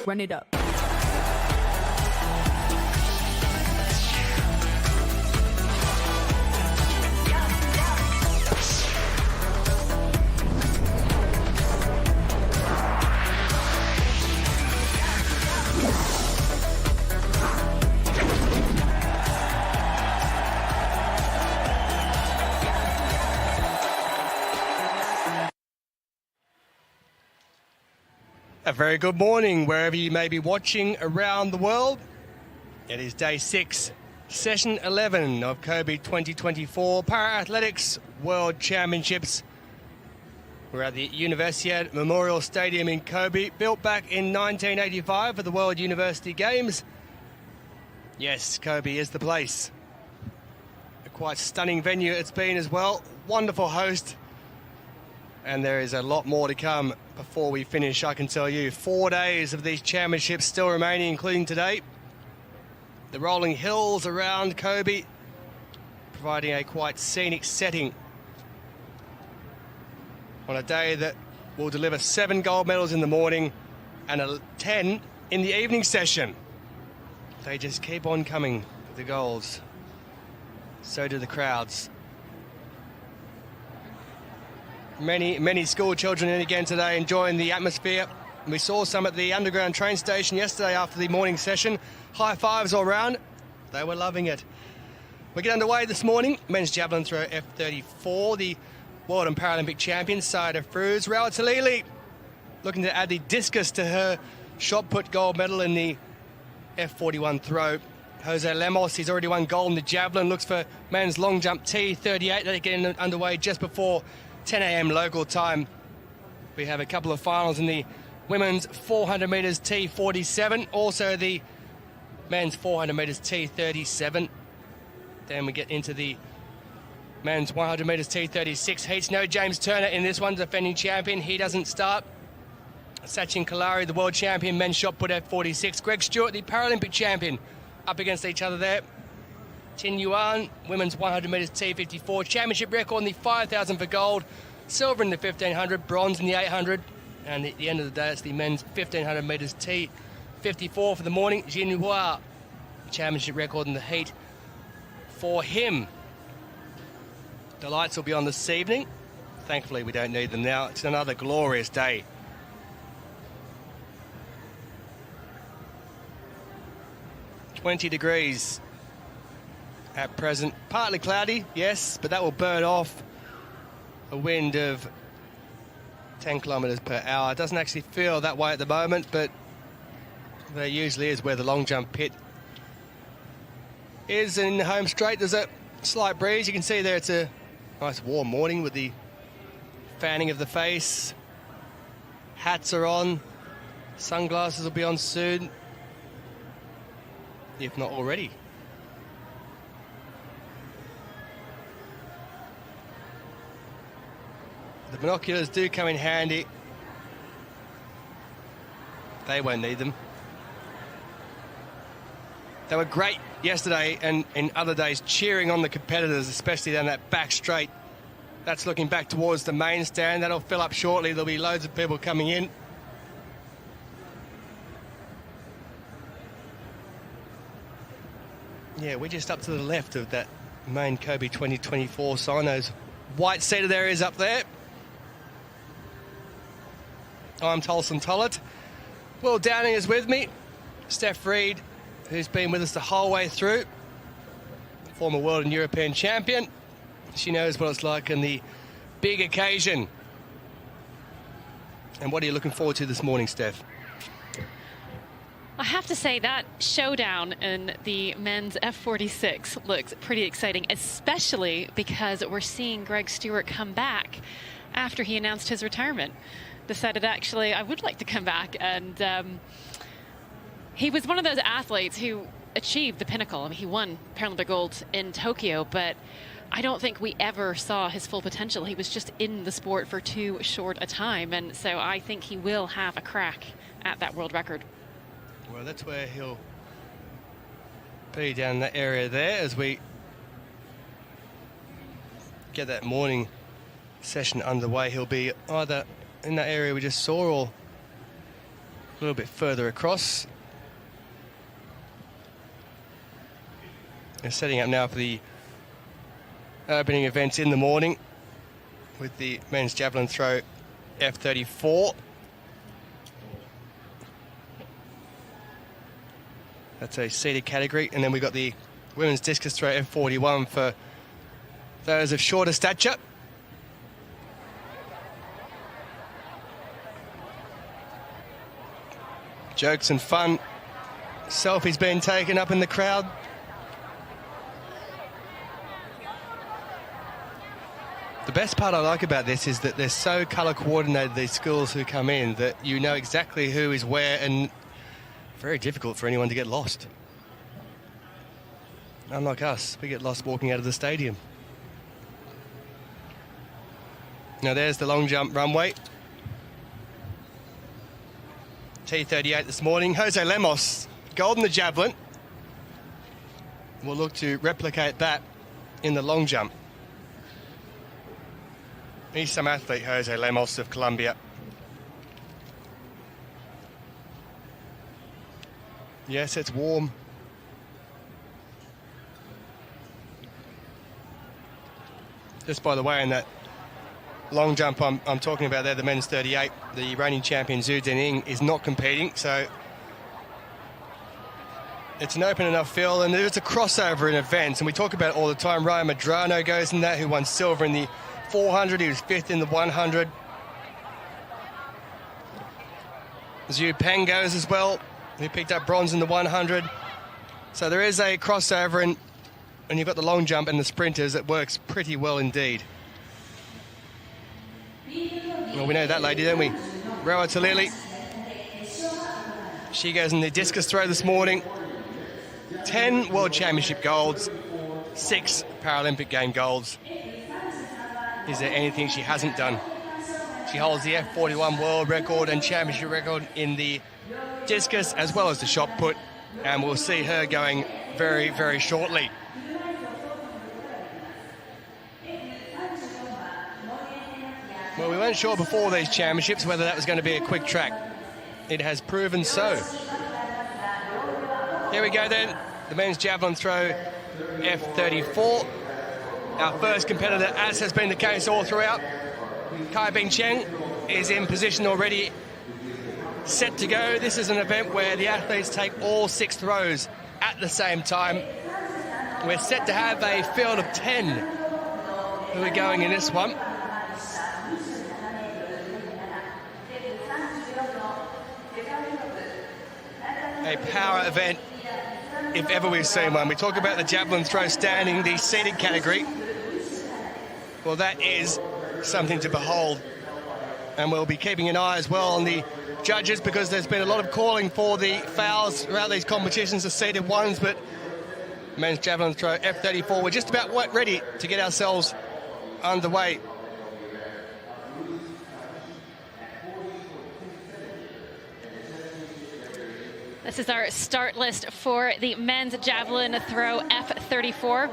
Run it up. A very good morning wherever you may be watching around the world. It is day 6, session 11 of Kobe 2024 Para-Athletics World Championships. We're at the Universiade Memorial Stadium in Kobe, built back in 1985 for the World University Games. Yes, Kobe is the place. A quite stunning venue it's been as well. Wonderful host. And there is a lot more to come before we finish, I can tell you. 4 days of these championships still remaining, including today. The rolling hills around Kobe, providing a quite scenic setting on a day that will deliver 7 gold medals in the morning and 10 in the evening session. They just keep on coming with the golds. So do the crowds. Many school children in again today, enjoying the atmosphere. We saw some at the underground train station yesterday after the morning session. High fives all round. They were loving it. We get underway this morning. Men's javelin throw F34. The World and Paralympic champion, Saida Fruz. Rawa Talili looking to add the discus to her shot put gold medal in the F41 throw. Jose Lemos, he's already won gold in the javelin. Looks for men's long jump T38. They're getting underway just before 10 a.m. local time. We have a couple of finals in the women's 400 metres T47, also the men's 400 metres T37. Then we get into the men's 100 metres T36 heats. No James Turner in this one, defending champion. He doesn't start. Sachin Kalari, the world champion, men's shot put F46. Greg Stewart, the Paralympic champion, up against each other there. Tin Yuan, women's 100 metres T54, championship record in the 5,000 for gold, silver in the 1,500, bronze in the 800, and at the end of the day, it's the men's 1,500 metres T54 for the morning. Jin Hua, championship record in the heat for him. The lights will be on this evening. Thankfully, we don't need them now. It's another glorious day. (20 degrees at present. Partly cloudy, yes, but that will burn off. A wind of 10 kilometres per hour. It doesn't actually feel that way at the moment, but there usually is where the long jump pit is in the home straight. There's a slight breeze. You can see there it's a nice warm morning with the fanning of the face. Hats are on. Sunglasses will be on soon, if not already. The binoculars do come in handy. They won't need them. They were great yesterday and in other days, cheering on the competitors, especially down that back straight. That's looking back towards the main stand. That'll fill up shortly. There'll be loads of people coming in. Yeah, we're just up to the left of that main Kobe 2024 sign. Those white seated areas up there. I'm Tolson Tollett. Will Downing is with me. Steph Reed, who's been with us the whole way through. Former world and European champion. She knows what it's like in the big occasion. And what are you looking forward to this morning, Steph? I have to say that showdown in the men's F46 looks pretty exciting, especially because we're seeing Greg Stewart come back after he announced his retirement. Decided actually I would like to come back, and he was one of those athletes who achieved the pinnacle. I mean, he won Paralympic gold in Tokyo, but I don't think we ever saw his full potential. He was just in the sport for too short a time, and so I think he will have a crack at that world record. Well, that's where he'll be, down that area there, as we get that morning session underway, he'll be either in that area we just saw or a little bit further across. They're setting up now for the opening events in the morning with the men's javelin throw F34. That's a seated category. And then we've got the women's discus throw F41 for those of shorter stature. Jokes and fun. Selfies being taken up in the crowd. The best part I like about this is that they're so colour coordinated, these schools who come in, that you know exactly who is where, and very difficult for anyone to get lost. Unlike us, we get lost walking out of the stadium. Now there's the long jump runway. T38 this morning. Jose Lemos, gold in the javelin. We'll look to replicate that in the long jump. He's some athlete, Jose Lemos of Colombia. Yes, it's warm. Just by the way, in that long jump I'm talking about there, the men's 38, the reigning champion Zhu Dening is not competing, so it's an open enough field, and there's a crossover in events, and we talk about it all the time. Ryan Medrano goes in that, who won silver in the 400, he was 5th in the 100. Zhu Peng goes as well, he picked up bronze in the 100. So there is a crossover, and you've got the long jump and the sprinters. It works pretty well indeed. Well, we know that lady, don't we? Roa Talili. She goes in the discus throw this morning. 10 World Championship golds, 6 Paralympic game golds. Is there anything she hasn't done? She holds the F41 world record and championship record in the discus, as well as the shot put, and we'll see her going very, very shortly. Well, we weren't sure before these championships whether that was going to be a quick track. It has proven so. Here we go then, the men's javelin throw F34. Our first competitor, as has been the case all throughout, Kai Bing Cheng, is in position already, set to go. This is an event where the athletes take all 6 throws at the same time. We're set to have a field of 10 who are going in this one. A power event, if ever we've seen one. We talk about the javelin throw standing, the seated category. Well, that is something to behold. And we'll be keeping an eye as well on the judges, because there's been a lot of calling for the fouls throughout these competitions, the seated ones, but men's javelin throw F34, we're just about ready to get ourselves underway. This is our start list for the men's javelin throw F34.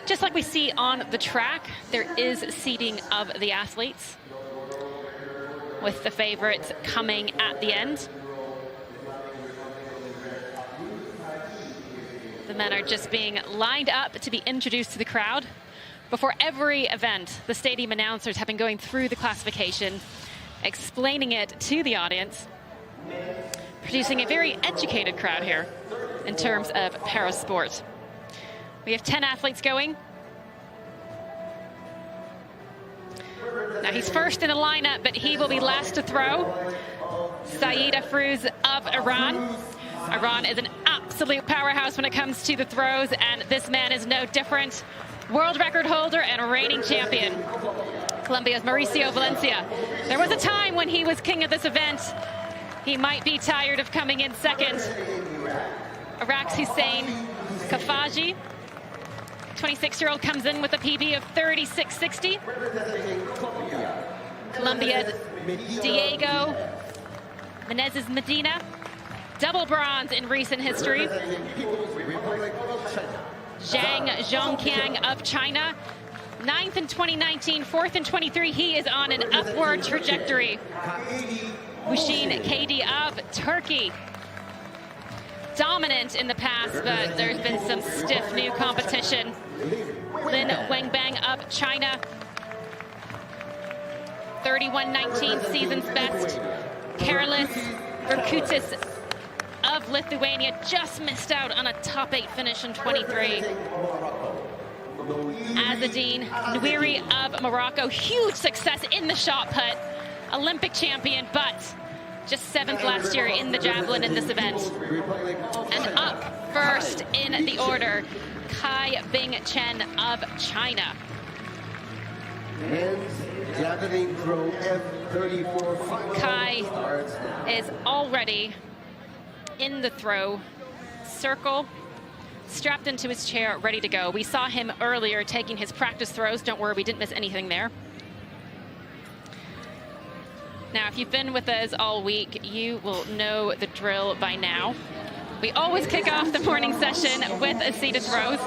Just like we see on the track, there is seating of the athletes, with the favorites coming at the end. The men are just being lined up to be introduced to the crowd. Before every event, the stadium announcers have been going through the classification, explaining it to the audience, producing a very educated crowd here in terms of parasport. We have 10 athletes going. Now he's first in the lineup, but he will be last to throw. Saeed Afrouz of Iran. Iran is an absolute powerhouse when it comes to the throws, and this man is no different. World record holder and reigning champion. Colombia's Mauricio Valencia. There was a time when he was king of this event. He might be tired of coming in second. Iraq's Hussein Kafaji, 26-year-old, comes in with a PB of 36.60. Colombia's Diego Menezes Medina, double bronze in recent history. Zhang Zhongqiang of China, 9th in 2019, 4th in 23. He is on an upward trajectory. Hüseyin Kadi of Turkey. Dominant in the past, but there's been some stiff new competition. Lin Wenbang of China. 31.19 season's best. Karolis Verkutis of Lithuania just missed out on a top 8 finish in 23. Azadine Nwiri of Morocco, huge success in the shot put. Olympic champion, but just 7th last year in the javelin in this event. And up first in the order, Kai Bing Chen of China. Men's javelin throw F34. Kai is already in the throw circle, strapped into his chair, ready to go. We saw him earlier taking his practice throws. Don't worry, we didn't miss anything there. Now, if you've been with us all week, you will know the drill by now. We always kick off the morning session with a seated throws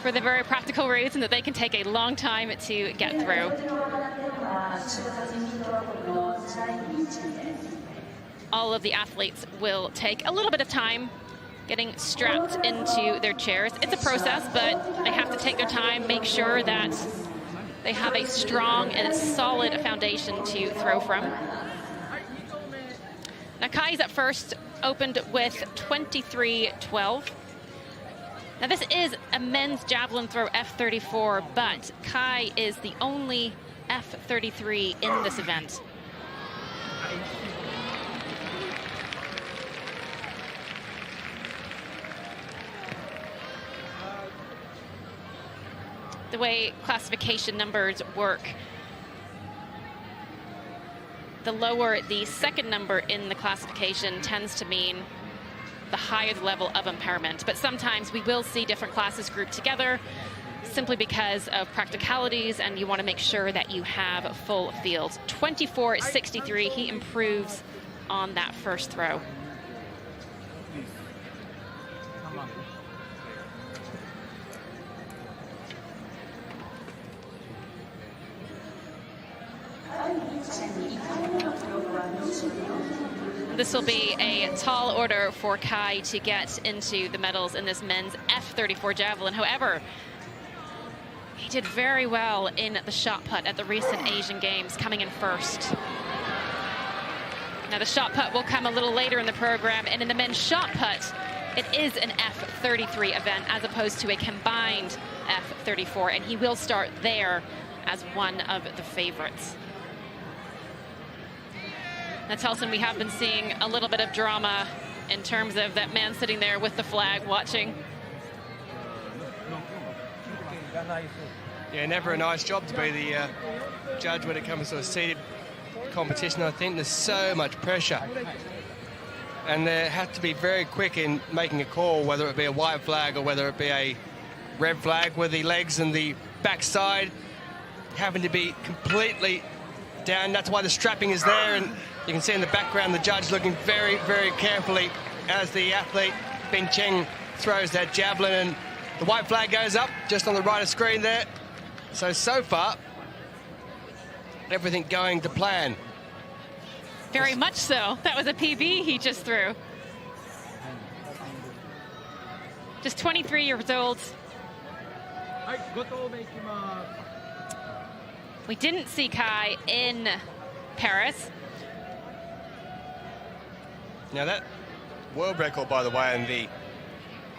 for the very practical reason that they can take a long time to get through. All of the athletes will take a little bit of time getting strapped into their chairs. It's a process, but they have to take their time, make sure that they have a strong and solid foundation to throw from. Now, Kai's at first opened with 23.12. Now, this is a men's javelin throw F34, but Kai is the only F33 in this event. The way classification numbers work, the lower the second number in the classification tends to mean the higher the level of impairment. But sometimes we will see different classes grouped together simply because of practicalities, and you want to make sure that you have a full field. 24.63, he improves on that first throw. This will be a tall order for Kai to get into the medals in this men's F34 javelin. However, he did very well in the shot put at the recent Asian Games, coming in first. Now, the shot put will come a little later in the program, and in the men's shot put, it is an F33 event as opposed to a combined F34, and he will start there as one of the favorites. Now, Telson, we have been seeing a little bit of drama in terms of that man sitting there with the flag watching. Yeah, never a nice job to be the judge when it comes to a seated competition. I think there's so much pressure, and they have to be very quick in making a call, whether it be a white flag or whether it be a red flag, with the legs and the backside having to be completely down. That's why the strapping is there, and you can see in the background the judge looking very, very carefully as the athlete Bing Chen throws that javelin, and the white flag goes up just on the right of screen there. So far, everything going to plan. Very much so. That was a PB he just threw. Just 23 years old. We didn't see Kai in Paris. Now, that world record, by the way, in the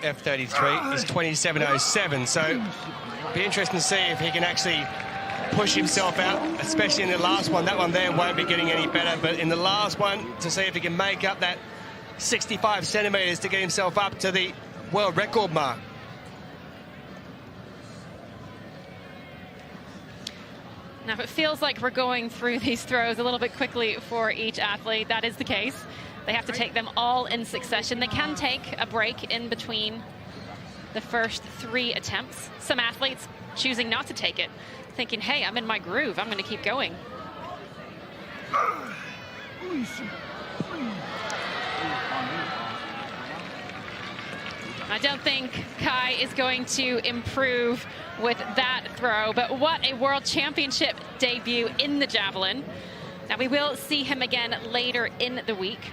F33 is 27.07, so it'll be interesting to see if he can actually push himself out, especially in the last one. That one there won't be getting any better, but in the last one, to see if he can make up that 65 centimeters to get himself up to the world record mark. Now, if it feels like we're going through these throws a little bit quickly for each athlete, that is the case. They have to take them all in succession. They can take a break in between the first 3 attempts. Some athletes choosing not to take it, thinking, hey, I'm in my groove, I'm going to keep going. I don't think Kai is going to improve with that throw, but what a World Championship debut in the javelin. Now, we will see him again later in the week.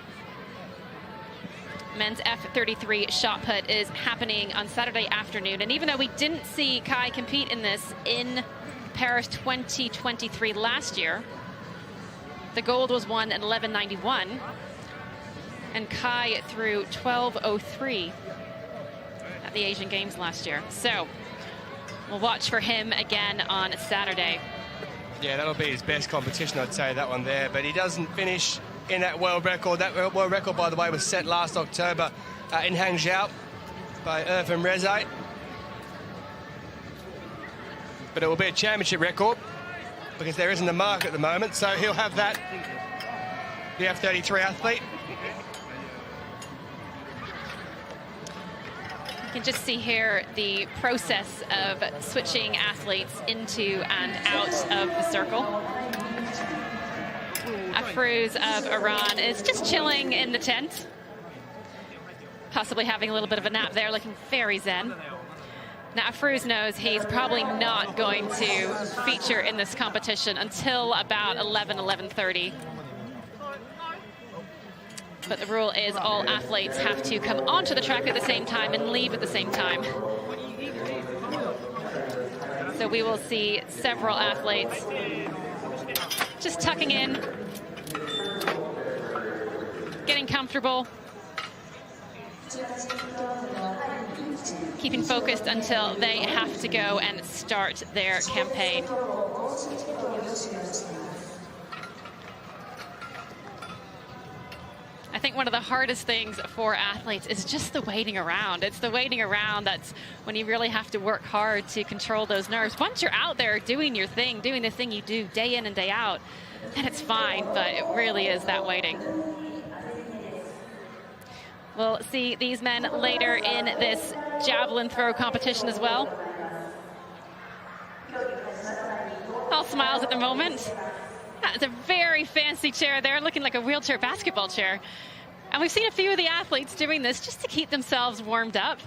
Men's F33 shot put is happening on Saturday afternoon. And even though we didn't see Kai compete in this in Paris 2023 last year, the gold was won at 11:91. And Kai threw 12:03 at the Asian Games last year. So we'll watch for him again on Saturday. Yeah, that'll be his best competition, I'd say, that one there. But he doesn't finish in that world record. That world record, by the way, was set last October in Hangzhou by Irfan Rezai. But it will be a championship record because there isn't a mark at the moment, so he'll have that, the F33 athlete. You can just see here the process of switching athletes into and out of the circle. Afrouz of Iran is just chilling in the tent, possibly having a little bit of a nap there, looking very zen. Now, Afrouz knows he's probably not going to feature in this competition until about 11:30. But the rule is all athletes have to come onto the track at the same time and leave at the same time. So we will see several athletes just tucking in, getting comfortable, keeping focused until they have to go and start their campaign. I think one of the hardest things for athletes is just the waiting around. It's the waiting around that's when you really have to work hard to control those nerves. Once you're out there doing your thing, doing the thing you do day in and day out, then it's fine, but it really is that waiting. We'll see these men later in this javelin throw competition as well. All smiles at the moment. That's a very fancy chair there, looking like a wheelchair basketball chair. And we've seen a few of the athletes doing this just to keep themselves warmed up.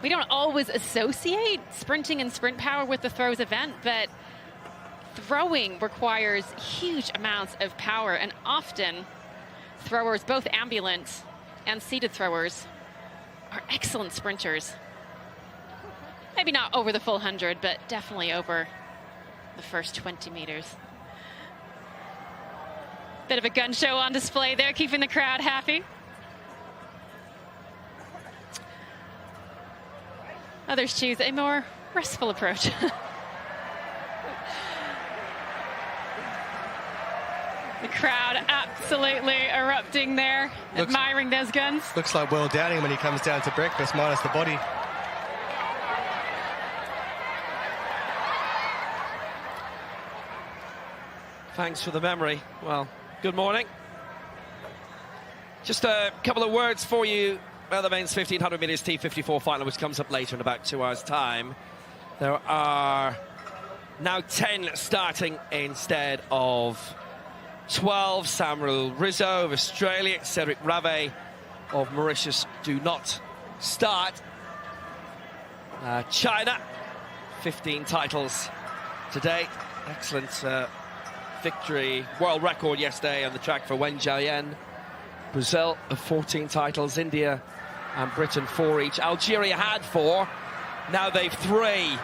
We don't always associate sprinting and sprint power with the throws event, but throwing requires huge amounts of power, and often throwers, both ambulant and seated throwers, are excellent sprinters. Maybe not over the full 100, but definitely over the first 20 meters. Bit of a gun show on display there, keeping the crowd happy. Others choose a more restful approach. The crowd absolutely erupting there, admiring those guns. Looks like Will Downing when he comes down to breakfast, minus the body. Thanks for the memory. Well, good morning. Just a couple of words for you about the men's 1500 meters T54 final, which comes up later in about 2 hours' time. There are now 10 starting instead of 12. Samuel Rizzo of Australia, Cedric Rave of Mauritius do not start. China, 15 titles today. Excellent victory, world record yesterday on the track for Wen Jiayan. Brazil of 14 titles, India and Britain 4 each. Algeria had 4, now they've 3. They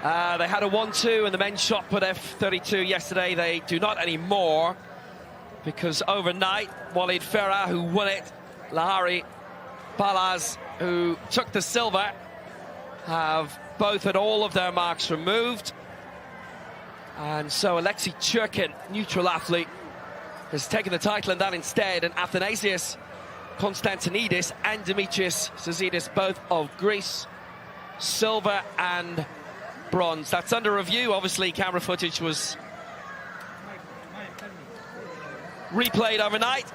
had a 1-2 in the men's shot put F32 yesterday. They do not anymore because overnight, Walid Farah, who won it, Lahari Balaz, who took the silver, have both had all of their marks removed. And so Alexei Churkin, neutral athlete, has taken the title in that instead. And Athanasios Konstantinidis and Demetrios Zizidis, both of Greece, silver and bronze. That's under review. Obviously, camera footage was replayed overnight.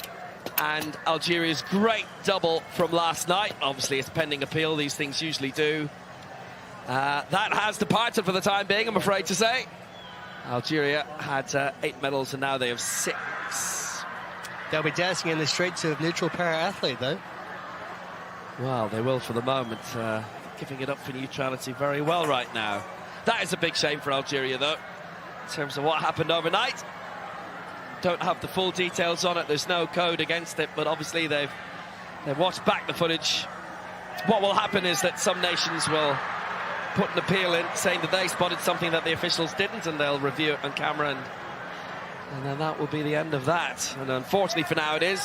And Algeria's great double from last night. Obviously, it's pending appeal. These things usually do. That has departed for the time being, I'm afraid to say. Algeria had 8 medals, and now they have 6. They'll be dancing in the streets of neutral para-athlete, though. Well, they will for the moment, giving it up for neutrality very well right now. That is a big shame for Algeria, though, in terms of what happened overnight. Don't have the full details on it. There's no code against it, but obviously they've watched back the footage. What will happen is that some nations will put an appeal in saying that they spotted something that the officials didn't, and they'll review it on camera, and then that will be the end of that. And unfortunately for now it is.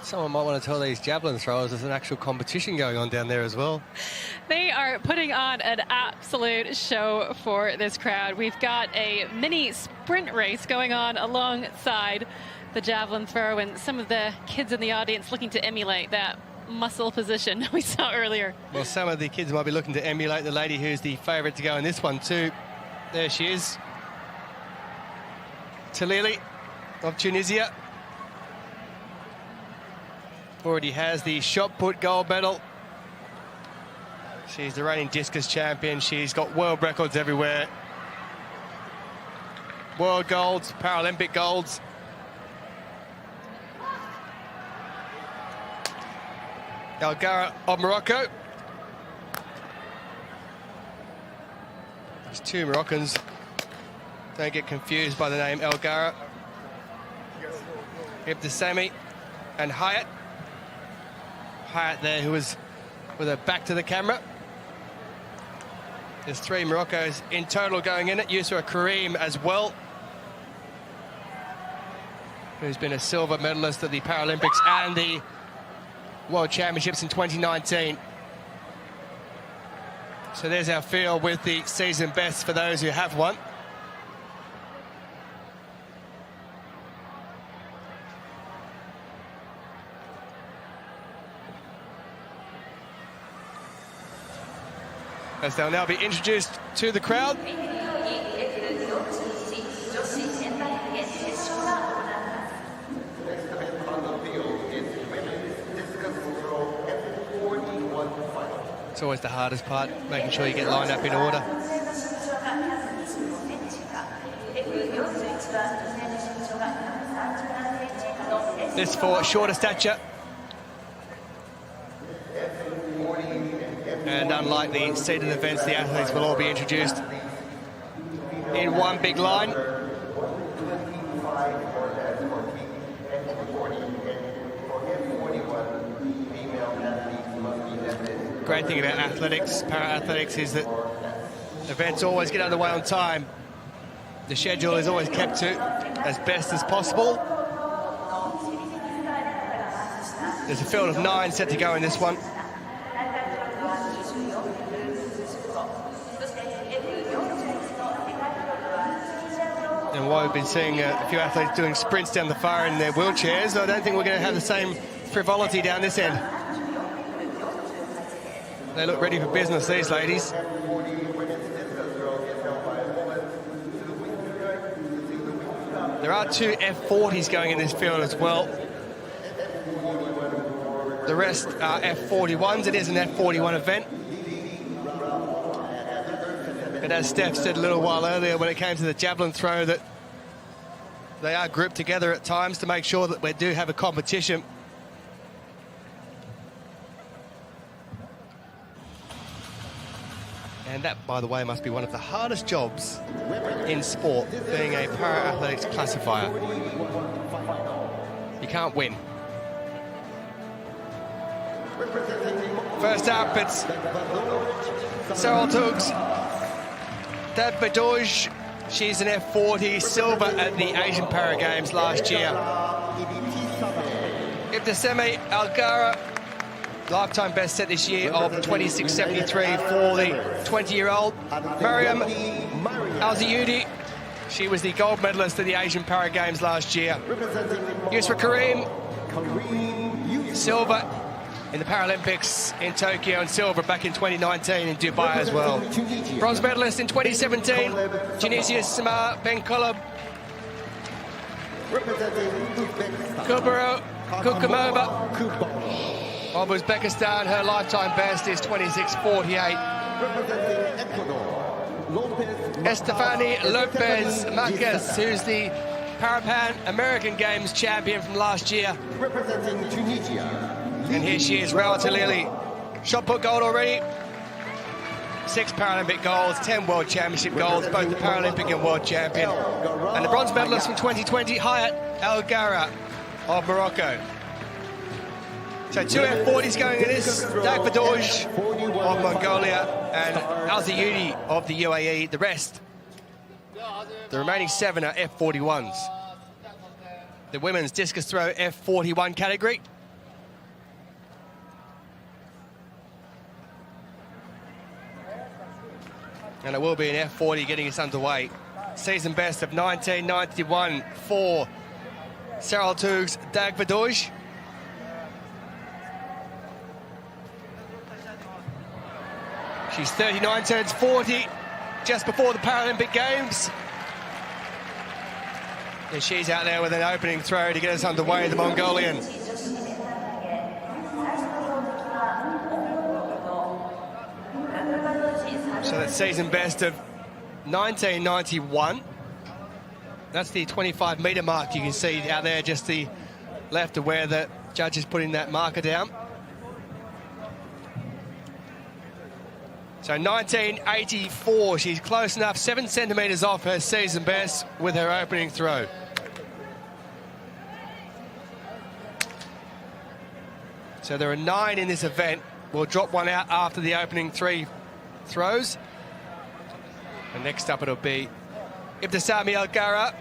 Someone might want to tell these javelin throwers there's an actual competition going on down there as well. They are putting on an absolute show for this crowd. We've got a mini sprint race going on alongside the javelin throw, and some of the kids in the audience looking to emulate that muscle position we saw earlier. Well, some of the kids might be looking to emulate the lady who's the favourite to go in this one too. There she is. Talili of Tunisia. Already has the shot put gold medal. She's the reigning discus champion. She's got world records everywhere. World golds, Paralympic golds. Algara of Morocco. There's two Moroccans. Don't get confused by the name Algara. Ibtisami and Hayat. Hayat there, who was with her back to the camera. There's three Moroccos in total going in it. Yusra Karim as well, who's been a silver medalist at the Paralympics and the World Championships in 2019. So there's our field with the season best for those who have one. As they'll now be introduced to the crowd. It's always the hardest part, making sure you get lined up in order. This for shorter stature. And unlike the seated events, the athletes will all be introduced in one big line. Great thing about athletics, para-athletics, is that events always get underway on time. The schedule is always kept to as best as possible. There's a field of 9 set to go in this one. And while we've been seeing a few athletes doing sprints down the far end in their wheelchairs, I don't think we're going to have the same frivolity down this end. They look ready for business, these ladies. There are 2 F40s going in this field as well. The rest are F41s. It is an F41 event. But as Steph said a little while earlier, when it came to the javelin throw, that they are grouped together at times to make sure that we do have a competition. And that, by the way, must be one of the hardest jobs in sport, being a para-athletics classifier. You can't win. First up, it's Cyril Tooks. Dad Badouj, she's an F40, silver at the Asian Para Games last year. Ibtisami Algara, lifetime best set this year of 26.73 for the 20-year-old. Mariam Alzioudi, she was the gold medalist at the Asian Para Games last year. Yusra Karim, silver in the Paralympics in Tokyo, and silver back in 2019 in Dubai as well. Bronze medalist in 2017, Tunisia's Samar Benkolab. Kubro Kukumova of Uzbekistan, her lifetime best is 26.48. Estefani Lopez Marquez, who's the Parapan American Games champion from last year. Representing Tunisia. And here she is, Rawa Talili. Shot put gold already. 6 Paralympic golds, 10 World Championship golds, both the Paralympic and World Champion. And the bronze medalist from 2020, Hayat El Gara of Morocco. So 2 F40s going in this, Dagbadoj of Mongolia and Al-Zayudi of the UAE. The rest, the remaining 7 are F41s. The women's discus throw F41 category. And it will be an F40 getting us underway. Season best of 1991 for Saraltug's Dagbadoj. She's 39, turns 40 just before the Paralympic Games. And she's out there with an opening throw to get us underway, the Mongolian. So that's season best of 1991. That's the 25-metre mark you can see out there, just the left of where the judge is putting that marker down. So 1984, she's close enough, 7 centimetres off her season best with her opening throw. So there are 9 in this event. We'll drop one out after the opening 3 throws. And next up it'll be Ibtisami El Gara.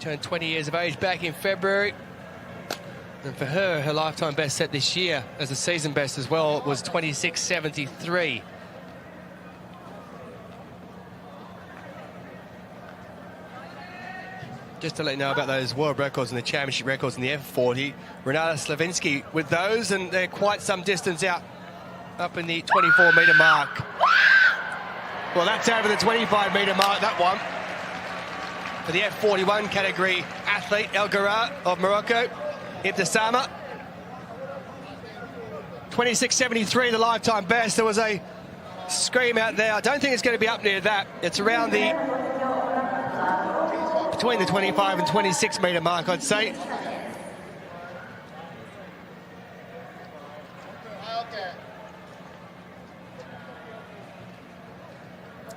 Turned 20 years of age back in February. And for her, her lifetime best set this year as a season best as well was 26.73. Just to let you know about those world records and the championship records in the F40, Renata Slavinsky with those, and they're quite some distance out, up in the 24-metre mark. Well, that's over the 25-metre mark, that one. For the F41 category athlete, El Gara of Morocco. Ibtisama, 26.73, the lifetime best. There was a scream out there. I don't think it's going to be up near that. It's around the, between the 25 and 26-metre mark, I'd say.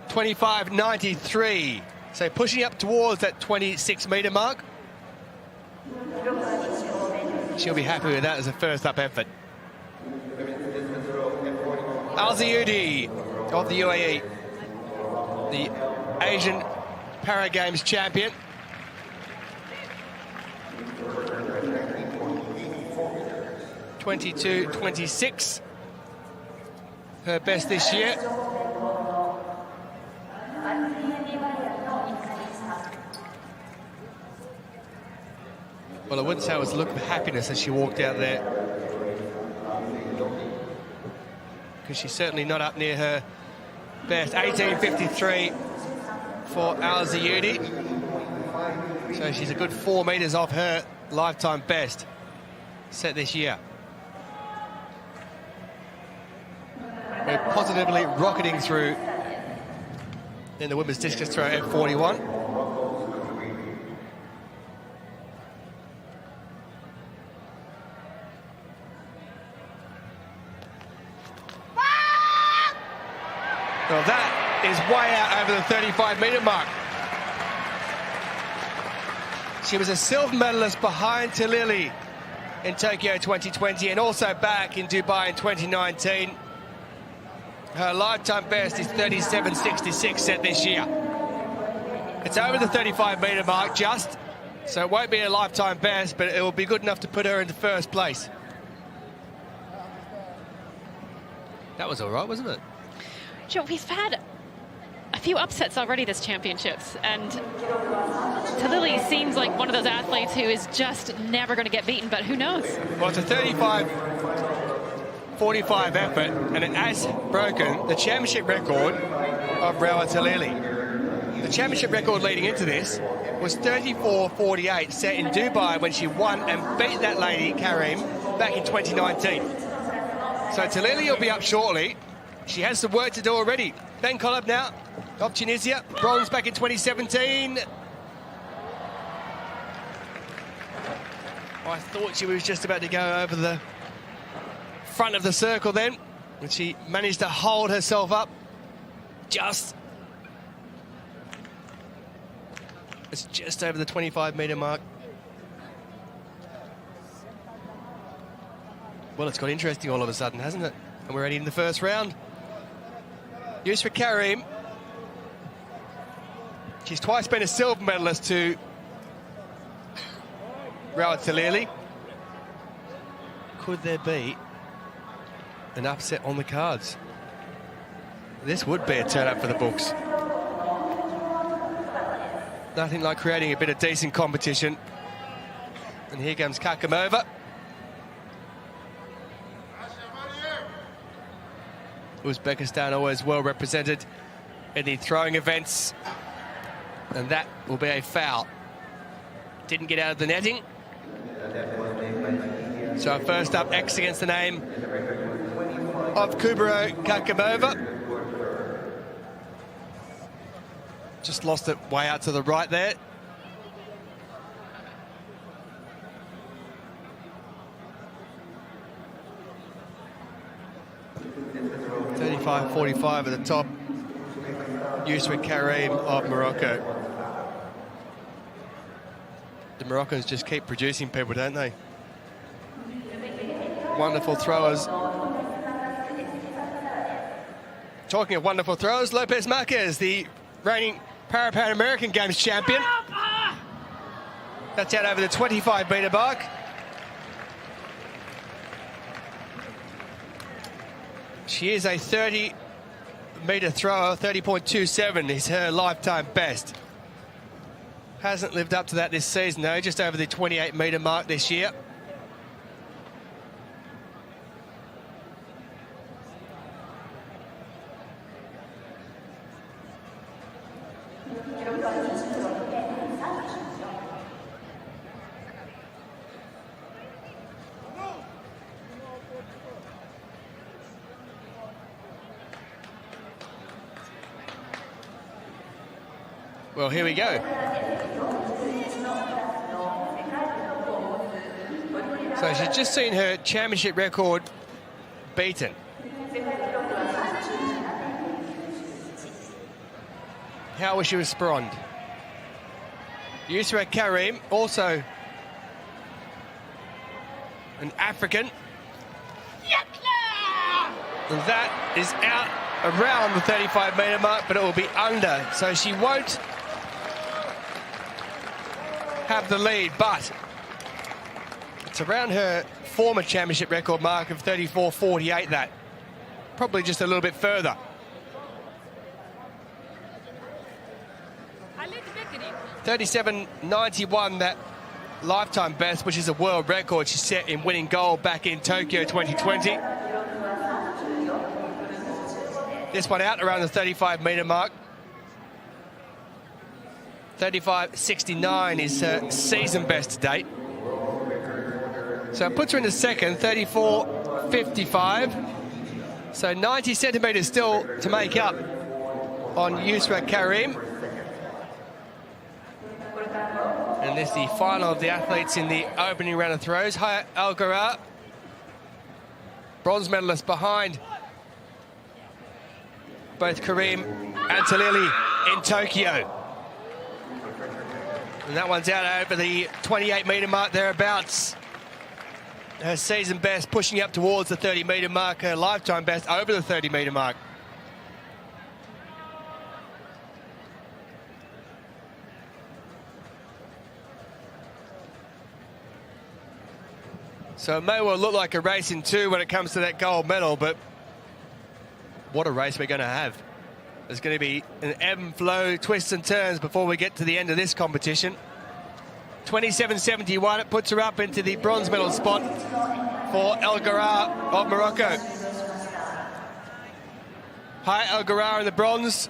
$25.93, so pushing up towards that 26-metre mark. She'll be happy with that as a first-up effort. Al-Zayudi of the UAE, the Asian Para Games champion. .22.26, her best this year. Well, I wouldn't say it was a look of happiness as she walked out there, because she's certainly not up near her best. 18.53 for Al-Zayudi. So she's a good 4 metres off her lifetime best set this year. We're positively rocketing through in the women's discus throw at 41. Well, that is way out over the 35-metre mark. She was a silver medalist behind Talili in Tokyo 2020 and also back in Dubai in 2019. Her lifetime best is 37.66 set this year. It's over the 35-metre mark just, so it won't be a lifetime best, but it will be good enough to put her into first place. That was all right, wasn't it? Joe, we've had a few upsets already this championships, and Talili seems like one of those athletes who is just never going to get beaten, but who knows? Well, it's a 35-45 effort, and it has broken the championship record of Rawa Talili. The championship record leading into this was 34.48, set in Dubai when she won and beat that lady, Karim, back in 2019. So Talili will be up shortly. She has some work to do already. Ben Collab now. of Tunisia. Bronze back in 2017. I thought she was just about to go over the front of the circle then, and she managed to hold herself up just. It's just over the 25-metre mark. Well, it's got interesting all of a sudden, hasn't it? And we're already in the first round. Yusra Karim. She's twice been a silver medalist to Rawat Talili. Could there be an upset on the cards? This would be a turn-up for the books. Nothing like creating a bit of decent competition. And here comes Kakamova. Uzbekistan always well represented in the throwing events. And that will be a foul. Didn't get out of the netting. So first up, X against the name of Kubero Kakamova. Just lost it way out to the right there. .35.45 at the top. Yusra Karim of Morocco. The Moroccans just keep producing people, don't they? Wonderful throwers. Talking of wonderful throwers, Lopez Marquez, the reigning Pan American Games champion. That's out over the 25-metre mark. She is a 30-metre thrower. 30.27 is her lifetime best. Hasn't lived up to that this season, though. Just over the 28-metre mark this year. Well, here we go. So she's just seen her championship record beaten. How was she respond? Yusra Karim, also an African. And that is out around the 35-metre mark, but it will be under. So she won't have the lead, but it's around her former championship record mark of 34.48, that. Probably just a little bit further. .37.91, that lifetime best, which is a world record she set in winning gold back in Tokyo 2020. This one out around the 35-metre mark. 35.69 is her season best to date. So it puts her in the second, 34.55. So 90 centimetres still to make up on Yusra Karim. And this is the final of the athletes in the opening round of throws. Haya El-Ghorra, bronze medalist behind both Karim and Talili in Tokyo. And that one's out over the 28-metre mark thereabouts. Her season best pushing up towards the 30-metre mark. Her lifetime best over the 30-metre mark. So it may well look like a race in two when it comes to that gold medal, but what a race we're going to have. There's going to be an ebb and flow, twists and turns before we get to the end of this competition. 27.71, it puts her up into the bronze medal spot for El-Ghorra of Morocco. Haya El-Ghorra in the bronze.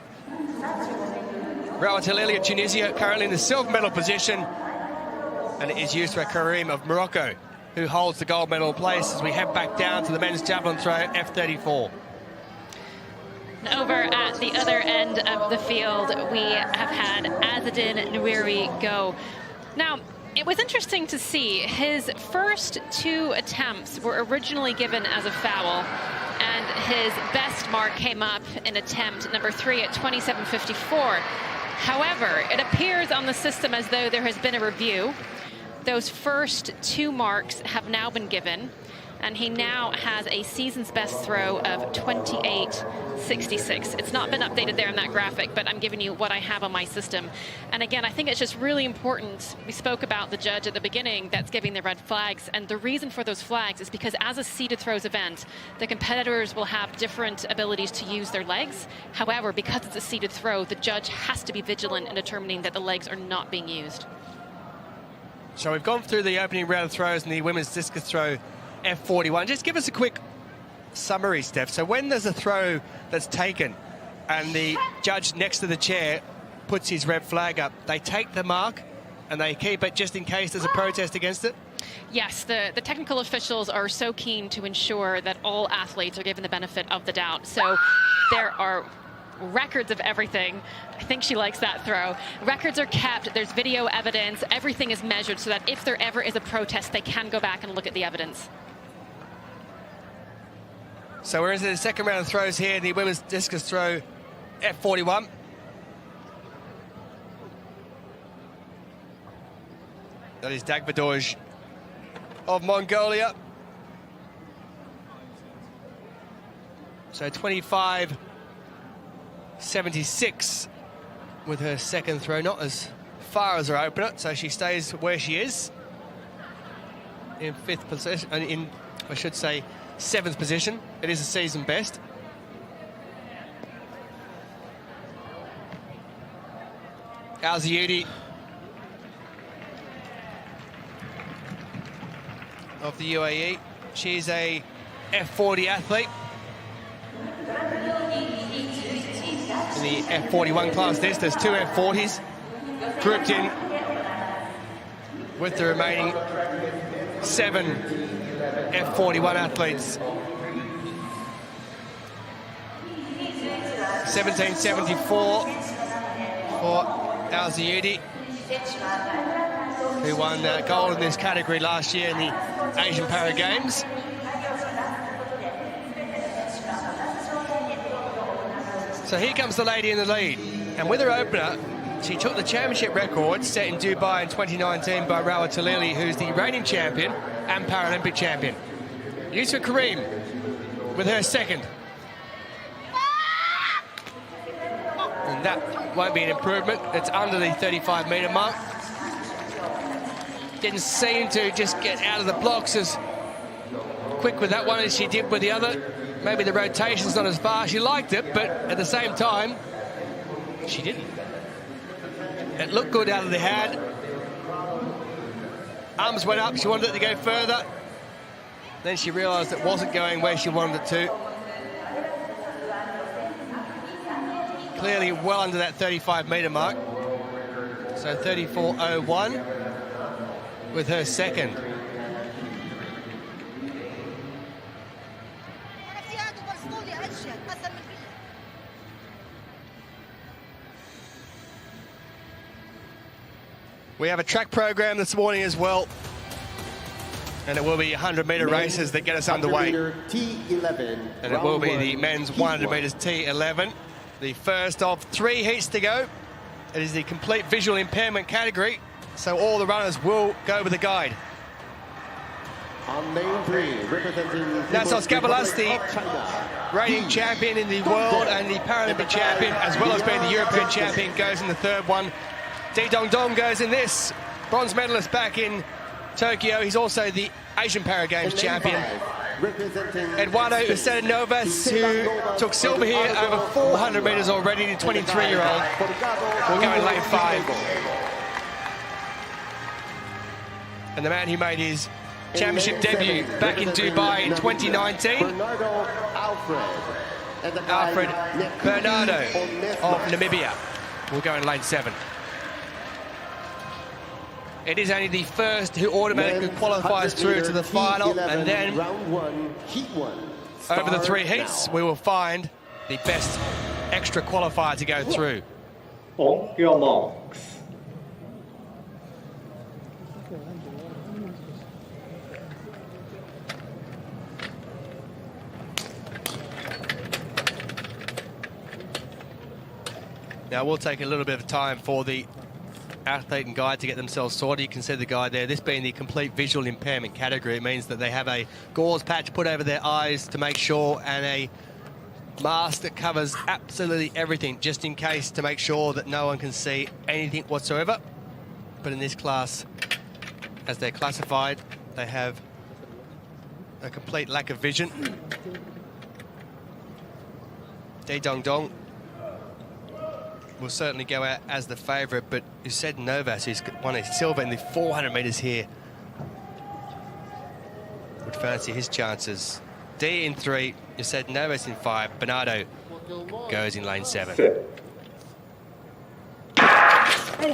Rawat Talili of Tunisia currently in the silver medal position. And it is Yusra Karim of Morocco who holds the gold medal place as we head back down to the men's javelin throw F34. Over at the other end of the field, we have had Azzedine Nwiri go. Now, it was interesting to see his first 2 attempts were originally given as a foul, and his best mark came up in attempt number 3 at 27.54. However, it appears on the system as though there has been a review. Those first 2 marks have now been given, and he now has a season's best throw of 28.66. It's not been updated there in that graphic, but I'm giving you what I have on my system. And again, I think it's just really important. We spoke about the judge at the beginning that's giving the red flags, and the reason for those flags is because as a seated throws event, the competitors will have different abilities to use their legs. However, because it's a seated throw, the judge has to be vigilant in determining that the legs are not being used. So we've gone through the opening round of throws and the women's discus throw F41. Just give us a quick summary, Steph. So when there's a throw that's taken and the judge next to the chair puts his red flag up, they take the mark and they keep it just in case there's a protest against it? Yes, the technical officials are so keen to ensure that all athletes are given the benefit of the doubt. So there are records of everything. I think she likes that throw. Records are kept, there's video evidence, everything is measured so that if there ever is a protest, they can go back and look at the evidence. So we're into the second round of throws here, the women's discus throw F41. That is Dagbadoj of Mongolia. So 25.76 with her second throw, not as far as her opener, so she stays where she is in 5th position, in, I should say, 7th position. It is a season best. Al-Ziyudi of the UAE. She's a F40 athlete. In the F41 class, there's 2 F40s grouped in with the remaining 7 F41 athletes. 17.74 for Al-Ziyudi, who won gold in this category last year in the Asian Para Games. So here comes the lady in the lead, and with her opener, she took the championship record set in Dubai in 2019 by Rawa Talili, who's the reigning champion and Paralympic champion. Yusra Karim with her second. And that won't be an improvement. It's under the 35-metre mark. Didn't seem to just get out of the blocks as quick with that one as she did with the other. Maybe the rotation's not as far. She liked it, but at the same time, she didn't. It looked good out of the hand. Arms went up, she wanted it to go further. Then she realised it wasn't going where she wanted it to. Clearly well under that 35-metre mark. So 34.01 with her second. We have a track program this morning as well, and it will be 100-metre races that get us underway. T11, and it will be the men's 100 metres T11, the first of 3 heats to go. It is the complete visual impairment category, so all the runners will go with a guide. On lane 3, representing Nasos Gavalas, the reigning champion in the world and the Paralympic champion, as well as being the European champion, goes in the third one. Di Dong Dong goes in this, bronze medalist back in Tokyo. He's also the Asian Para Games champion. Eduardo Ucedanovas, who took silver here over 400 metres already, the 23-year-old, will go in lane 5. And the man who made his championship debut back in Dubai in 2019, Alfred Bernardo of Namibia, will go in lane 7. It is only the first who automatically qualifies through to the final, and then over the 3 heats, we will find the best extra qualifier to go through. On your marks. Now, we'll take a little bit of time for the athlete and guide to get themselves sorted. You can see the guide there. This being the complete visual impairment category, it means that they have a gauze patch put over their eyes to make sure, and a mask that covers absolutely everything, just in case, to make sure that no one can see anything whatsoever. But in this class, as they're classified, they have a complete lack of vision. Di Dong Dong will certainly go out as the favourite, but Usaid Novas, who's won a silver in the 400 metres here, would fancy his chances. D in 3, Usaid Novas in 5, Bernardo goes in lane 7.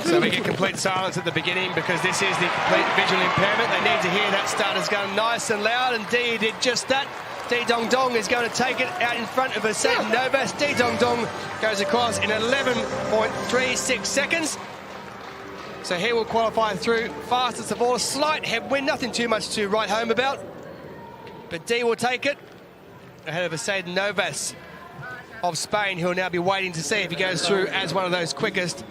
So we get complete silence at the beginning because this is the complete visual impairment. They need to hear that starter's gun nice and loud, and D did just that. Di Dong Dong is going to take it out in front of Usaid Novas. Di Dong Dong goes across in 11.36 seconds. So he will qualify through fastest of all. Slight headwind, nothing too much to write home about. But D will take it ahead of Usaid Novas of Spain, who will now be waiting to see if he goes through as one of those quickest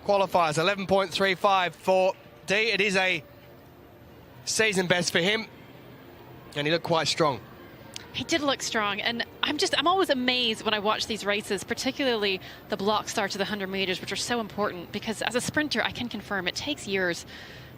qualifiers. 11.35 for D. It is a season best for him, and he looked quite strong. He did look strong, and I'm always amazed when I watch these races, particularly the block starts of the 100 meters, which are so important, because as a sprinter, I can confirm it takes years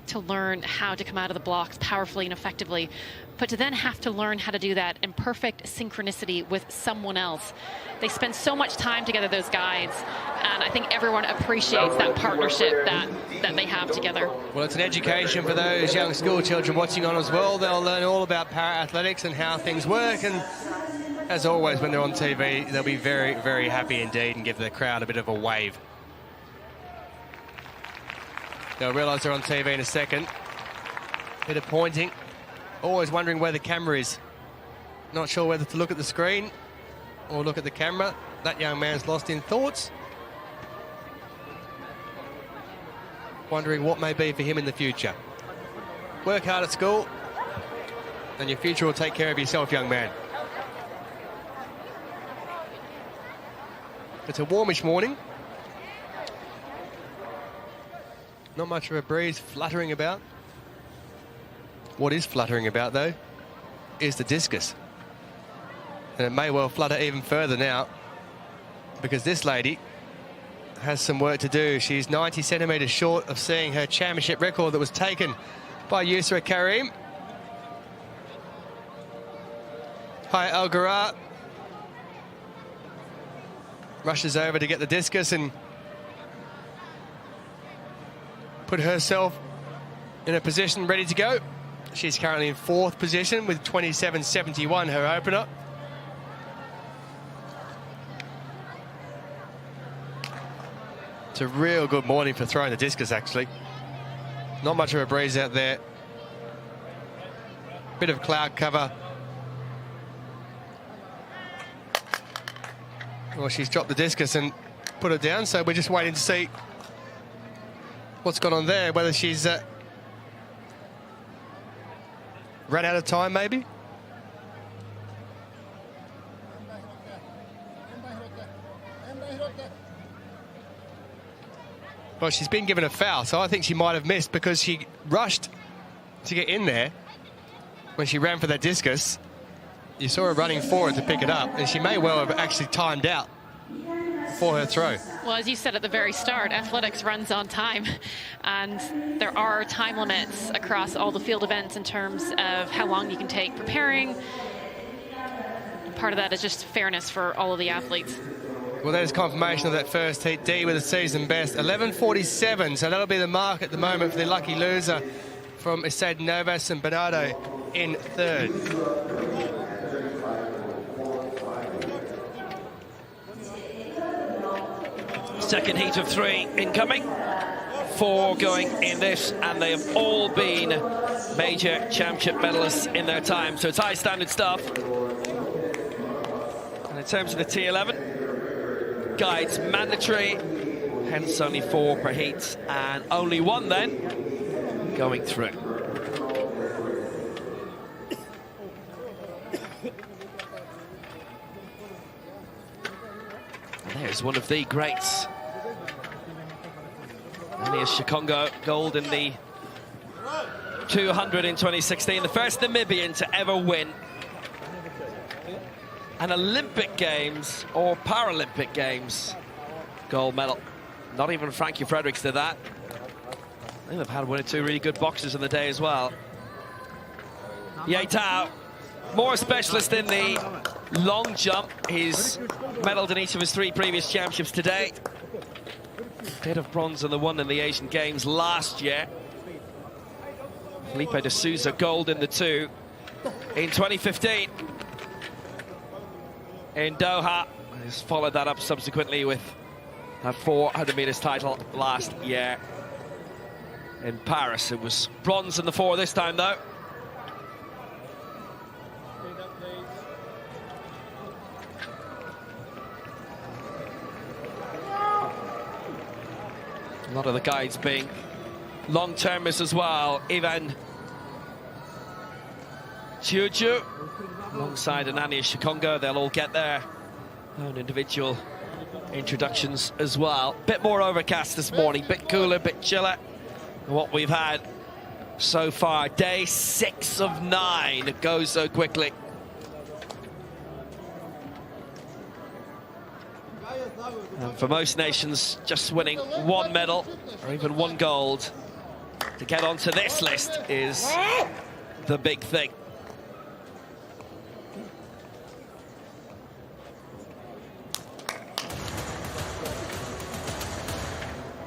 to learn how to come out of the blocks powerfully and effectively, but to then have to learn how to do that in perfect synchronicity with someone else. They spend so much time together, those guides, and I think everyone appreciates that partnership that they have together. Well, it's an education for those young school children watching on as well. They'll learn all about para-athletics and how things work, and as always, when they're on TV, they'll be very, very happy indeed and give the crowd a bit of a wave. They'll realise they're on TV in a second. Bit of pointing. Always wondering where the camera is. Not sure whether to look at the screen or look at the camera. That young man's lost in thoughts. Wondering what may be for him in the future. Work hard at school, and your future will take care of yourself, young man. It's a warmish morning. Not much of a breeze fluttering about. What is fluttering about, though, is the discus. And it may well flutter even further now, because this lady has some work to do. She's 90 centimetres short of seeing her championship record that was taken by Yusra Karim. Hi, Algara rushes over to get the discus and put herself in a position ready to go. She's currently in 4th position with 27.71, her opener. It's a real good morning for throwing the discus, actually. Not much of a breeze out there. Bit of cloud cover. Well, she's dropped the discus and put it down, so we're just waiting to see what's gone on there, whether she's ran out of time, maybe. Well, she's been given a foul, so I think she might have missed because she rushed to get in there when she ran for that discus. You saw her running forward to pick it up, and she may well have actually timed out for her throw. Well, as you said at the very start, athletics runs on time, and there are time limits across all the field events in terms of how long you can take preparing. And part of that is just fairness for all of the athletes. Well, there's confirmation of that first heat. D with a season best, 11.47, so that'll be the mark at the moment for the lucky loser from Usaid Novas, and Bernardo in 3rd. Second heat of 3 incoming. 4 going in this, and they have all been major championship medalists in their time, so it's high standard stuff. And in terms of the T11, guides mandatory, hence only 4 per heat, and only 1 then going through. And there's one of the greats. Ania Shikongo, gold in the 200 in 2016, the first Namibian to ever win an Olympic Games or Paralympic Games gold medal. Not even Frankie Fredericks did that. I think they've had 1 or 2 really good boxers in the day as well. Ye Tao, more specialist in the long jump. He's medalled in each of his 3 previous championships today. Bit of bronze in the 1 in the Asian Games last year. Felipe de Souza, gold in the 2 in 2015 in Doha. He's followed that up subsequently with a 400 meters title last year in Paris. It was bronze in the 4 this time, though. A lot of the guides being long-termers as well. Ivan Chiuju alongside Ania Shikongo. They'll all get their own individual introductions as well. Bit more overcast this morning, bit cooler, bit chiller than what we've had so far. Day 6 of 9. It goes so quickly. And for most nations, just winning 1 medal or even 1 gold to get onto this list is the big thing.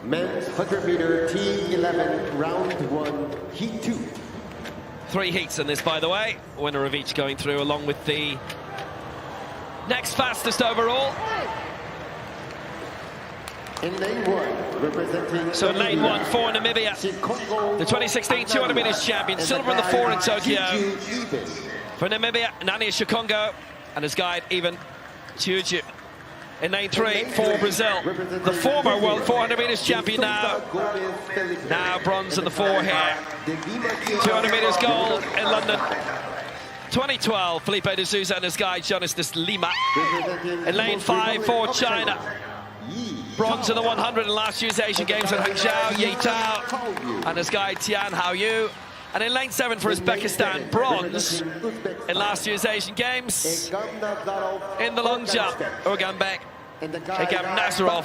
Men's 100-meter T11, round 1, heat 2. 3 heats in this, by the way. Winner of each going through, along with the next fastest overall. In lane 1, representing... So in lane 1 for Namibia, the 2016 200 meters champion, silver in the 4 in Tokyo. For Namibia, Ania Shikongo and his guide, Ivan Chiuju. In lane 3 for Brazil, the former world 400 meters champion now bronze in the 4 here. 200 meters gold in London. 2012, Felipe de Souza and his guide, Jonas de Lima. In lane 5 for China, bronze in the 100 in last year's Asian Games at Hangzhou, Ye Tao and his guide Tian Haoyu. And in lane 7 for Uzbekistan, bronze in last year's Asian Games in the long jump, Urganbek, Egam Nazarov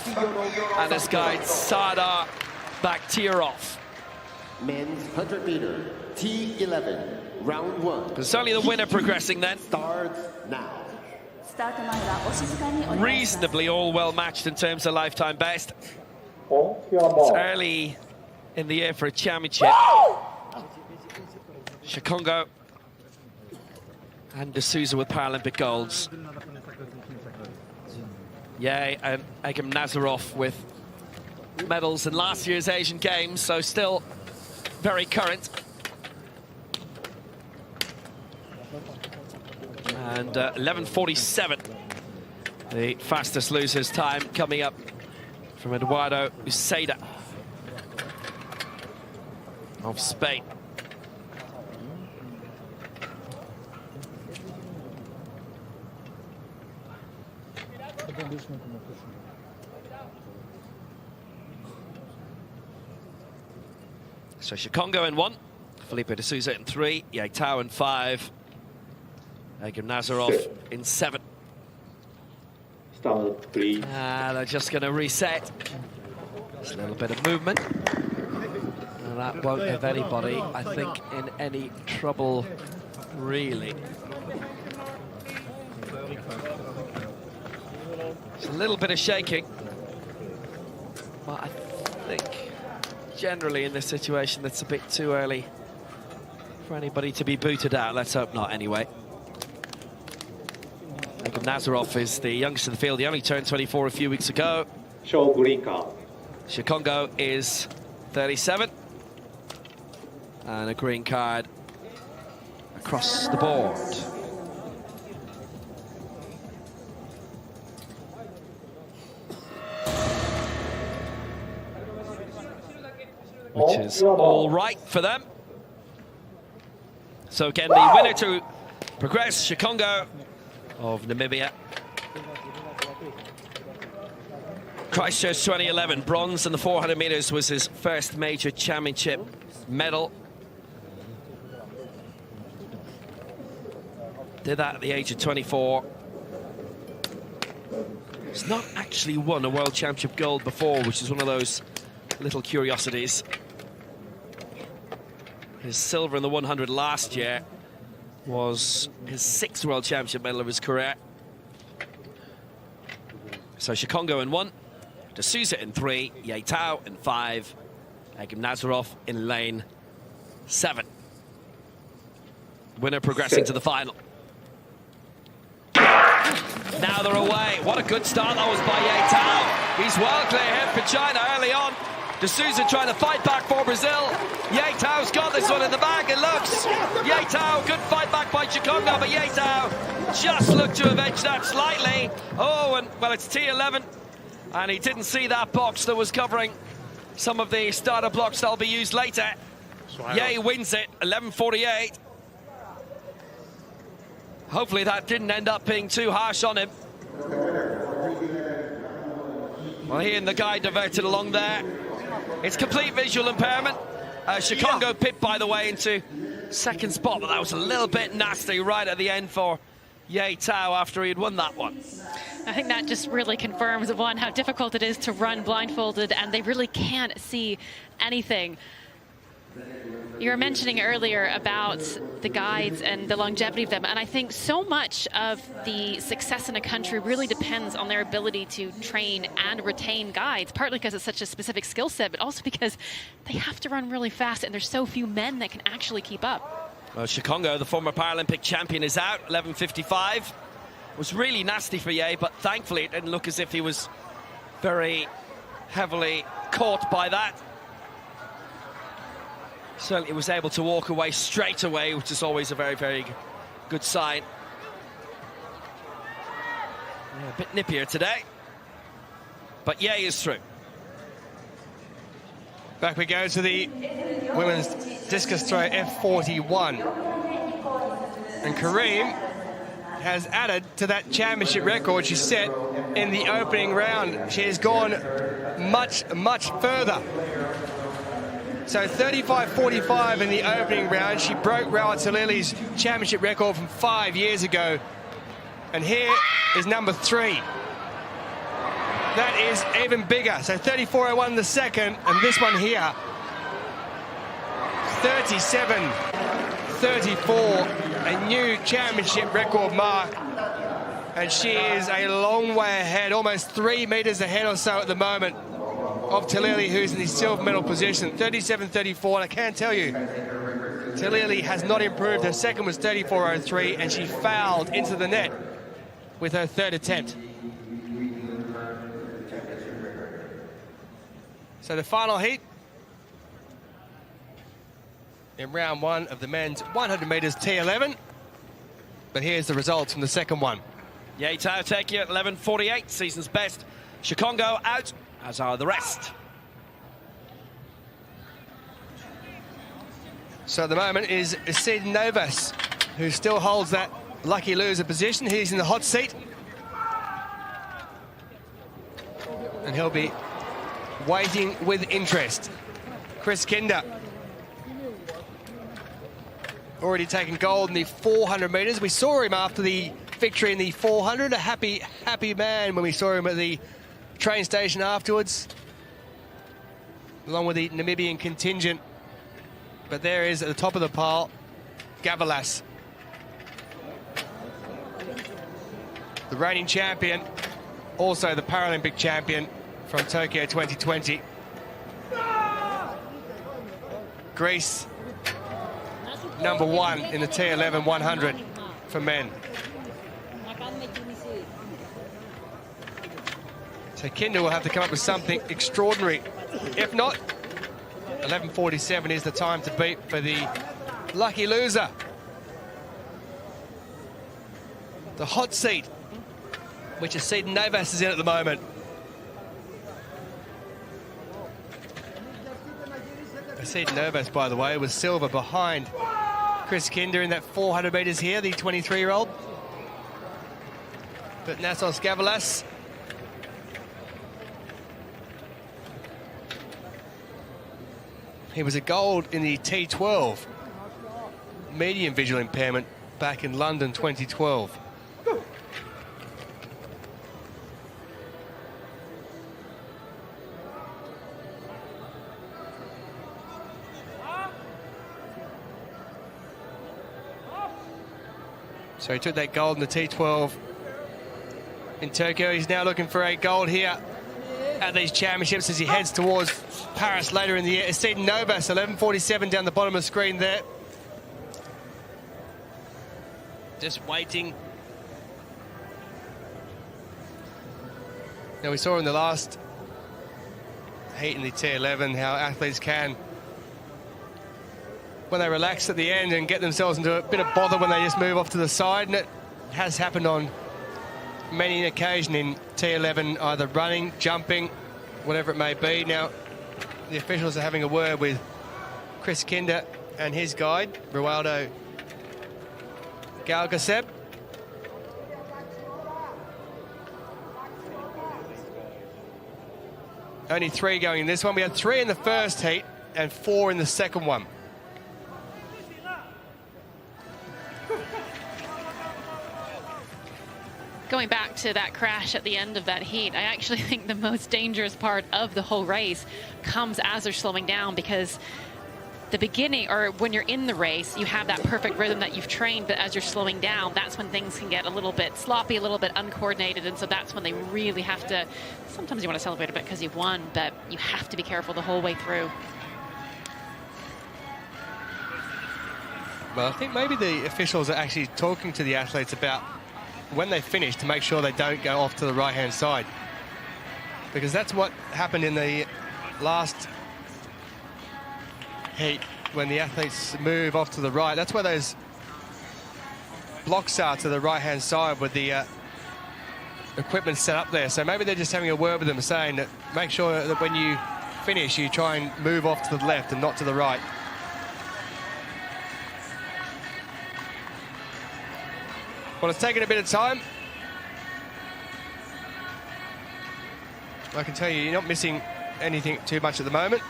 and his guide Sadar Bakhtirov. Men's 100-meter T11, round 1. It's only the winner progressing then. Starts now. Reasonably all well matched in terms of lifetime best. It's early in the year for a championship. Shikongo and de Souza with Paralympic golds. Yay, and Egam Nazarov with medals in last year's Asian Games, so still very current. And 11:47, the fastest losers time coming up from Eduardo Uceda of Spain. So Shikongo in 1, Felipe de Souza in 3, Ye Tao in 5, Egam Nazarov in 7. Start, please. They're just going to reset. Just a little bit of movement. And that won't have anybody, I think, in any trouble, really. It's a little bit of shaking. But I think, generally in this situation, it's a bit too early for anybody to be booted out. Let's hope not, anyway. Egam Nazarov is the youngest in the field. He only turned 24 a few weeks ago. Show green card. Shikongo is 37. And a green card across the board. which is all right for them. So again, the winner to progress, Shikongo of Namibia. Christchurch 2011, bronze in the 400 meters was his first major championship medal. Did that at the age of 24. He's not actually won a world championship gold before, which is one of those little curiosities. His silver in the 100 last year was his 6th world championship medal of his career. So Shikongo in 1, D'Souza in 3, Ye Tao in 5, Egim Nazarov in lane 7. Winner progressing to the final. Now they're away. What a good start that was by Ye Tao. He's well clear here for China early on. D'Souza trying to fight back for Brazil. Ye Tao's got this one in the bag, it looks. Ye Tao, good fight back by Shikongo, but Ye Tao just looked to have edged that slightly. Oh, and well, it's T11. And he didn't see that box that was covering some of the starter blocks that'll be used later. Ye wins it, 11:48. Hopefully that didn't end up being too harsh on him. Well, he and the guy diverted along there. It's complete visual impairment. Shikongo pipped, by the way, into second spot, but that was a little bit nasty right at the end for Ye Tao after he had won that one. I think that just really confirms, one, how difficult it is to run blindfolded, and they really can't see anything. You were mentioning earlier about the guides and the longevity of them, and I think so much of the success in a country really depends on their ability to train and retain guides, partly because it's such a specific skill set, but also because they have to run really fast, and there's so few men that can actually keep up. Well, Shikongo, the former Paralympic champion, is out, 11:55. It was really nasty for Ye, but thankfully it didn't look as if he was very heavily caught by that. Certainly was able to walk away straight away, which is always a very, very good sign. Yeah, a bit nippier today, but Ye is through. Back we go to the women's discus throw F41. And Kareem has added to that championship record she set in the opening round. She has gone much, much further. So 35.45 in the opening round. She broke Rawa Talili's championship record from 5 years ago. And here is number 3. That is even bigger. So 34.01 the second, and this one here, 37.34, a new championship record mark. And she is a long way ahead, almost 3 meters ahead or so at the moment of Talili, who's in the silver medal position, 37.34, and I can tell you, Talili has not improved. Her second was 34.03, and she fouled into the net with her third attempt. So the final heat in round 1 of the men's 100 meters T11. But here's the results from the second one. Ye Tao take you at 11:48, season's best. Shikongo out, as are the rest. So at the moment is Sid Novas, who still holds that lucky loser position. He's in the hot seat. And he'll be waiting with interest. Chris Kinder, already taken gold in the 400 meters. We saw him after the victory in the 400, a happy man when we saw him at the train station afterwards, along with the Namibian contingent. But there is at the top of the pile, Gavalas, the reigning champion, also the Paralympic champion from Tokyo 2020. Greece, number 1 in the T11 100 for men. So Kinder will have to come up with something extraordinary. If not, 11:47 is the time to beat for the lucky loser. The hot seat, which is Sid Novas is in at the moment. Sid Nervous, by the way, was silver behind Chris Kinder in that 400 metres here, the 23-year-old. But Nasos Gavalas he was a gold in the T12 medium visual impairment back in London 2012. So he took that gold in the T12 in Tokyo. He's now looking for a gold here at these championships as he heads towards Paris later in the year. Sid Novas, 11:47 down the bottom of the screen there. Just waiting. Now we saw in the last heat in the T11 how athletes can, when they relax at the end and get themselves into a bit of bother when they just move off to the side, and it has happened on many an occasion in T11, either running, jumping, whatever it may be. Now the officials are having a word with Chris Kinder and his guide, Rualdo Galgaseb. Only 3 going in this one. We had 3 in the first heat and 4 in the second one. Going back to that crash at the end of that heat, I actually think the most dangerous part of the whole race comes as they're slowing down, because the beginning, or when you're in the race, you have that perfect rhythm that you've trained, but as you're slowing down, that's when things can get a little bit sloppy, a little bit uncoordinated, and so that's when they really have to, sometimes you want to celebrate a bit because you've won, but you have to be careful the whole way through. Well, I think maybe the officials are actually talking to the athletes about when they finish to make sure they don't go off to the right-hand side, because that's what happened in the last heat when the athletes move off to the right. That's where those blocks are, to the right-hand side, with the equipment set up there. So maybe they're just having a word with them, saying that make sure that when you finish you try and move off to the left and not to the right. Well, it's taken a bit of time. I can tell you, you're not missing anything too much at the moment.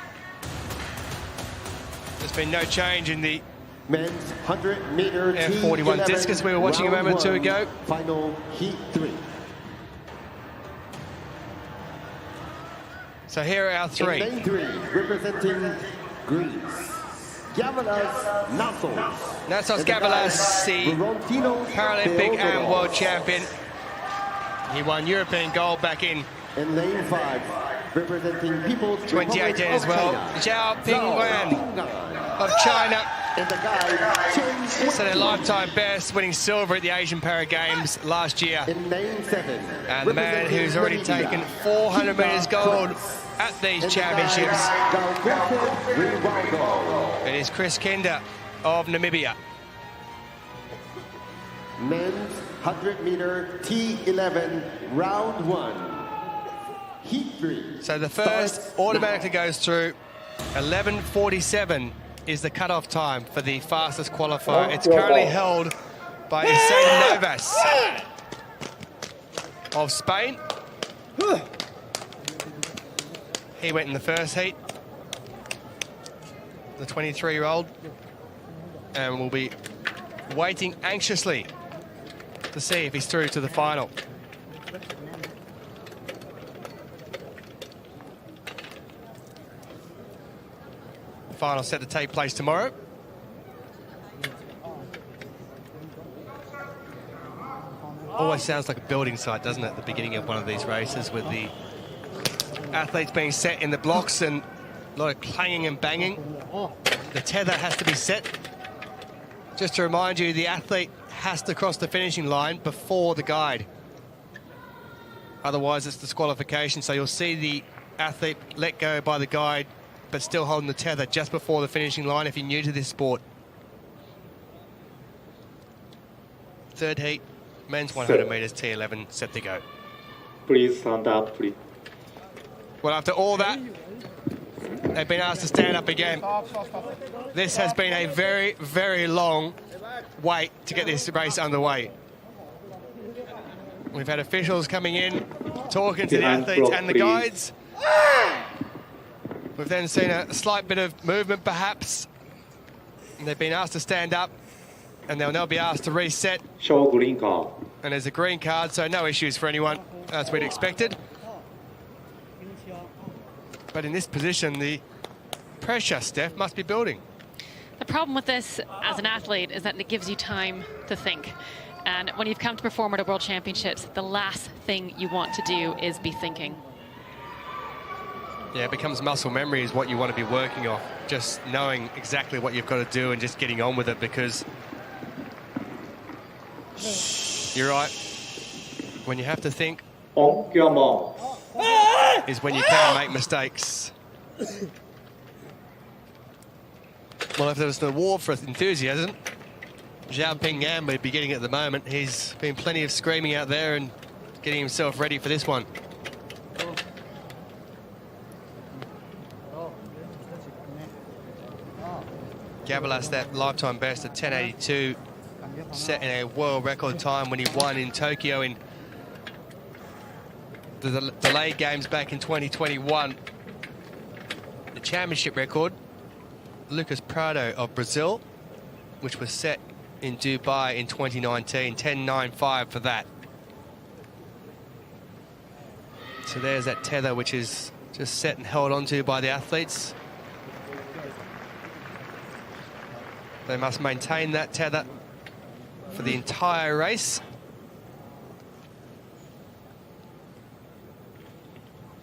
There's been no change in the men's 100-meter F41 discus we were watching a moment or two ago. Final heat 3. So here are our 3. In lane 3, representing Greece, Gavalas Nasos. Nasos Gavalas, the Paralympic and world champion. He won European gold back in lane 5, representing People's 2018 as well. Zhao Pingguan of China. And the guy, set a lifetime best, winning silver at the Asian Para Games last year. in lane 7, And the man who's already taken 400 metres gold at these championships, it is Chris Kinder of Namibia. Men's 100-meter T11, round 1. Heat 3. So the first automatically goes through. 11:47 is the cutoff time for the fastest qualifier. It's currently held by Sid Novas of Spain. He went in the first heat, the 23-year-old, and will be waiting anxiously to see if he's through to the final. The final set to take place tomorrow. Always sounds like a building site, doesn't it, at the beginning of one of these races, with the athletes being set in the blocks and a lot of clanging and banging. The tether has to be set. Just to remind you, the athlete has to cross the finishing line before the guide. Otherwise, it's disqualification. So you'll see the athlete let go by the guide, but still holding the tether just before the finishing line if you're new to this sport. Third heat, men's 100 metres T11 set to go. Please stand up, please. Well, after all that, they've been asked to stand up again. This has been a very, very long wait to get this race underway. We've had officials coming in, talking to the athletes and the guides. We've then seen a slight bit of movement, perhaps. And they've been asked to stand up, and they'll now be asked to reset. Show green card. And there's a green card, so no issues for anyone, as we'd expected. But in this position, the pressure, Steph, must be building. The problem with this as an athlete is that it gives you time to think. And when you've come to perform at a World Championships, the last thing you want to do is be thinking. Yeah, it becomes muscle memory is what you want to be working off. Just knowing exactly what you've got to do and just getting on with it, because you're right. When you have to think On your mark. is when you can make mistakes. Well, if there was an award for enthusiasm, Zhao Pingyan would be getting it at the moment. He's been plenty of screaming out there and getting himself ready for this one. Gavilas, that lifetime best at 10:82, set in a world record time when he won in Tokyo in the delayed games back in 2021. The championship record, Lucas Prado of Brazil, which was set in Dubai in 2019, 10.95 for that. So there's that tether which is just set and held onto by the athletes. They must maintain that tether for the entire race.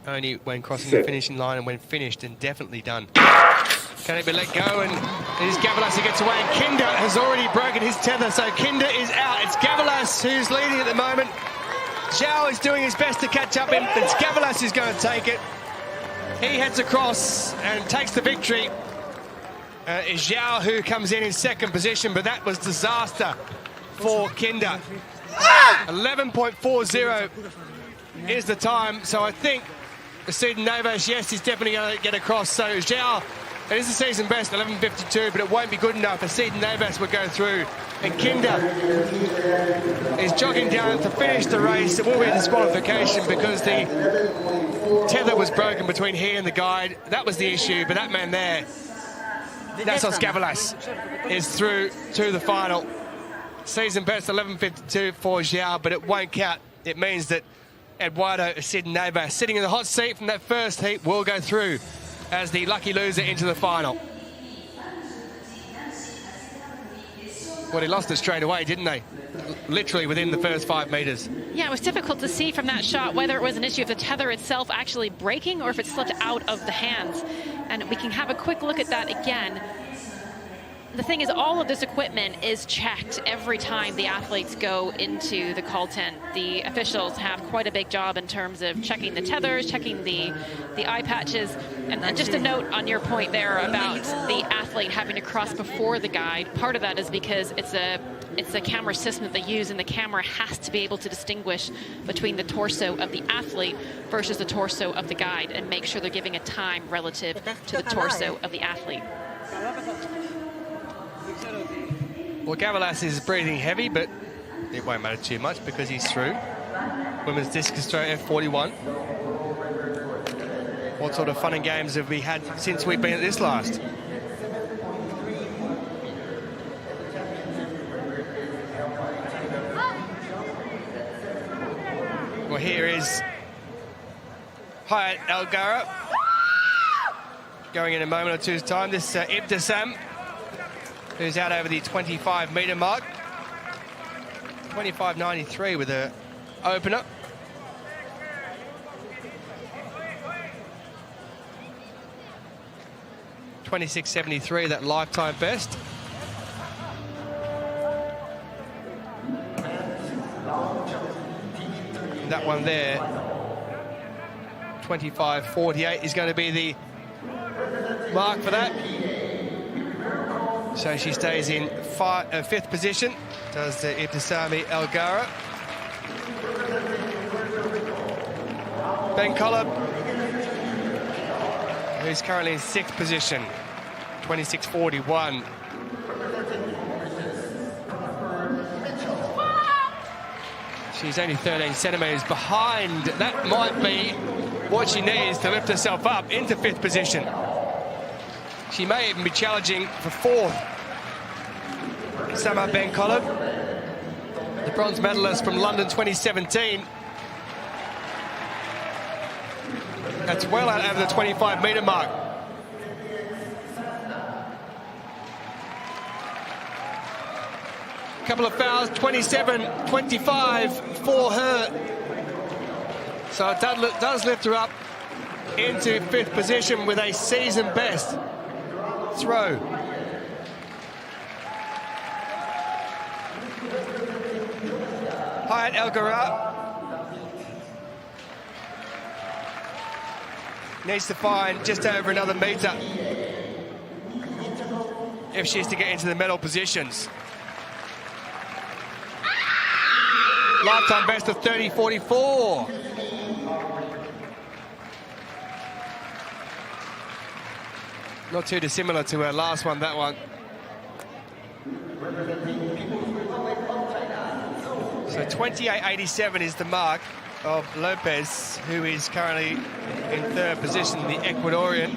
Only when crossing the finishing line and when finished and definitely done. Can it be let go? And it is Gavilas who gets away. And Kinder has already broken his tether, so Kinder is out. It's Gavilas who's leading at the moment. Zhao is doing his best to catch up him. It's Gavilas who's going to take it. He heads across and takes the victory. Is Zhao who comes in second position, but that was disaster for Kinder. 11.40 is the time, so I think Sid Navas, yes, he's definitely going to get across. So Zhao, it is the season best, 11.52, but it won't be good enough. Sid Navas will go through, and Kinder is jogging down to finish the race. It will be a disqualification because the tether was broken between he and the guide. That was the issue, but that man there, Nasos Gavilas, is through to the final. Season best 11.52 for Zhao, but it won't count. It means that Eduardo Sid Navas, sitting in the hot seat from that first heat, will go through as the lucky loser into the final. Well, he lost it straight away, didn't they? Literally within the first 5 meters. Yeah, it was difficult to see from that shot whether it was an issue of the tether itself actually breaking or if it slipped out of the hands. And we can have a quick look at that again. The thing is, all of this equipment is checked every time the athletes go into the call tent. The officials have quite a big job in terms of checking the tethers, checking the eye patches. And just a note on your point there about the athlete having to cross before the guide. Part of that is because it's a camera system that they use, and the camera has to be able to distinguish between the torso of the athlete versus the torso of the guide and make sure they're giving a time relative to the torso of the athlete. Well, Gavilas is breathing heavy, but it won't matter too much because he's through. Women's discus throw F41. What sort of fun and games have we had since we've been at this last? Well, here is Hayat Elgara going in a moment or two's time. This Ibtisam, who's out over the 25-metre mark. 25.93 with a opener. $26.73, that lifetime best. That one there, 25.48 is going to be the mark for that. So she stays in fifth position, does the Ibtisami Elgara. Ben Collab, who's currently in 6th position, 26.41. She's only 13 centimetres behind. That might be what she needs to lift herself up into 5th position. She may even be challenging for 4th. Samar Ben-Kolob, the bronze medalist from London 2017. That's well out over the 25-metre mark. Couple of fouls, 27-25 for her. So it does lift her up into 5th position with a season best throw. Hayat El-Ghara needs to find just over another metre if she's to get into the medal positions. Lifetime best of 30.44. Not too dissimilar to her last one, that one. So 28.87 is the mark of Lopez, who is currently in 3rd position, the Ecuadorian,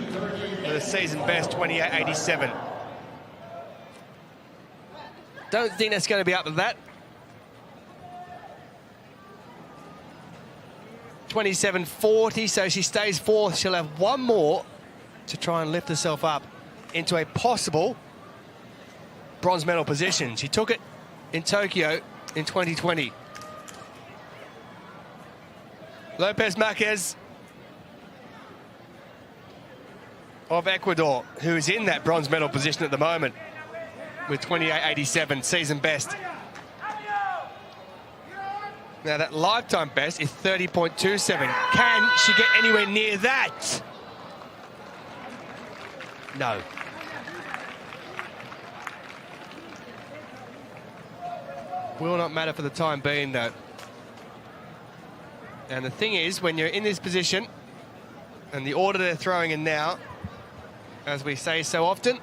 with a season best 28.87. Don't think that's going to be up to that. 27.40, so she stays 4th. She'll have one more to try and lift herself up into a possible bronze medal position. She took it in Tokyo in 2020. Lopez Marquez of Ecuador, who is in that bronze medal position at the moment with 28.87, season best. Now that lifetime best is 30.27. Can she get anywhere near that? No. Will not matter for the time being, though. And the thing is, when you're in this position, and the order they're throwing in now, as we say so often,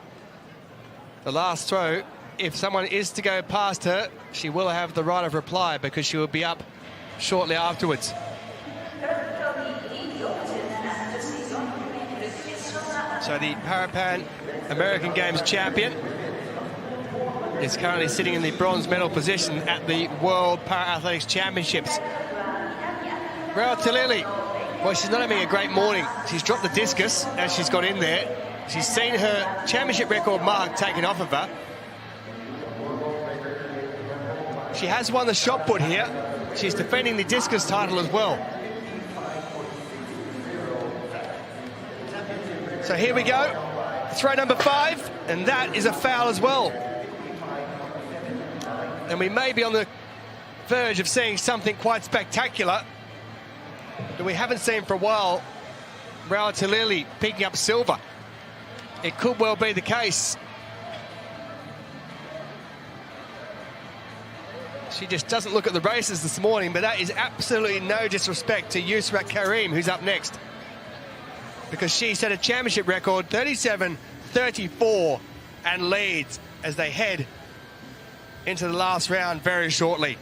the last throw, if someone is to go past her, she will have the right of reply because she will be up shortly afterwards. So the Parapan American Games champion is currently sitting in the bronze medal position at the World Para-Athletics Championships. Raul Talili, well, she's not having a great morning. She's dropped the discus as she's got in there. She's seen her championship record mark taken off of her. She has won the shot put here. She's defending the discus title as well. So here we go. Throw number 5, and that is a foul as well. And we may be on the verge of seeing something quite spectacular that we haven't seen for a while. Raul Talili picking up silver. It could well be the case. She just doesn't look at the races this morning, but that is absolutely no disrespect to Yusrat Karim, who's up next. Because she set a championship record, 37.34, and leads as they head into the last round very shortly.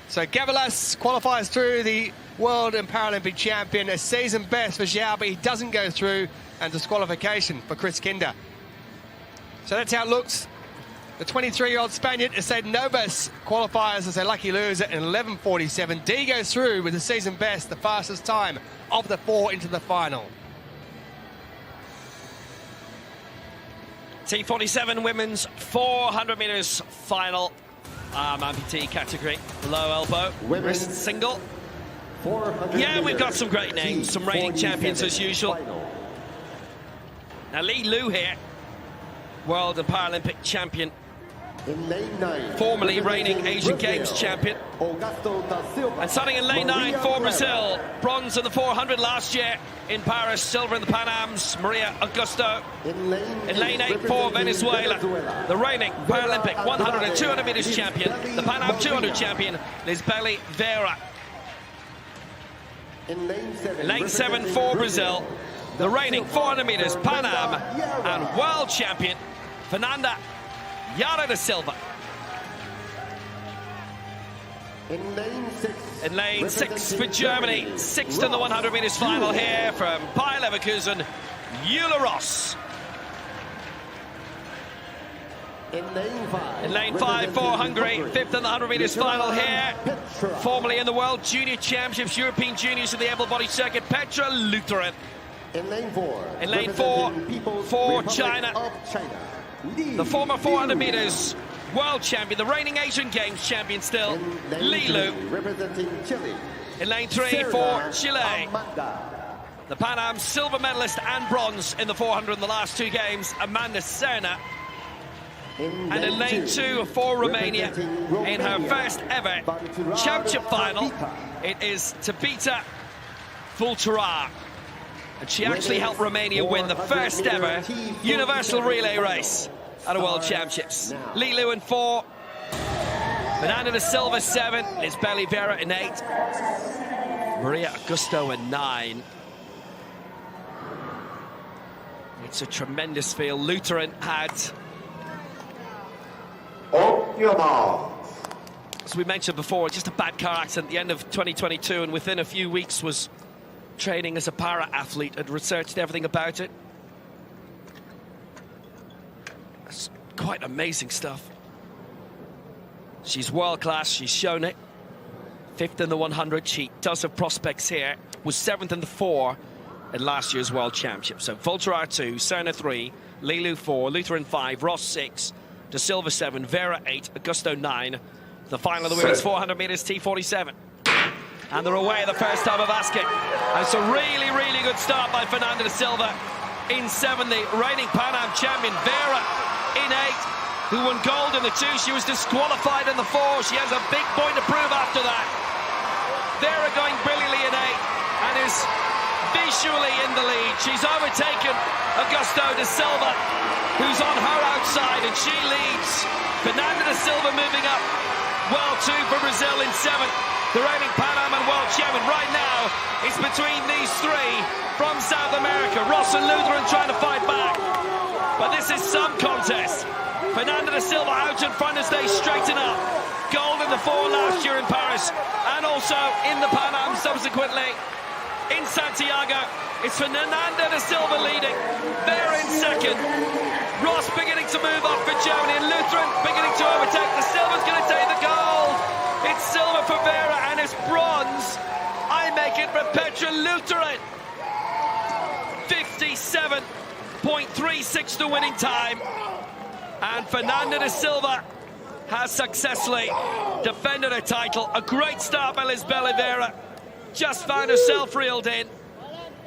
So Gavalas qualifies through, the World and Paralympic champion, a season best for Zhao, but he doesn't go through, and disqualification for Chris Kinder. So that's how it looks. The 23-year-old Spaniard, Essed Novas, qualifies as a lucky loser in 11.47. D goes through with the season best, the fastest time of the 4 into the final. T47 women's 400 metres final. Amputee category, low elbow, wrist single. Yeah, we've got some great names, some reigning champions as usual. Now Lee Lu here, World and Paralympic champion, formerly reigning Asian Games champion. And starting in lane 9 for Brazil, bronze in the 400 last year in Paris, silver in the Pan Ams, Maria Augusto. In lane 8 for Venezuela, the reigning Paralympic 100 and 200 metres champion, the Pan Am 200 champion, Lisbeli Vera. In lane 7 for Brazil, the reigning 400 meters Pan Am and world champion, Fernanda Yara da Silva. In lane 6 for Germany, sixth in the 100 meters final here from Bayer Leverkusen, Eula Ross. In lane 5 for Hungary, fifth in the 100 meters final here, formerly in the World Junior Championships, European Juniors in the able-bodied circuit, Petra Lutheran. In lane 4 for China, the former 400 meters world champion, the reigning Asian Games champion still, Li Lu. representing Chile. In lane 3 for Chile, the Pan Am silver medalist and bronze in the 400 in the last 2 games, Amanda Serna. And in lane 2 for Romania, in her first ever championship final, it is Tabita Vultura. And she actually helped Romania win the first ever universal relay race at a World Championships. Li Lu in 4, Fernanda da Silva 7, Lisbeth Oliveira in 8, Maria Augusto in 9. It's a tremendous field. Lutheran had, as we mentioned before, just a bad car accident at the end of 2022, and within a few weeks was training as a para-athlete, had researched everything about it. That's quite amazing stuff. She's world-class, she's shown it. Fifth in the 100, she does have prospects here. Was 7th in the 4 in last year's World Championship. So Vultura 2, Serna 3, Li Lu 4, Lutheran 5, Ross 6, Da Silva 7, Vera 8, Augusto 9. The final of the women's 400 meters T47. And they're away the first time of basket. And it's a really, really good start by Fernanda da Silva. In 7, the reigning Pan Am champion, Vera in 8, who won gold in the 2. She was disqualified in the 4. She has a big point to prove after that. Vera going brilliantly in 8 and is visually in the lead. She's overtaken Augusto da Silva, who's on her outside, and she leads. Fernanda da Silva moving up. Well, 2 for Brazil in 7th. The reigning Pan Am and world champion right now is between these 3 from South America. Ross and Lutheran trying to fight back. But this is some contest. Fernanda da Silva out in front as they straighten up. Gold in the 4 last year in Paris, and also in the Pan Am subsequently. In Santiago, it's Fernanda da Silva leading. They're in 2nd. Ross beginning to move up for Germany, and Lutheran beginning to overtake. Da Silva's going to take the gold. It's silver for Vera, and it's bronze. I make it for Petra Lutheran. 57.36 the winning time. And Fernanda da Silva has successfully defended her title. A great start by Lisbeth Oliveira. Just found herself reeled in.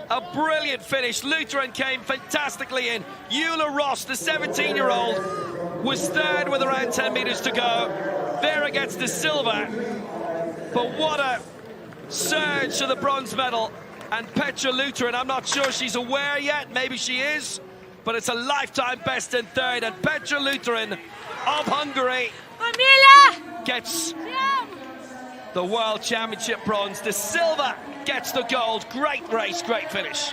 A brilliant finish. Lutheran came fantastically in. Eula Ross, the 17-year-old, was 3rd with around 10 meters to go. Vera gets the silver. But what a surge to the bronze medal. And Petra Lutheran, I'm not sure she's aware yet. Maybe she is. But it's a lifetime best in 3rd. And Petra Lutheran of Hungary gets the World Championship bronze. Da Silva gets the gold. Great race, great finish.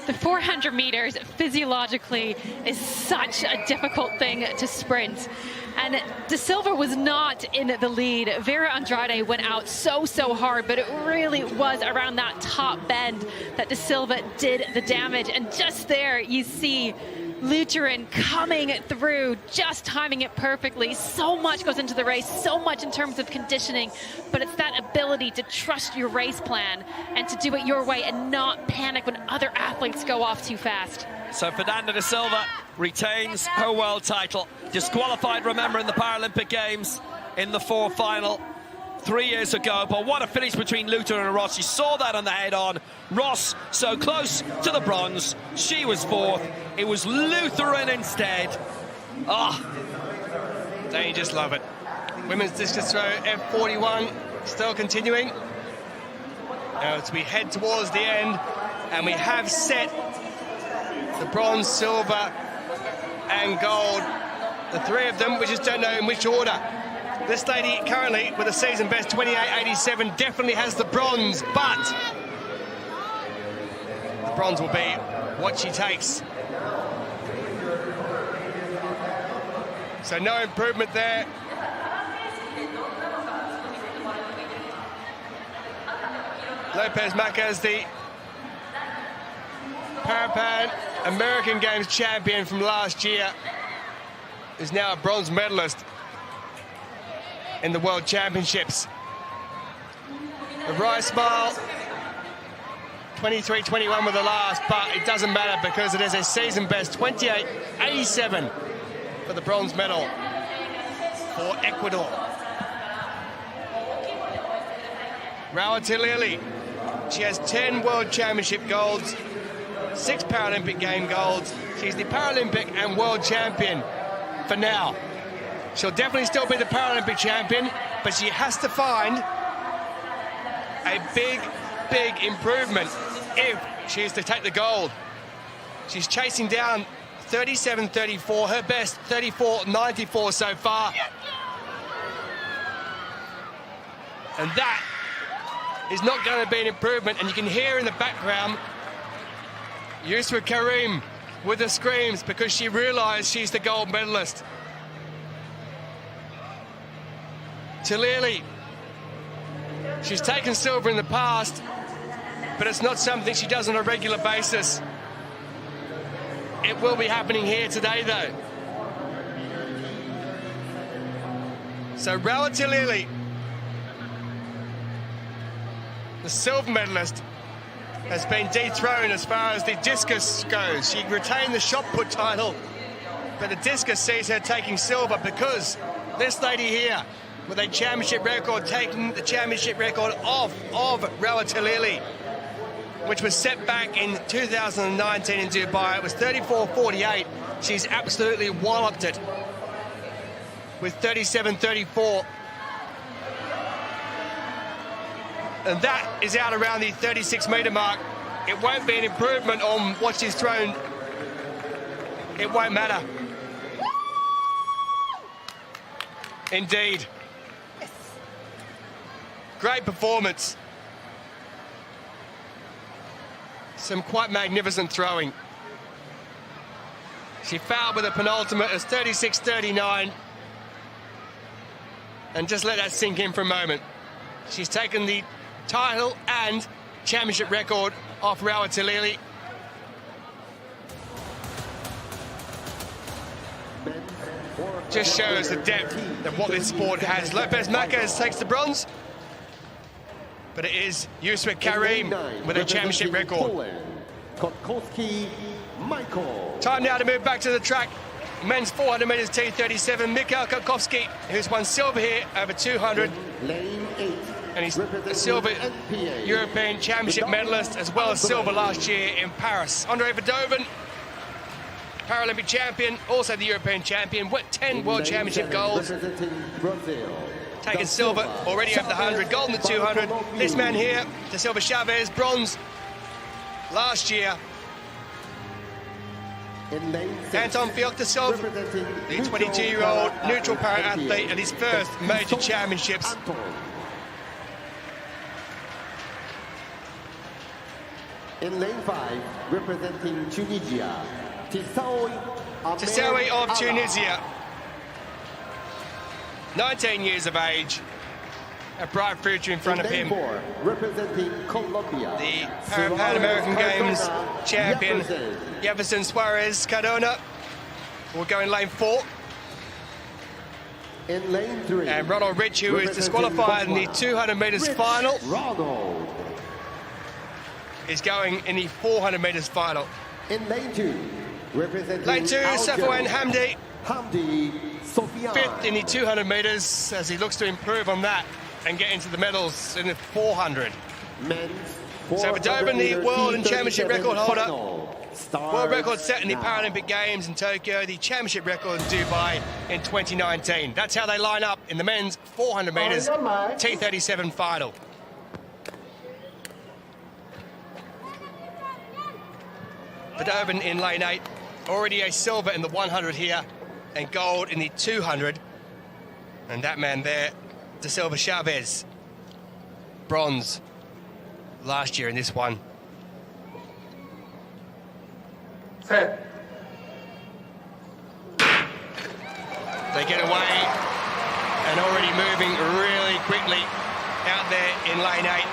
The 400 meters physiologically is such a difficult thing to sprint. And Da Silva was not in the lead. Vera Andrade went out so hard, but it really was around that top bend that Da Silva did the damage. And just there you see Lutheran coming through, just timing it perfectly. So much goes into the race, so much in terms of conditioning, but it's that ability to trust your race plan and to do it your way and not panic when other athletes go off too fast. So Fernanda da Silva retains her world title. Disqualified, remember, in the Paralympic Games in the 4 final 3 years ago. But what a finish between Lutheran and Ross. You saw that on the head-on. Ross so close to the bronze. She was 4th. It was Lutheran instead. Don't you just love it? Women's discus throw F41 still continuing. Now as we head towards the end, and we have set the bronze, silver and gold, the 3 of them. We just don't know in which order. This lady currently with a season best 28.87 definitely has the bronze, but the bronze will be what she takes. So no improvement there. Lopez Macas, the Parapan American Games champion from last year, is now a bronze medalist in the World Championships. The Rice Smile, 23-21 with the last, but it doesn't matter because it is a season best 28.87 for the bronze medal for Ecuador. Rawa Tilili, she has 10 World Championship golds, 6 Paralympic game golds. She's the Paralympic and World Champion for now. She'll definitely still be the Paralympic champion, but she has to find a big improvement if she is to take the gold. She's chasing down 37.34, her best 34.94 so far. And that is not going to be an improvement, and you can hear in the background Yusra Karim with the screams because she realised she's the gold medalist. Tilili, she's taken silver in the past, but it's not something she does on a regular basis. It will be happening here today, though. So Rawa Tilili, the silver medalist, has been dethroned as far as the discus goes. She retained the shot put title, but the discus sees her taking silver because this lady here, with a championship record, taking the championship record off of Rawa Tilili, which was set back in 2019 in Dubai. It was 34.48. She's absolutely walloped it with 37.34. And that is out around the 36-metre mark. It won't be an improvement on what she's thrown. It won't matter. Indeed. Great performance. Some quite magnificent throwing. She fouled with a penultimate as 36.39. And just let that sink in for a moment. She's taken the title and championship record off Rawa Tilili. Just shows the depth of what this sport has. Lopez Macas takes the bronze, but it is Yusra Karim with a championship record. Time now to move back to the track. Men's 400 metres T37, Mikhail Kotkowski, who's won silver here over 200. And he's a silver European Championship medalist, as well as silver last year in Paris. Andre Verdoven, Paralympic champion, also the European champion, with 10 World Championship golds. Taking silver already over the 100, gold in the 200. This man here, De Silva Chavez, bronze last year. Anton Feoktosov, the 22-year-old neutral para-athlete at his first major championships. In lane 5, representing Tunisia, Tissaoui of Tunisia, 19 years of age, a bright future in front of him. 4, representing Colombia, The Pan American Games champion, Jefferson Suarez Cardona, will go in lane 4. In lane 3, And Ronald Rich, who is disqualified in the 200 metres final, Ronald. is going in the 400 metres final. In lane 2, representing Lane 2, Safwan Hamdi, Hamdi Sofian. 5th in the 200 metres, as he looks to improve on that and get into the medals in the 400. Men's So Verdoven, the world and championship record holder, starts world record set in the now. Paralympic Games in Tokyo, the championship record in Dubai in 2019. That's how they line up in the men's 400 metres T37 final. Verdoven in lane 8, already a silver in the 100 here and gold in the 200. And that man there, De Silva Chavez, bronze last year in this one. set. They get away and already moving really quickly out there in lane 8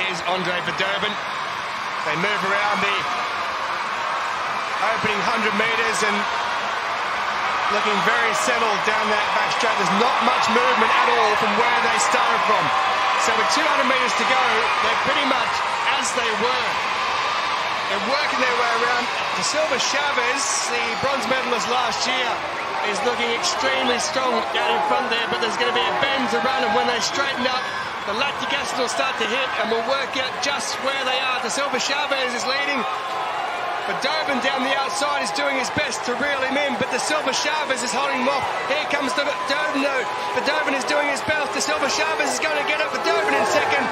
is Andre Verdurban. They move around the opening 100 metres and looking very settled down that back straight. There's not much movement at all from where they started from. So with 200 metres to go, they're pretty much as they were. They're working their way around. De Silva Chavez, the bronze medalist last year, is looking extremely strong out in front there, but there's going to be a bend to run, and when they straighten up, the lactic acid will start to hit, and we'll work out just where they are. De Silva Chavez is leading, but Verdurban down the outside is doing his best to reel him in, but De Silva Chavez is holding him off. Here comes Verdurban, though. Verdurban is doing his best. De Silva Chavez is going to get up. Verdurban in second,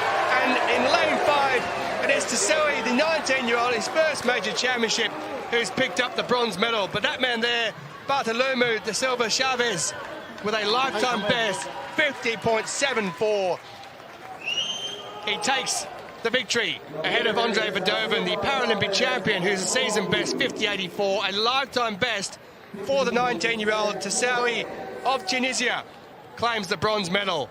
and in lane 5, it is Tesoi, the 19-year-old, his first major championship, who's picked up the bronze medal. But that man there, Bartolomeu De Silva Chavez, with a lifetime best 50.74. He takes the victory ahead of Andre Verdurban, the Paralympic champion, who's a season best 50.84, a lifetime best for the 19-year-old. Tesoi of Tunisia claims the bronze medal.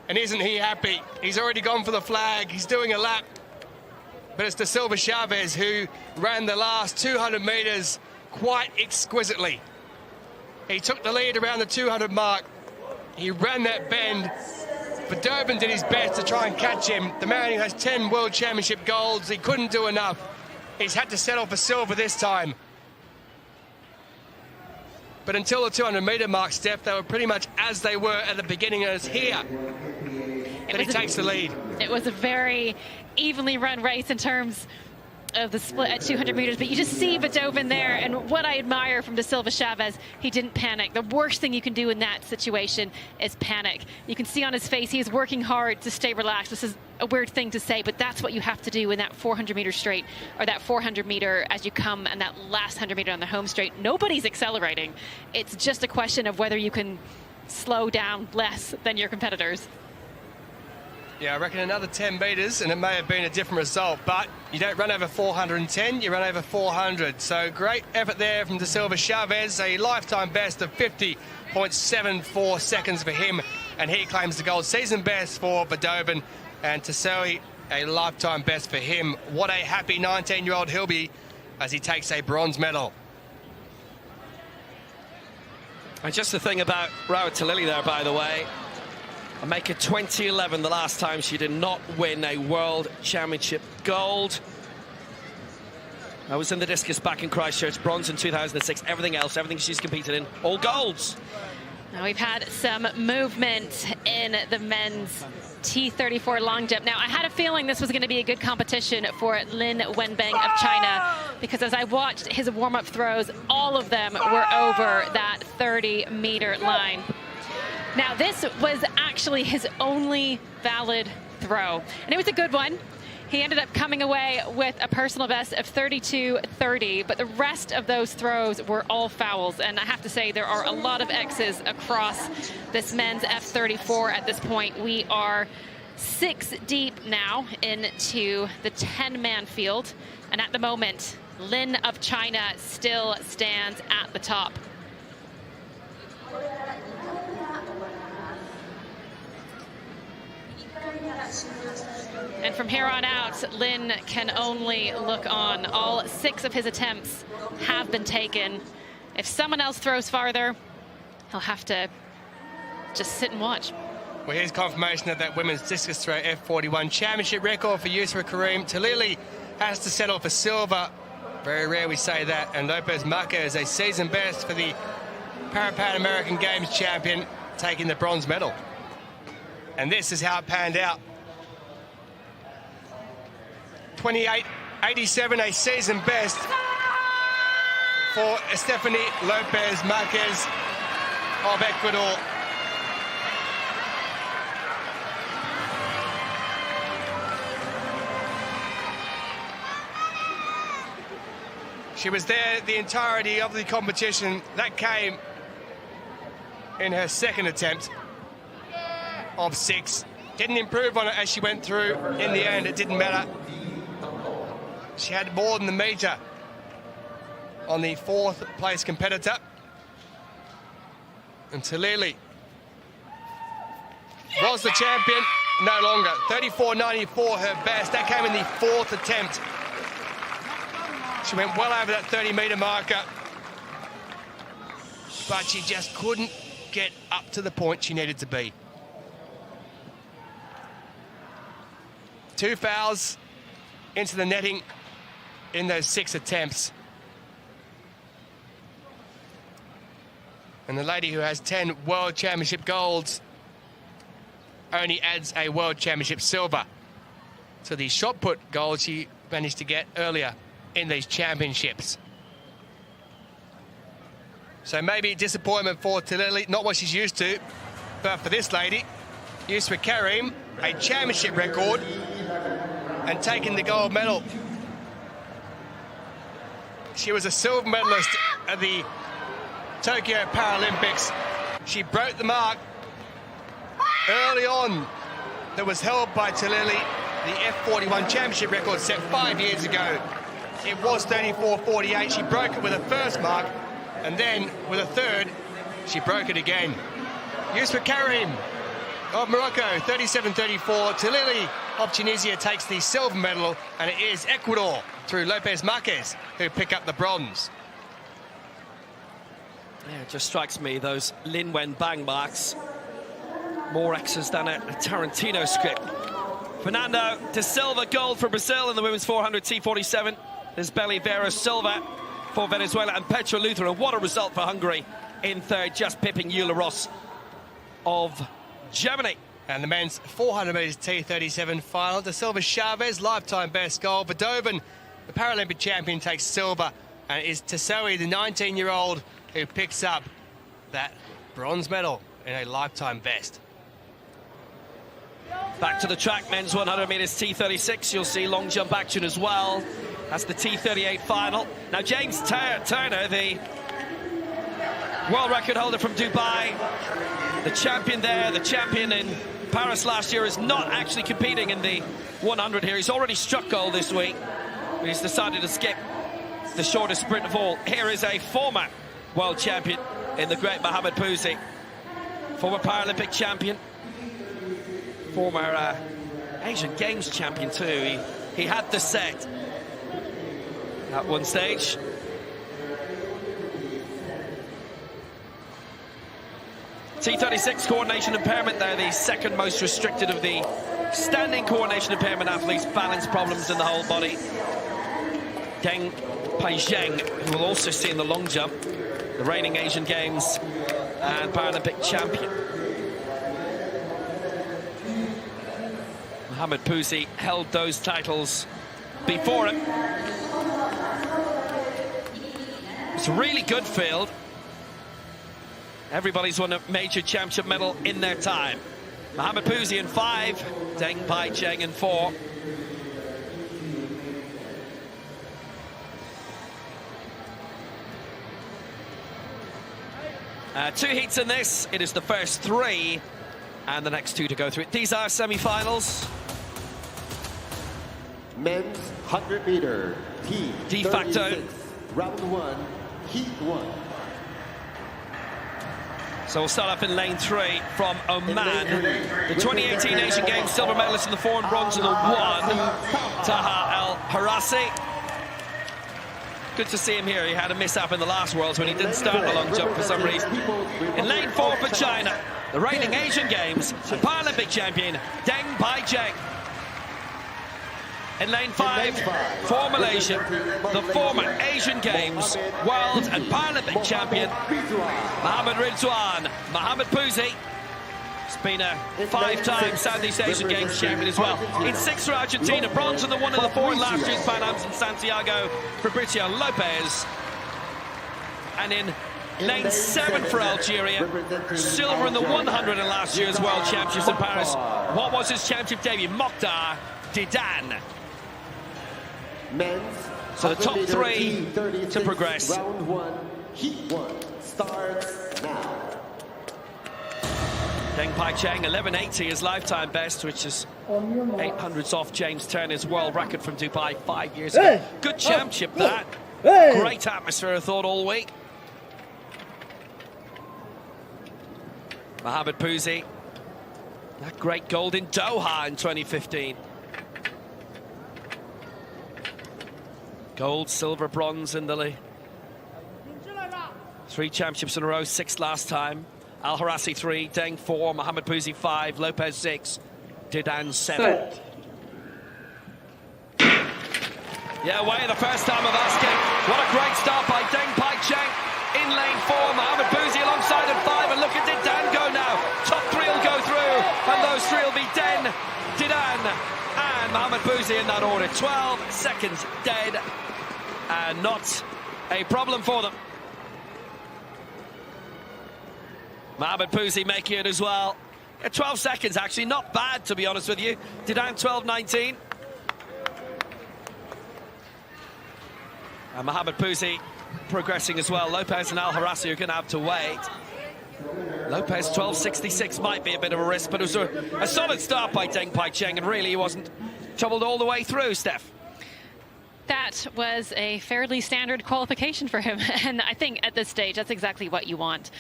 And isn't he happy? He's already gone for the flag. He's doing a lap. But it's De Silva Chavez who ran the last 200 metres quite exquisitely. He took the lead around the 200 mark. He ran that bend. Verdurban did his best to try and catch him. The man who has 10 World Championship golds, he couldn't do enough. He's had to settle for silver this time. But until the 200-metre mark, Steph, they were pretty much as they were at the beginning, and it's here that he takes the lead. It was a very evenly run race in terms of the split at 200 meters, but you just see Verdurban there, and what I admire from De Silva Chavez, he didn't panic. The worst thing you can do in that situation is panic. You can see on his face he is working hard to stay relaxed. This is a weird thing to say, but that's what you have to do in that 400-meter straight, or that 400-meter as you come, and that last 100-meter on the home straight. Nobody's accelerating. It's just a question of whether you can slow down less than your competitors. Yeah, I reckon another 10 metres and it may have been a different result, but you don't run over 410, you run over 400. So great effort there from De Silva Chavez, a lifetime best of 50.74 seconds for him, and he claims the gold. Season best for Verdurban, and Tesoi a lifetime best for him. What a happy 19-year-old he'll be as he takes a bronze medal. And just the thing about Raotalili there, by the way, Make it 2011, the last time she did not win a World Championship gold. I was in the discus back in Christchurch, bronze in 2006, everything she's competed in, all golds. Now we've had some movement in the men's T34 long jump. Now I had a feeling this was going to be a good competition for Lin Wenbing of China, because as I watched his warm-up throws, all of them were over that 30-meter line. Now this was actually his only valid throw, and it was a good one. He ended up coming away with a personal best of 32.30, but the rest of those throws were all fouls. And I have to say, there are a lot of X's across this men's F34 at this point. We are 6 deep now into the 10-man field. And at the moment, Lin of China still stands at the top. And from here on out, Lin can only look on. All 6 of his attempts have been taken. If someone else throws farther, he'll have to just sit and watch. Well, here's confirmation of that women's discus throw F41 championship record for Yusra Karim. Talili has to settle for silver. Very rare we say that. And Lopez Marquez, a season best for the Pan American Games champion, taking the bronze medal. And this is how it panned out. 28.87, a season best for Stephanie Lopez Marquez of Ecuador. She was there the entirety of the competition. That came in her second attempt of 6. Didn't improve on it as she went through. In the end, it didn't matter. She had more than the meter on the 4th place competitor. And Talili was the champion, no longer. 34.94 her best. That came in the 4th attempt. She went well over that 30-metre marker, but she just couldn't get up to the point she needed to be. 2 fouls into the netting in those 6 attempts. And the lady who has 10 World Championship golds only adds a World Championship silver to the shot put gold she managed to get earlier in these championships. So maybe disappointment for Talili, not what she's used to, but for this lady, Yusra Karim, a championship record and taking the gold medal. She was a silver medalist at the Tokyo Paralympics. She broke the mark early on that was held by Talili, the F41 championship record set 5 years ago. It was 34.48. She broke it with her first mark, and then with a third, she broke it again. Yusra Karim of Morocco, 37.34. Talili of Tunisia takes the silver medal, and it is Ecuador through Lopez Marquez who pick up the bronze. Yeah, it just strikes me, those Lin Wen Bang marks, more X's than a Tarantino script. Fernando de Silva, gold for Brazil in the women's 400 T47. There's Belly Vera silver for Venezuela, and Petra Luther. And what a result for Hungary in third, just pipping Eula Ross of Germany. And the men's 400 metres T37 final, De Silva Chavez, lifetime best goal. Verdovin, the Paralympic champion, takes silver, and it is Tessoui, the 19-year-old, who picks up that bronze medal in a lifetime best. Back to the track, men's 100 metres T36. You'll see long jump action as well. That's the T38 final. Now, James Turner, the world record holder from Dubai, the champion there, the champion in Paris last year, is not actually competing in the 100 here. He's already struck gold this week, but he's decided to skip the shortest sprint of all. Here is a former world champion in the great Mohamed Pouzi, former Paralympic champion, former Asian Games champion too. He had the set at one stage. T36 coordination impairment there, the second most restricted of the standing coordination impairment athletes, balance problems in the whole body. Deng Paizheng, who will also see in the long jump, the reigning Asian Games and Paralympic champion. Mohamed Pouzi held those titles before him. It's a really good field. Everybody's won a major championship medal in their time. Mohamed Pouzi in 5, Deng Paizheng in 4. Two heats in this. It is the first 3 and the next 2 to go through it. These are semi-finals. Men's 100 meter T36, De facto. round 1, heat 1. So we'll start off in lane 3 from Oman. The 2018 Asian Games silver medalist in the 4 and bronze in the 1, Taha El Harasi. Good to see him here. He had a mishap in the last Worlds when he didn't start the long jump for some reason. In lane 4 for China, the reigning Asian Games and Paralympic champion, Deng Paizheng. In lane 5 for Malaysia, the former Asian Games, World and Paralympic champion, Mohamed Ridwan, Mohamed Pouzi. He's been a 5-time Southeast Asian Games champion as well. In 6 for Argentina, bronze in the 1 and the 4 in last year's Pan Ams in Santiago, Fabricio Lopez. And in lane 7 for Algeria, silver in the 100 in last year's World Championships in Paris. What was his championship debut? Mokhtar Didan. Men's So the top 3 to progress. Round 1, heat 1 starts now. Deng Paizheng, 11.80 his lifetime best, which is 800s off James Turner's world record from Dubai 5 years ago. Good championship, that. Great atmosphere, I thought, all week. Mohamed Pouzi, that great gold in Doha in 2015. Gold, silver, bronze in the 3 championships in a row, 6 last time. Al Harassi 3, Deng 4, Mohamed Pouzi 5, Lopez 6, Didan 7. Yeah, away the first time of asking. What a great start by Deng Pai Cheng in lane 4. Mohamed Pouzi alongside at 5, and look at Didan go now. Top 3 will go through, and those 3 will be Den, Didan, and Mohamed Pouzi in that order. 12 seconds dead, and not a problem for them. Mohamed Pouzi making it as well. 12 seconds, actually, not bad, to be honest with you. Didan 12.19. And Mohamed Pouzi progressing as well. Lopez and Al Harassi are going to have to wait. Lopez 12.66 might be a bit of a risk, but it was a solid start by Deng Pai Cheng, and really he wasn't troubled all the way through, Steph. That was a fairly standard qualification for him, and I think at this stage that's exactly what you want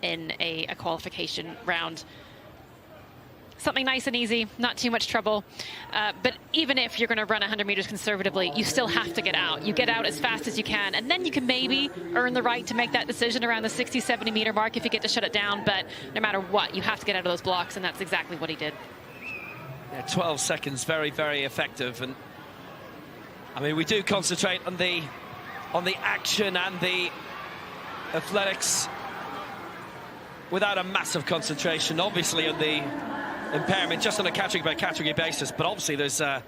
in a qualification round. Something nice and easy, not too much trouble. But even if you're going to run 100 meters conservatively, you still have to get out. You get out as fast as you can, and then you can maybe earn the right to make that decision around the 60, 70 meter mark if you get to shut it down. But no matter what, you have to get out of those blocks, and that's exactly what he did. Yeah, 12 seconds, very, very effective. And I mean, we do concentrate on the action and the athletics without a massive concentration, obviously, on the impairment, just on a category-by-category basis, but obviously there's a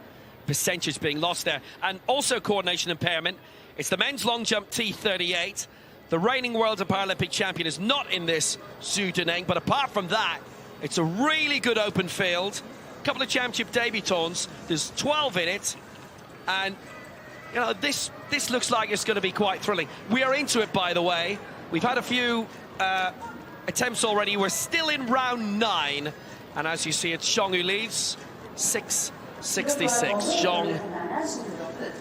percentage being lost there. And also coordination impairment. It's the men's long jump T38. The reigning world and Paralympic champion is not in this Zhu Duneng, but apart from that, it's a really good open field. A couple of championship debutants. There's 12 in it, and you know, this looks like it's going to be quite thrilling. We are into it, by the way. We've had a few attempts already. We're still in round 9, and as you see, it's Zhong who leads, 6.66. Zhong,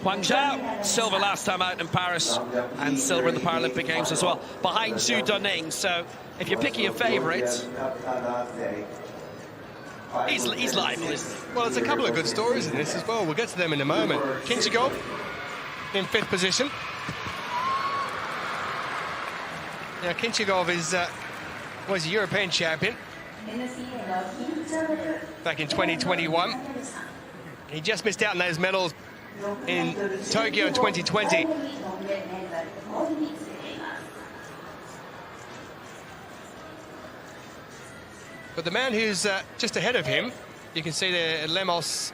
Huang Zhao, silver last time out in Paris, and silver in the Paralympic Games as well, behind Zhu Duneng. So if you're picking a favourite, he's liable, isn't he? Well, there's a couple of good stories in this as well. We'll get to them in a moment. Kinchigov in 5th position. Now, Kinchigov was a European champion back in 2021. He just missed out on those medals in Tokyo in 2020. But the man who's just ahead of him, you can see there, Lemos.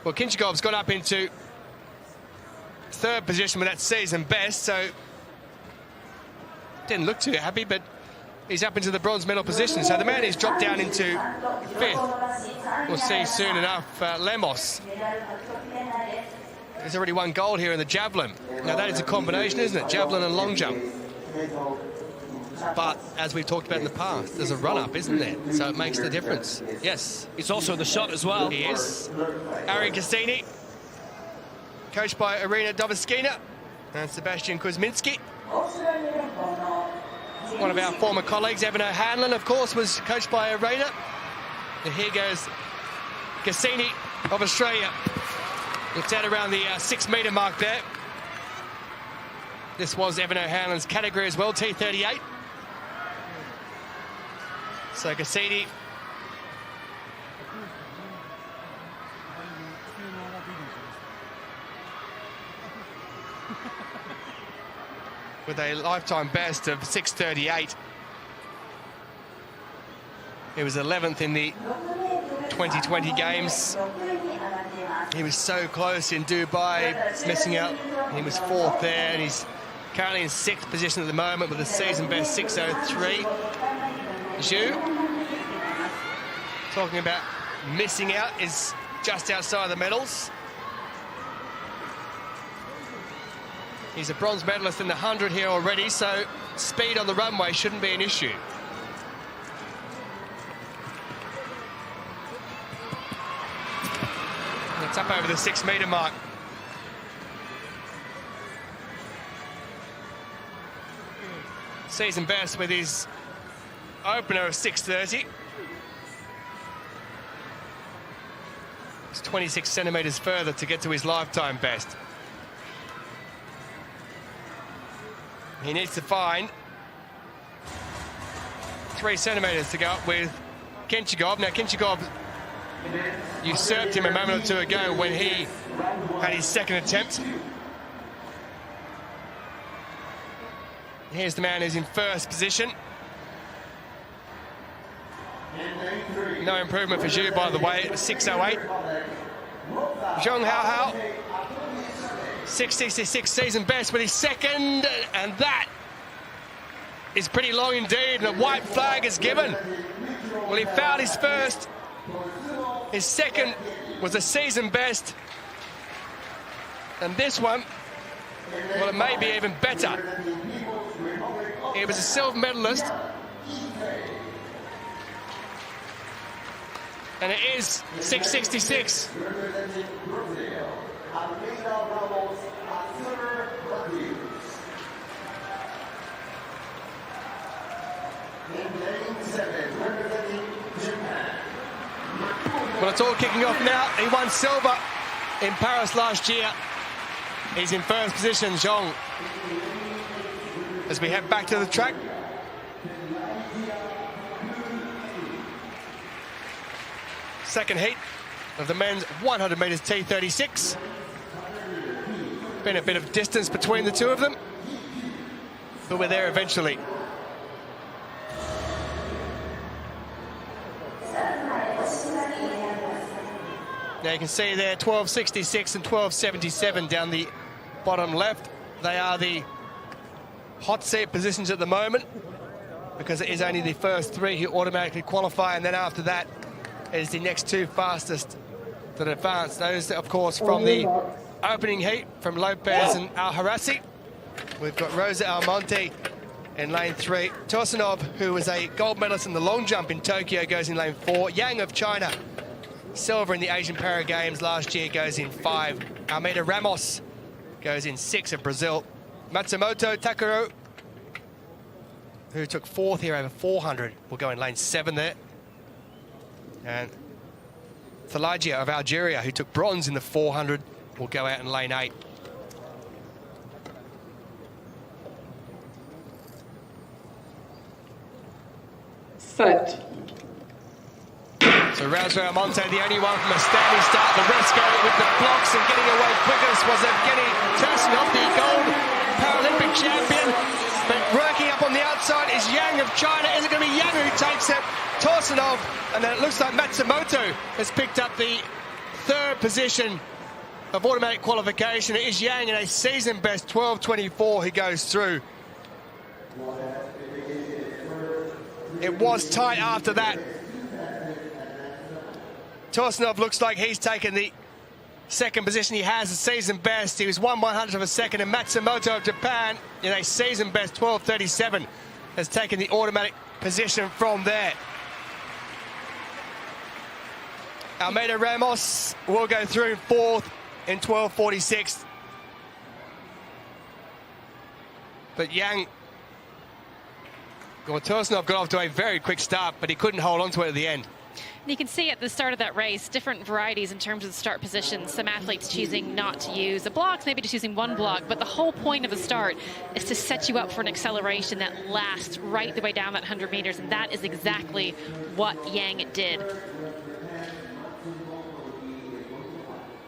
Well, Kinchigov's gone up into 3rd position with that season best, so didn't look too happy, but he's up into the bronze medal position. So the man who's dropped down into 5th, we'll see soon enough, Lemos. There's already won gold here in the javelin. Now that is a combination, isn't it? Javelin and long jump. But as we've talked about in the past, there's a run-up, isn't there? So it makes the difference. Yes. He's also in the shot as well. He is. Ari Cassini, coached by Irina Dovoskina and Sebastian Kuzminski. One of our former colleagues, Evan O'Hanlon, of course, was coached by Irina. And here goes Cassini of Australia. It's at around the 6 metre mark there. This was Evan O'Hanlon's category as well, T38. So Cassini with a lifetime best of 6:38. He was 11th in the 2020 games. He was so close in Dubai, missing out. He was 4th there, and he's currently in 6th position at the moment with a season best 6:03. Zhu, talking about missing out, is just outside the medals. He's a bronze medalist in the 100 here already, so speed on the runway shouldn't be an issue. It's up over the 6 metre mark. season best with his opener of 6:30. It's 26 centimetres further to get to his lifetime best. He needs to find 3 centimetres to go up with Kenchigov. Now, Kenchigov usurped him a moment or two ago when he had his second attempt. Here's the man who's in first position. No improvement for Zhu, by the way, 6:08. Zhong Hao, 6:66 season best with his second, and that is pretty long indeed, and a white flag is given. Well, he fouled his first. His second was a season best. And this one, well, it may be even better. He was a silver medalist. And it is 6:66. Well, it's all kicking off now. He won silver in Paris last year. He's in first position, Zhong. As we head back to the track. Second heat of the men's 100 metres T36. Been a bit of distance between the two of them, but we're there eventually. Now you can see there 12.66 and 12.77 down the bottom left. They are the hot seat positions at the moment, because it is only the first 3 who automatically qualify, and then after that is the next 2 fastest that advance. Those, of course, from the opening heat from Lopez and Al-Harassi. We've got Rosa Almonte in lane 3. Tursunov, who was a gold medalist in the long jump in Tokyo, goes in lane 4. Yang of China, silver in the Asian Para Games last year, goes in 5. Almeida Ramos goes in 6 of Brazil. Matsumoto Takuro, who took 4th here over 400, will go in lane 7 there. And Thalagia of Algeria, who took bronze in the 400, will go out in lane 8. Set. So Rosa Almonte, the only one from a standing start. The rest go with the blocks, and getting away quickest was Evgeny Tursunov, the gold Paralympic champion. But working up on the outside is Yang of China. Is it going to be Yang who takes it? Tursunov, and then it looks like Matsumoto has picked up the 3rd position of automatic qualification. It is Yang in a season best 12.24 who goes through. It was tight after that. Tursunov looks like he's taken the 2nd position. He has a season best. He was 1/100th of a second, and Matsumoto of Japan in a season best 12.37 has taken the automatic position from there. Almeida Ramos will go through 4th in 12.46. But Yang, well, Tursunov got off to a very quick start, but he couldn't hold on to it at the end. And you can see at the start of that race, different varieties in terms of the start positions. Some athletes choosing not to use the blocks, maybe just using one block. But the whole point of the start is to set you up for an acceleration that lasts right the way down that 100 meters. And that is exactly what Yang did.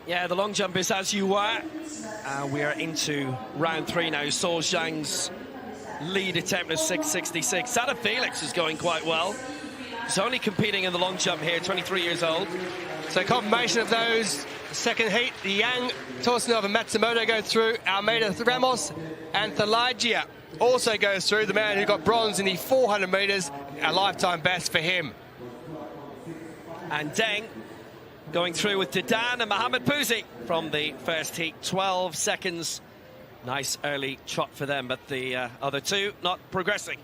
Yeah, the long jump is as you were. We are into round 3 now. Saul Zhang's lead attempt is 6.66. Sada Felix is going quite well. He's only competing in the long jump here, 23 years old. So confirmation of those second heat. Yang, Tursunov and Matsumoto go through. Almeida Ramos and Thalagia also goes through. The man who got bronze in the 400 metres, a lifetime best for him. And Deng going through with Dedan and Mohamed Pouzi from the first heat. 12 seconds. Nice early trot for them, but the other two not progressing.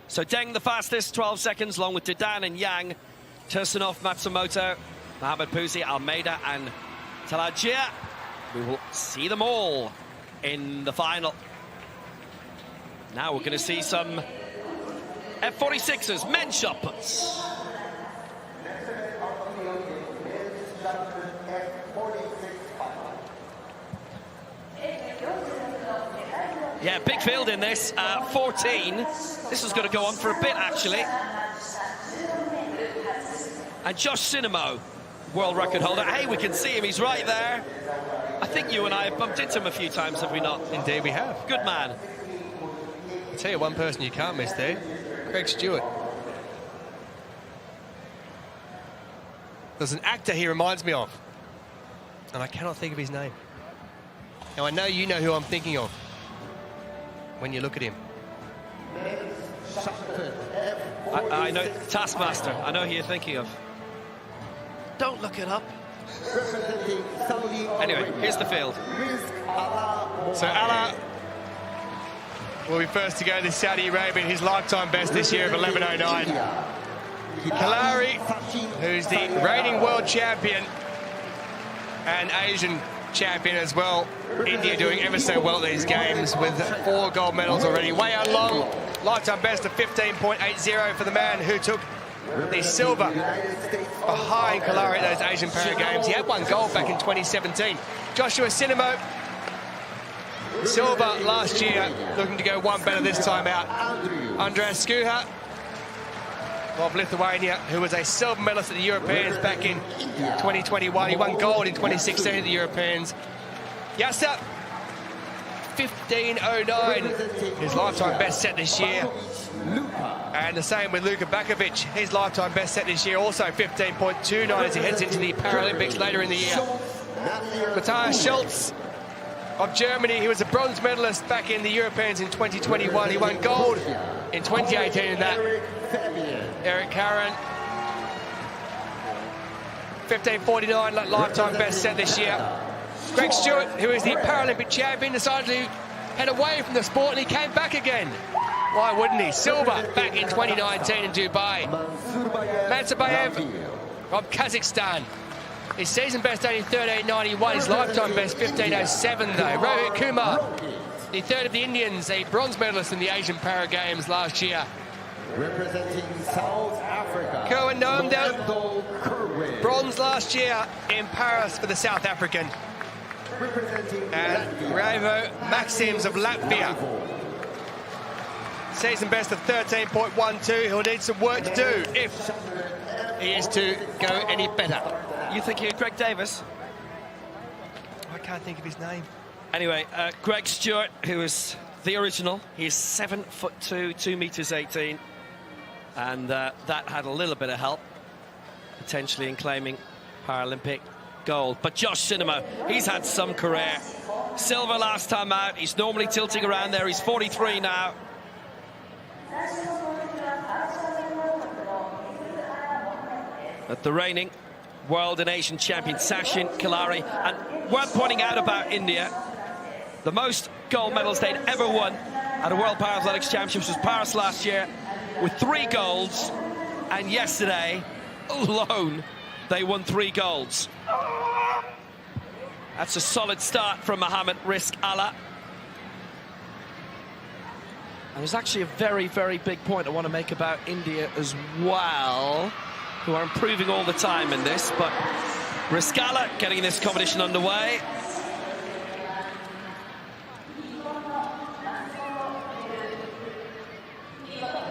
So Deng the fastest, 12 seconds, along with Dedan and Yang. Tursunov, Matsumoto, Mohamed Pouzi, Almeida and Thalagia. We will see them all in the final. Now we're going to see some F46s, men's shot puts. Yeah, big field in this, 14. This is going to go on for a bit, actually. And Josh Sinemo, world record holder. Hey, we can see him, he's right there. I think you and I have bumped into him a few times, have we not? Indeed we have. Good man. I'll tell you one person you can't miss there, Greg Stewart. There's an actor he reminds me of, and I cannot think of his name. Now, I know you know who I'm thinking of when you look at him. I know, Taskmaster, I know who you're thinking of. Don't look it up. Anyway, here's the field. So Allah will be first to go to Saudi Arabia, his lifetime best this year of 11:09. Kalari, who's the reigning world champion and Asian champion as well. India doing ever so well at these games with 4 gold medals already. Wei Long, lifetime best of 15.80 for the man who took the silver behind Kalari at those Asian Para Games. He had 1 gold back in 2017. Joshua Sinemo, silver last year, looking to go 1 better this time out. Andreas Skuha of Lithuania, who was a silver medalist at the Europeans back in 2021. He won gold in 2016 at the Europeans. Yasa, 15.09, his lifetime best set this year. And the same with Luka Bakovic, his lifetime best set this year, also 15.29 as he heads into the Paralympics later in the year. Matthias Schultz of Germany, he was a bronze medalist back in the Europeans in 2021. He won gold in 2018 in that. Eric Karen, 15.49, lifetime best set this year. Greg Stewart, who is the Paralympic champion, decided to head away from the sport and he came back again. Why wouldn't he? Silver back in 2019 in Dubai. Mansabayev of Kazakhstan. His season best only 13.91, his lifetime best 15.07 though. Rohit Kumar, the third of the Indians, a bronze medalist in the Asian Para Games last year. Representing South Africa, Kerwin Noemdel, bronze last year in Paris for the South African. And Ravo Maxims of Latvia. Season best of 13.12. He'll need some work to do if he is to go any better. You thinking of Greg Davis? I can't think of his name. Anyway, Greg Stewart, who is the original. He's 7'2", 2 meters 18. And that had a little bit of help, potentially in claiming Paralympic gold. But Josh Sinemo, he's had some career. Silver last time out. He's normally tilting around there. He's 43 now. At the reigning world and Asian champion Sachin Kalari. And worth pointing out about India, the most gold medals they'd ever won at a World Paralympics Championships was Paris last year, with 3 golds, and yesterday alone they won 3 golds. That's a solid start from Mohammad Rizk Allah. And there's actually a very, very big point I want to make about India as well, who are improving all the time in this, but Rizk Allah getting this competition underway.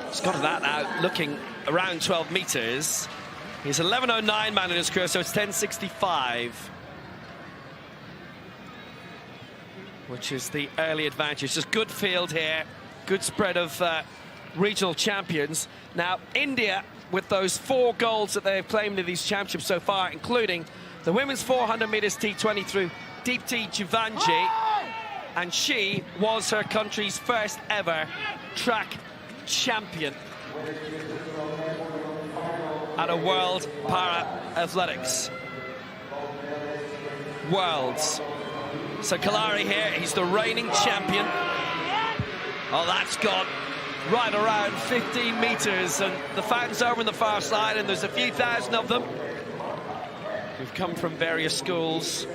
He's got that out, looking around 12 meters. He's 11.09 man in his career, so it's 10.65. Which is the early advantage. Just good field here, good spread of regional champions. Now, India, with those 4 golds that they've claimed in these championships so far, including the women's 400 meters T20 through Deepti Jivanji, and she was her country's first ever track champion at a World Para Athletics. Worlds. So Kalari here, he's the reigning champion. Oh, that's gone right around 15 meters, and the fans over on the far side, and there's a few thousand of them who've come from various schools,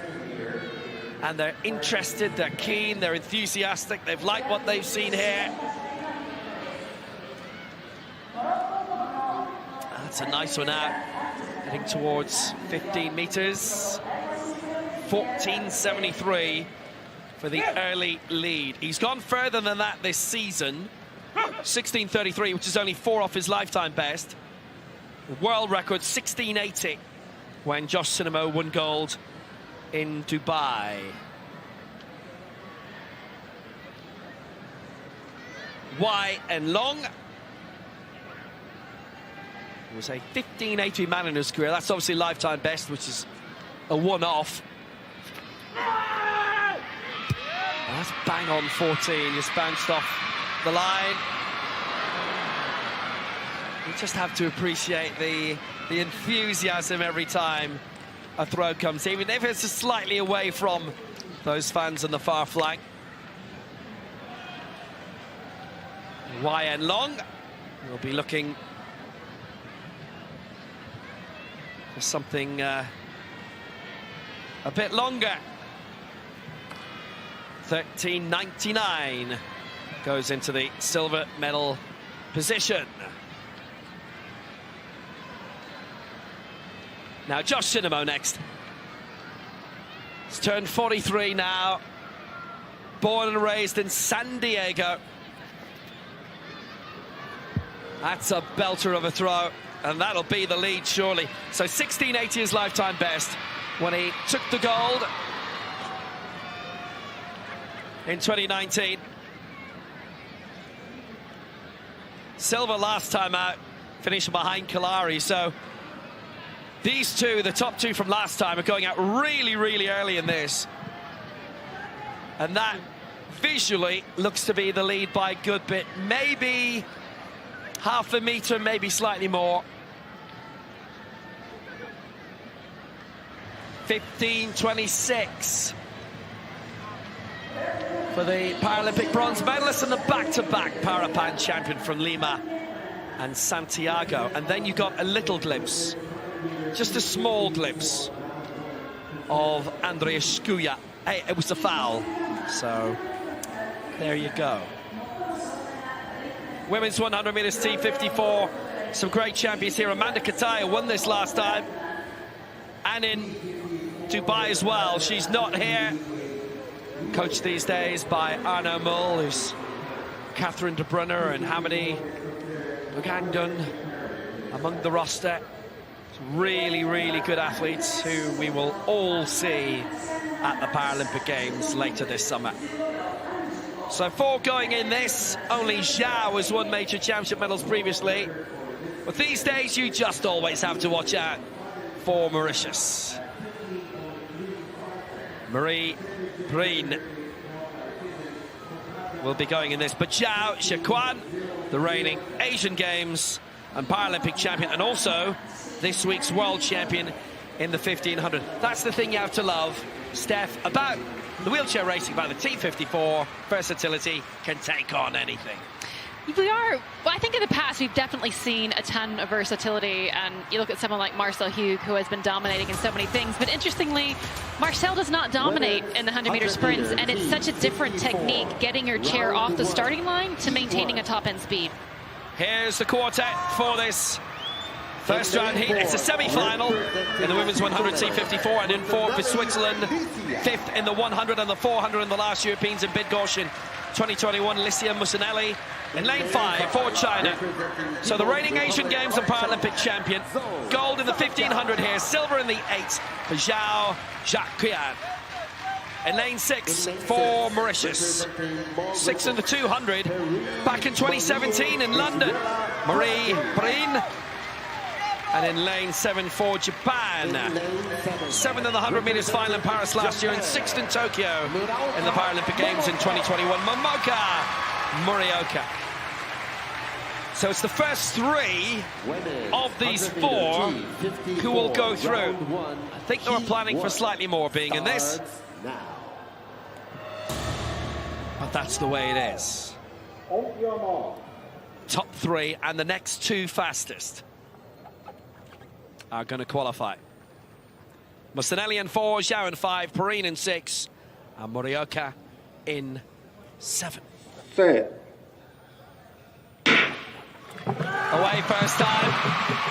and they're interested, they're keen, they're enthusiastic, they've liked what they've seen here. That's a nice one out. Heading towards 15 meters. 14.73 for the early lead. He's gone further than that this season. 16.33, which is only 4 off his lifetime best. World record 16.80 when Josh Sinamo won gold in Dubai. Wide and long. He was a 15.80 man in his career. That's obviously lifetime best, which is a one-off. That's bang on 14, just bounced off the line. You just have to appreciate the enthusiasm every time a throw comes, even if it's just slightly away from those fans on the far flank. YN long will be looking for something a bit longer. 13.99 goes into the silver medal position. Now Josh Sinamo next. He's turned 43 now. Born and raised in San Diego. That's a belter of a throw, and that'll be the lead surely. So 16.80 his lifetime best when he took the gold in 2019. Silver last time out, finishing behind Kalari. So these two, the top two from last time, are going out really, really early in this. And that visually looks to be the lead by a good bit. Maybe half a meter, maybe slightly more. 15.26 for the Paralympic bronze medalist and the back-to-back Parapan champion from Lima and Santiago. And then you got a little glimpse, just a small glimpse, of Andreas Skuja. Hey, it was a foul, so there you go. Women's 100 meters T54, some great champions here. Amanda Kataya won this last time, and in Dubai as well. She's not here. Coached these days by Arno Mull, who's Catherine de Brunner and Hamidi Bugandun among the roster. Really, really good athletes who we will all see at the Paralympic Games later this summer. So 4 going in this. Only Zhao has won major championship medals previously. But these days, you just always have to watch out for Mauritius. Marie Breen will be going in this. But Zhao Xiaquan, the reigning Asian Games and Paralympic champion, and also this week's world champion in the 1500. That's the thing you have to love, Steph, about the wheelchair racing, about the T54. Versatility, can take on anything. Well, I think in the past we've definitely seen a ton of versatility, and you look at someone like Marcel Hugh, who has been dominating in so many things, but interestingly, Marcel does not dominate in the 100-meter sprints, and it's such a different technique, getting your chair off the starting line to maintaining a top-end speed. Here's the quartet for this first round heat. It's a semi-final in the women's 100 T54, and in 4th for Switzerland, 5th in the 100 and the 400 in the last Europeans in Bydgoszcz 2021, Licia Musinelli. In lane 5 for China. So the reigning Asian Games and Paralympic champion. Gold in the 1500 here, silver in the 8 for Zhao Xiaquan. In lane 6 for Mauritius. 6 in the 200 back in 2017 in London, Marie Breen. And in lane 7 for Japan. 7th in the 100 meters final in Paris last year, and 6th in Tokyo in the Paralympic Games in 2021. Momoka Morioka. So it's the first 3 of these 4 who will go through. I think they were planning for slightly more being in this, but that's the way it is. Top 3 and the next 2 fastest are going to qualify. Musinelli in 4, Zhao in 5, Perrine in 6, and Morioka in 7. Set. A Away first time.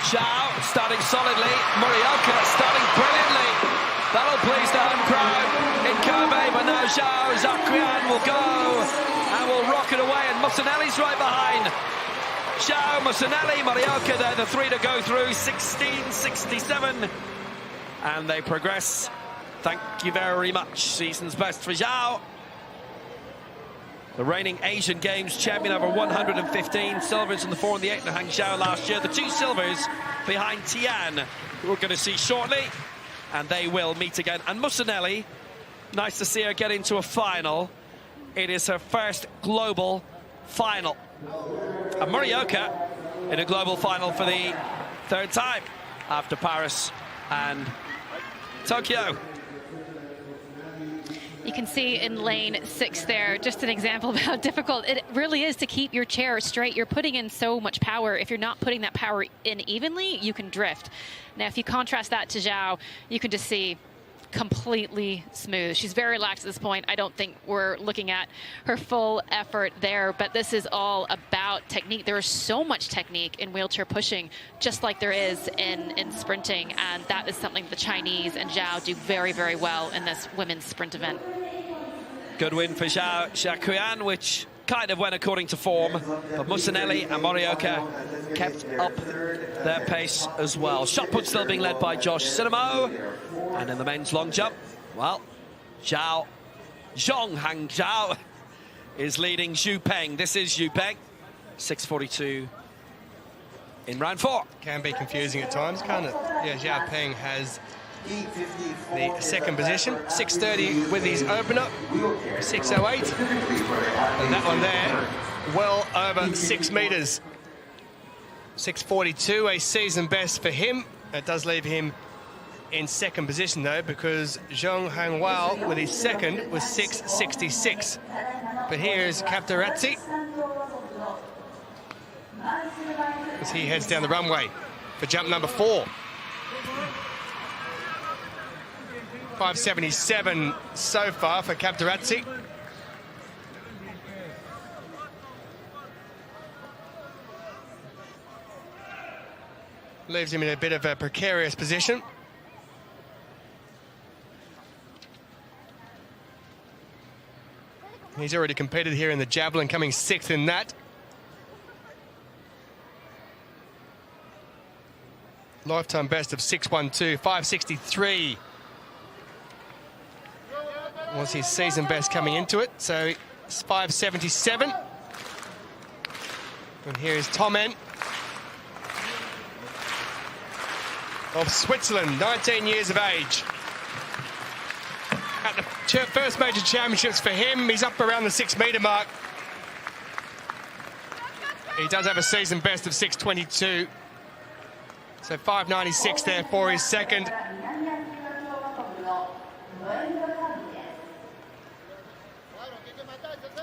Zhao starting solidly. Morioka starting brilliantly. That'll please the home crowd in Kobe, but now Zhao Zhaoqian will go and will rock it away, and Musanelli's right behind. Zhao, Musanelli, Morioka, they're the three to go through, 16:67. And they progress. Thank you very much. Season's best for Zhao. The reigning Asian Games champion, over 115 silvers in the 4 and the 8 in Hangzhou last year. The 2 silvers behind Tian, who we're going to see shortly. And they will meet again. And Musanelli, nice to see her get into a final. It is her first global final. And Morioka in a global final for the 3rd time after Paris and Tokyo. You can see in lane 6 there, just an example of how difficult it really is to keep your chair straight. You're putting in so much power. If you're not putting that power in evenly, you can drift. Now, if you contrast that to Zhao, you can just see completely smooth. She's very relaxed at this point. I don't think we're looking at her full effort there, but this is all about technique. There is so much technique in wheelchair pushing, just like there is in sprinting, and that is something the Chinese and Zhao do very, very well in this women's sprint event. Good win for Zhao Zhaoqian, which kind of went according to form, but Musanelli and Morioka kept up their pace as well. Shot put still being led by Josh Sinamo. And in the men's long jump, well, Zhao Hangzhou is leading Xu Peng. This is Xu Peng, 6:42 in round 4. Can be confusing at times, can't it? Yeah, Zhao Peng has the 2nd position, 6:30 with his opener, 6:08. And that one there, well over 6 meters. 6:42, a season best for him. That does leave him in 2nd position, though, because Zhong Hangwao with his 2nd was 6:66. But here's Kaptaratsi as he heads down the runway for jump number 4. 5:77 so far for Kaptaratsi. Leaves him in a bit of a precarious position. He's already competed here in the javelin, coming 6th in that. Lifetime best of 6:12, 5:63 was his season best coming into it. So it's 5:77. And here is Tomen of Switzerland, 19 years of age. At the first major championships for him, he's up around the 6-meter mark. He does have a season best of 6:22. So 5:96 there for his 2nd.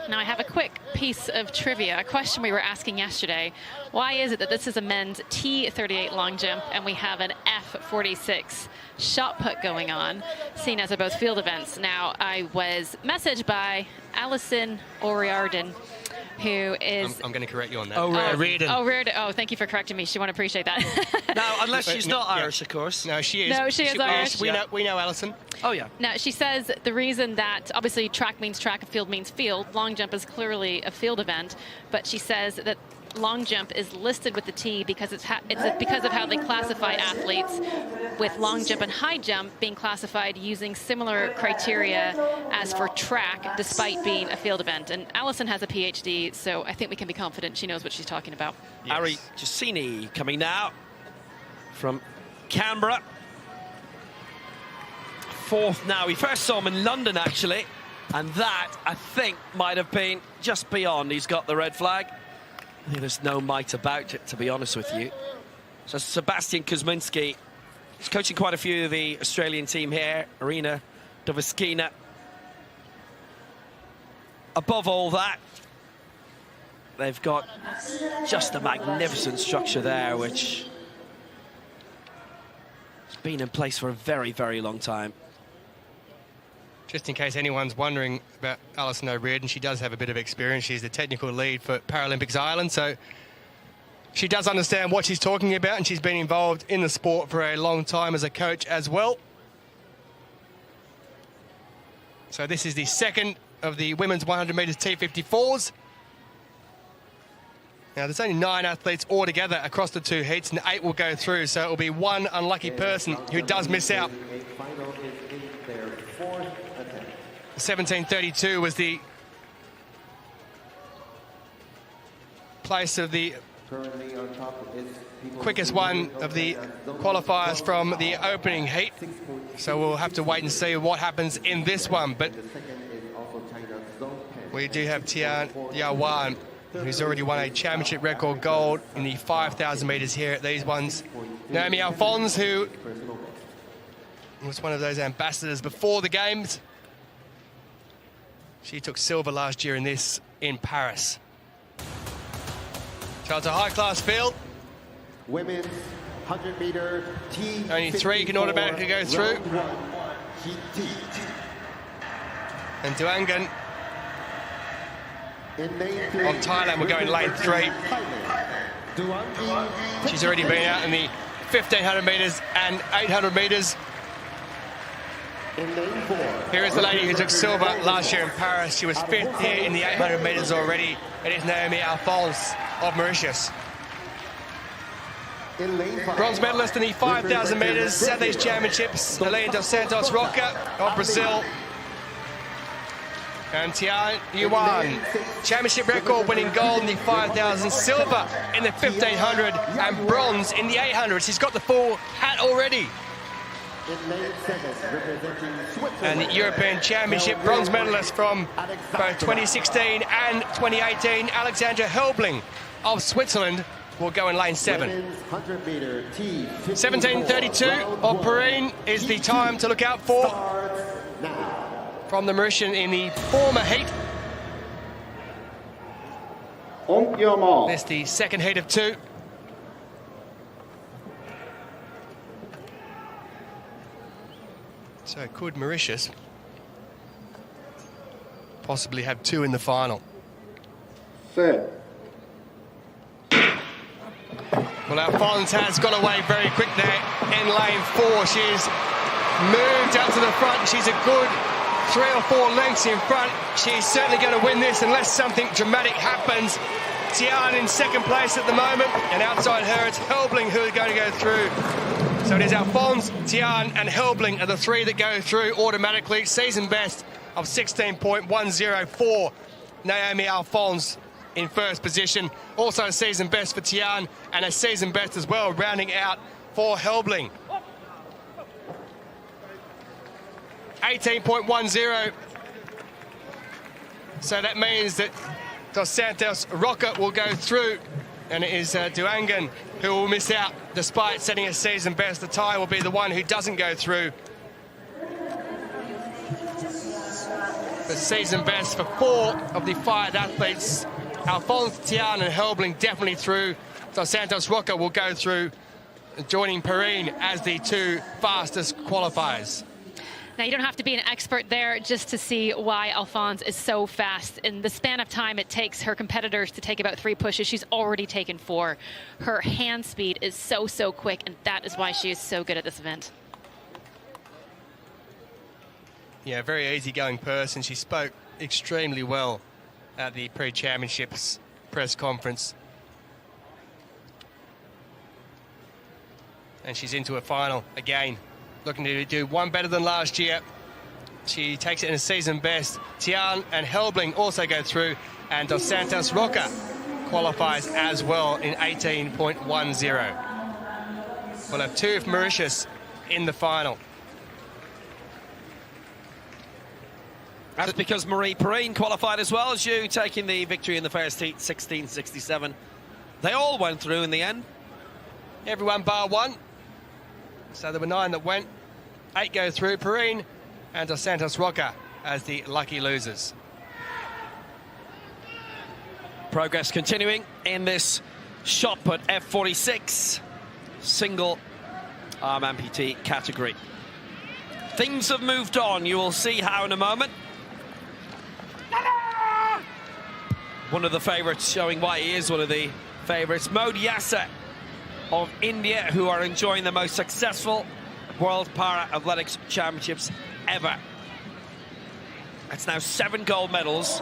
Now I have a quick piece of trivia, a question we were asking yesterday. Why is it that this is a men's T38 long jump and we have an F46 shot put going on, seen as are both field events? Now, I was messaged by Alison O'Riordan, who is... I'm going to correct you on that. O'Riordan. O'Riordan. Oh, thank you for correcting me. She won't appreciate that. Now, unless she's not Irish, of course. No, she is. No, she is Irish. We know Alison. Oh, yeah. Now, she says the reason that, obviously, track means track and field means field. Long jump is clearly a field event, but she says that long jump is listed with the T because it's because of how they classify athletes, with long jump and high jump being classified using similar criteria as for track, despite being a field event. And Alison has a PhD, so I think we can be confident she knows what she's talking about. Yes. Ari Giussini coming now from Canberra. 4th now. We first saw him in London, actually, and that, I think, might have been just beyond. He's got the red flag. I think there's no might about it, to be honest with you. So Sebastian Kuzminski is coaching quite a few of the Australian team here. Arina Doviskina. Above all that, they've got just a magnificent structure there, which has been in place for a very, very long time. Just in case anyone's wondering about Alison O'Riordan, she does have a bit of experience. She's the technical lead for Paralympics Ireland, so She does understand what she's talking about, and she's been involved in the sport for a long time as a coach as well. So this is the second of the women's 100 metres T54s. Now, there's only 9 athletes altogether across the 2 heats, and 8 will go through, so it will be one unlucky person who does miss out. 17:32 was the place of the quickest one of the qualifiers from the opening heat. So we'll have to wait and see what happens in this one. But we do have Tian Yawan, who's already won a championship record gold in the 5,000 metres here at these ones. Naomi Alphonse, who was one of those ambassadors before the Games. She took silver last year in this in Paris. So it's a high-class field. Women's 100-meter T54. Only 3 can automatically go through. And Duangan on Thailand will go in lane 3. She's already been out in the 1,500 metres and 800 metres. Here is the lady who took silver last year in Paris. She was 5th here in the 800 metres already. It is Naomi Alphonse of Mauritius. Bronze medalist in the 5,000 metres Southeast Championships, Helene dos Santos Roca of Brazil. And Tian Yuan, championship record winning gold in the 5,000, silver in the 1,500 and bronze in the 800. She's got the full hat already. And the European Championship bronze medalist from both 2016 and 2018, Alexandra Helbling of Switzerland, will go in lane 7. 17:32 of Perrine is the time to look out for from the Mauritian in the former heat. This is the second heat of 2. So could Mauritius possibly have 2 in the final? Set. Well, Alphonse has got away very quick there in lane 4. She's moved out to the front. She's a good 3 or 4 lengths in front. She's certainly going to win this unless something dramatic happens. Tian in second place at the moment, and outside her it's Helbling who are going to go through. So it is Alphonse, Tian and Helbling are the 3 that go through automatically. Season best of 16.104. Naomi Alphonse in first position. Also a season best for Tian and a season best as well, rounding out for Helbling. 18.10. So that means that Dos Santos Roca will go through, and it is Duangan who will miss out despite setting a season best. The Thai will be the one who doesn't go through. The season best for 4 of the 5 athletes. Alphonse, Tian and Helbling definitely through. Dos Santos Roca will go through, joining Perrine as the 2 fastest qualifiers. Now, you don't have to be an expert there just to see why Alphonse is so fast. In the span of time it takes her competitors to take about 3 pushes, she's already taken 4. Her hand speed is so quick, and that is why she is so good at this event. Yeah, very easygoing person. She spoke extremely well at the pre-championships press conference. And she's into a final again, looking to do 1 better than last year. She takes it in a season best. Tian and Helbling also go through, and Dos Santos Roca qualifies as well in 18.10. We'll have 2 for Mauritius in the final. That's because Marie Perrine qualified as well as you, taking the victory in the first heat, 16.67. They all went through in the end. Everyone bar 1. So there were 9 that went. 8 go through. Perrine and Dos Santos Roca as the lucky losers. Progress continuing in this shot put F46 single arm amputee category. Things have moved on. You will see how in a moment. One of the favourites showing why he is one of the favourites. Modi Yasa of India, who are enjoying the most successful World Para Athletics Championships ever. It's now 7 gold medals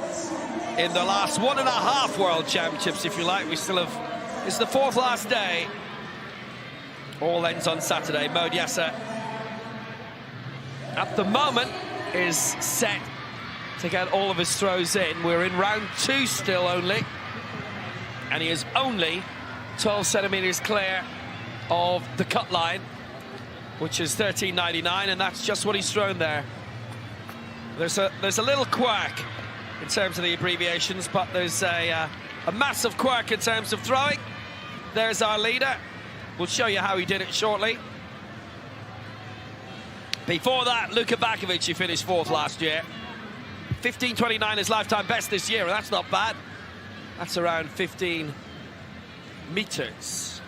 in the last 1.5 World Championships, if you like. We still have, it's the 4th last day. All ends on Saturday. Modi Yasa, at the moment, is set to get all of his throws in. We're in round 2 still only. And he is only 12 centimetres clear of the cut line, which is 13.99, and that's just what he's thrown there. There's a little quirk in terms of the abbreviations, but there's a massive quirk in terms of throwing. There's our leader. We'll show you how he did it shortly. Before that, Luka Bakovic, who finished 4th last year. 15.29 his lifetime best this year, and that's not bad. That's around 15 meters.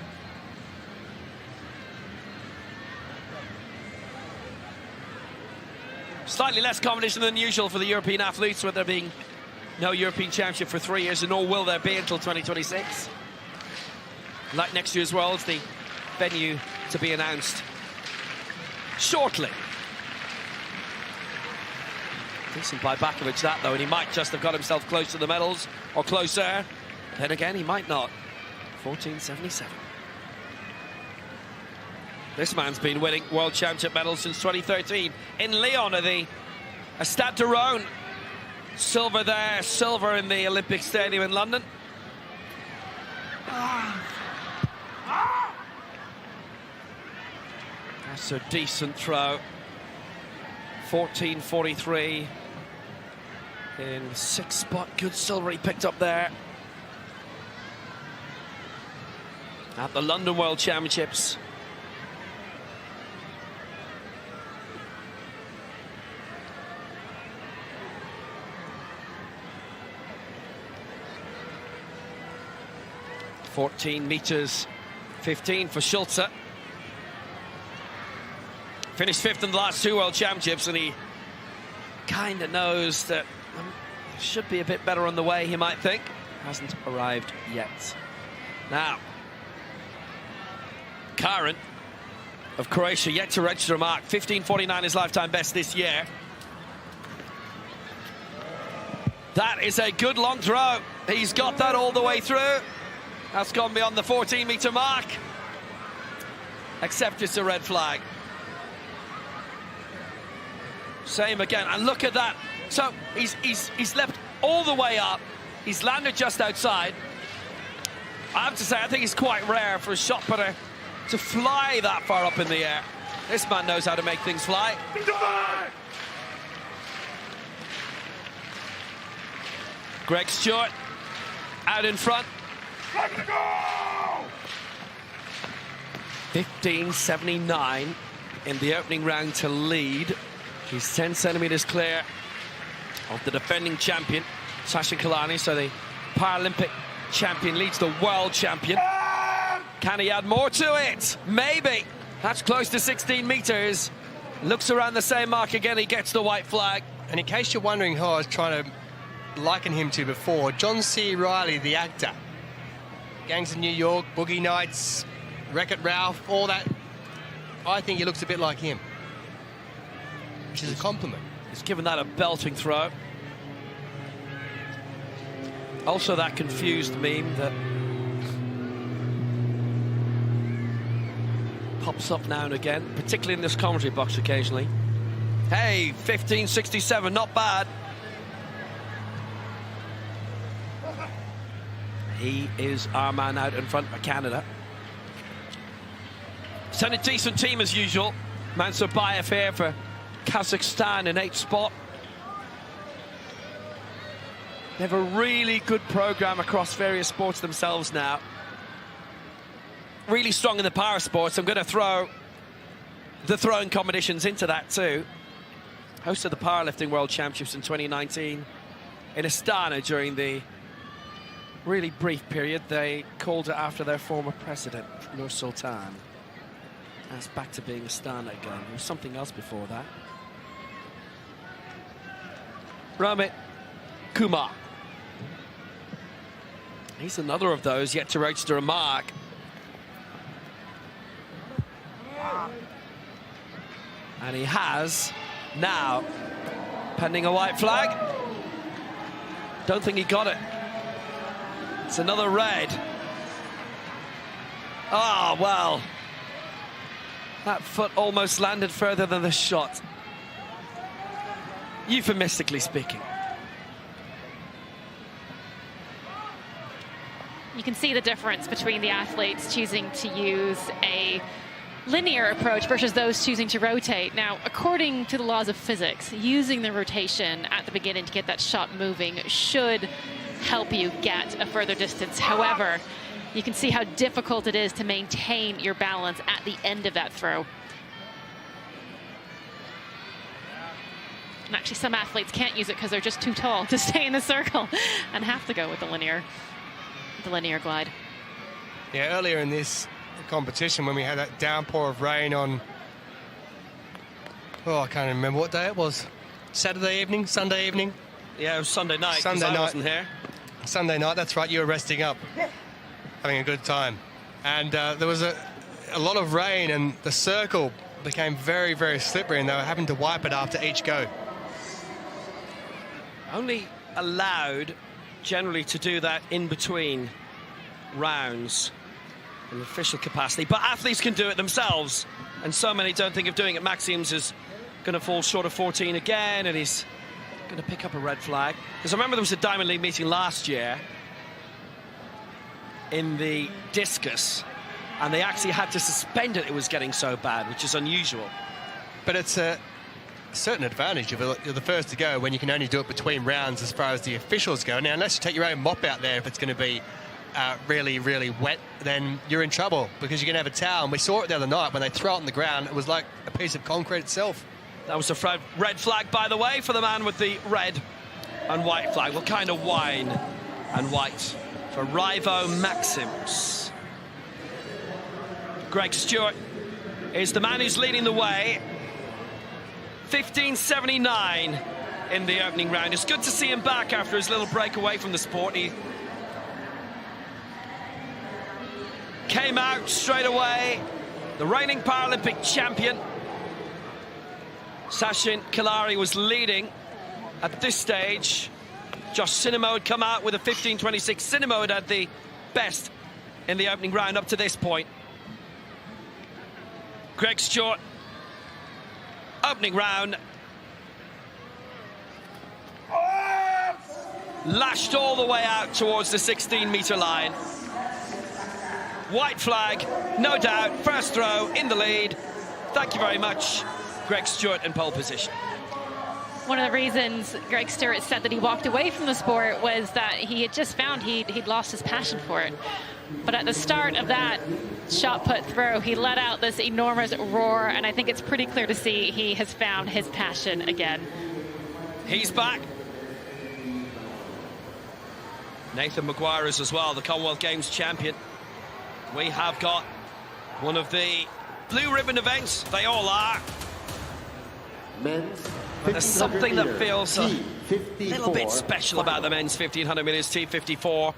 Slightly less competition than usual for the European athletes, with there being no European Championship for 3 years, and nor will there be until 2026. Like next year's Worlds, the venue to be announced shortly. Decent by Bakovic, that, though, and he might just have got himself close to the medals, or closer. Then again, he might not. 14.77. This man's been winning World Championship medals since 2013 in Lyon at the Stade de Rome. Silver there, silver in the Olympic Stadium in London. That's a decent throw. 14.43 in 6th spot. Good silver he picked up there at the London World Championships. (14 meters 15 for Schulze. Finished 5th in the last 2 World Championships, and he kind of knows that should be a bit better on the way, he might think. Hasn't arrived yet. Now, Karen of Croatia yet to register a mark. 15.49 his lifetime best this year. That is a good long throw. He's got that all the way through. That's gone beyond the 14-meter mark. Except it's a red flag. Same again, and look at that. So he's leapt all the way up. He's landed just outside. I have to say, I think it's quite rare for a shot putter to fly that far up in the air. This man knows how to make things fly. Greg Stewart out in front. 15.79 in the opening round to lead. He's 10 centimeters clear of the defending champion, Sasha Kalani. So the Paralympic champion leads the world champion. Can he add more to it? Maybe. That's close to 16 meters. Looks around the same mark again. He gets the white flag. And in case you're wondering who I was trying to liken him to before, John C. Reilly, the actor. Gangs of New York, Boogie Nights, Wreck-It Ralph, all that. I think he looks a bit like him, which is a compliment. He's given that a belting throw. Also that confused meme that pops up now and again, particularly in this commentary box occasionally. Hey, 15.67, not bad. He is our man out in front for Canada. Sent a decent team as usual. Mansour Bayev here for Kazakhstan in 8th spot. They have a really good program across various sports themselves now. Really strong in the power sports. I'm going to throw the throwing competitions into that too. Hosted the Powerlifting World Championships in 2019 in Astana during the really brief period they called it after their former president, Nur Sultan. That's back to being Astana again. There was something else before that. Ramit Kumar. He's another of those yet to register a mark. And he has now, pending a white flag. Don't think he got it. It's another red. Ah, well. That foot almost landed further than the shot. Euphemistically speaking. You can see the difference between the athletes choosing to use a linear approach versus those choosing to rotate. Now, according to the laws of physics, using the rotation at the beginning to get that shot moving should help you get a further distance. However, you can see how difficult it is to maintain your balance at the end of that throw. And actually, some athletes can't use it because they're just too tall to stay in the circle and have to go with the linear glide. Yeah, earlier in this competition when we had that downpour of rain on, oh, I can't remember what day it was. Saturday evening, Sunday evening? Yeah, it was Sunday night. Sunday night. I wasn't here. Sunday night, that's right, you were resting up, having a good time. And there was a lot of rain and the circle became very, very slippery and they were having to wipe it after each go. Only allowed generally to do that in between rounds in official capacity, but athletes can do it themselves, and so many don't think of doing it. Maxims is going to fall short of 14 again, and he's going to pick up a red flag. Because I remember there was a Diamond League meeting last year in the Discus, and they actually had to suspend it. It was getting so bad, which is unusual. But it's a certain advantage if you're the first to go when you can only do it between rounds as far as the officials go. Now, unless you take your own mop out there, if it's going to be really, really wet, then you're in trouble because you're going to have a towel. And we saw it the other night when they throw it on the ground. It was like a piece of concrete itself. That was a red flag, by the way, for the man with the red and white flag. Well, kind of wine and white for Rivo Maxims. Greg Stewart is the man who's leading the way. 15.79 in the opening round. It's good to see him back after his little break away from the sport. He came out straight away, the reigning Paralympic champion. Sachin Kalari was leading at this stage. Josh Sinemo had come out with a 15.26. Sinemo had had the best in the opening round up to this point. Greg Stewart, opening round. Lashed all the way out towards the 16-meter line. White flag, no doubt. First throw in the lead. Thank you very much, Greg Stewart in pole position. One of the reasons Greg Stewart said that he walked away from the sport was that he had just found he'd lost his passion for it. But at the start of that shot put throw, he let out this enormous roar, and I think it's pretty clear to see he has found his passion again. He's back. Nathan Maguire is as well, the Commonwealth Games champion. We have got one of the blue ribbon events. They all are. Men's But there's something that meter, feels a T54 little bit special about the men's 1500 meters T54.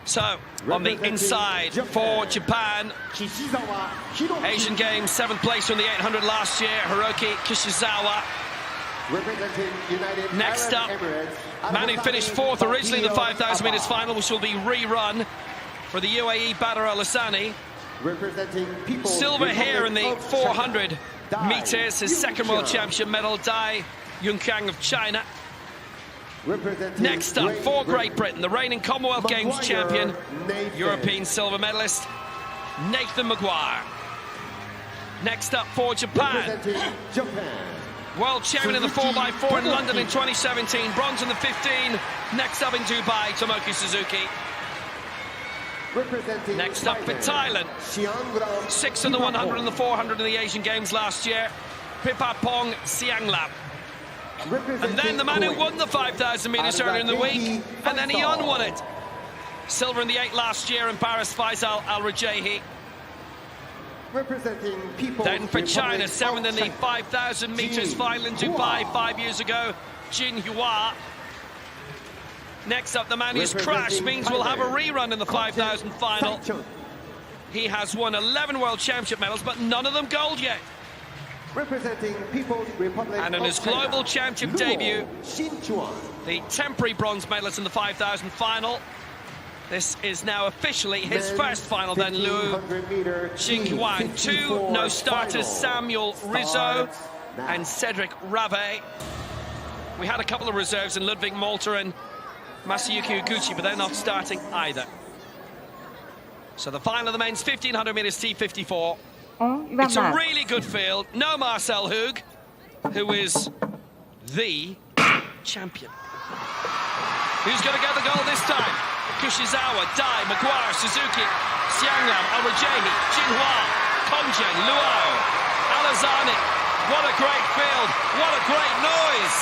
So, on the inside for Japan, Asian Games, 7th place from the 800 last year, Hiroki Kishizawa. Next up, man who finished 4th originally in the 5,000 meters final, which will be rerun for the UAE Badr Al-Hassani. Silver here in the 400 meters, his 2nd World Championship medal, Dai Yunkang of China. Next up, for Great Britain, the reigning Commonwealth Games champion, European silver medalist, Nathan Maguire. Next up for Japan, world champion in the 4x4 in London in 2017, bronze in the 15. Next up in Dubai, Tomoki Suzuki. Next up for Thailand, 6th in the 100 and the 400 in the Asian Games last year, Pipapong Sianglam. And then the man who won the 5,000 meters earlier in the week, and then he won it. Silver in the 8 last year in Paris, Faisal Al-Rajahi. Then for China, 7th in the 5,000 meters final in Dubai 5 years ago, Jin Hua. Next up, the man who's crashed means we'll have a rerun in the 5,000 final. He has won 11 World Championship medals, but none of them gold yet. Representing People's Republic And in of his China, global championship Luo debut, Xinchuan. the temporary bronze medalist in the 5,000 final. This is now officially his Men's first final then, Luo 1500-meter Xinchuan. Two no starters, Samuel Rizzo and Cedric Rave. We had a couple of reserves in Ludwig Malter and Masayuki Uguchi, but they're not starting either. So the final of the men's 1500 meters T54. It's a really good field. No Marcel Hug, who is the champion. Who's going to get the goal this time? Kushizawa, Dai, Maguire, Suzuki, Xianglam, Alrajehi, Jinhua, Kongen, Luo, Alazani. What a great field. What a great noise.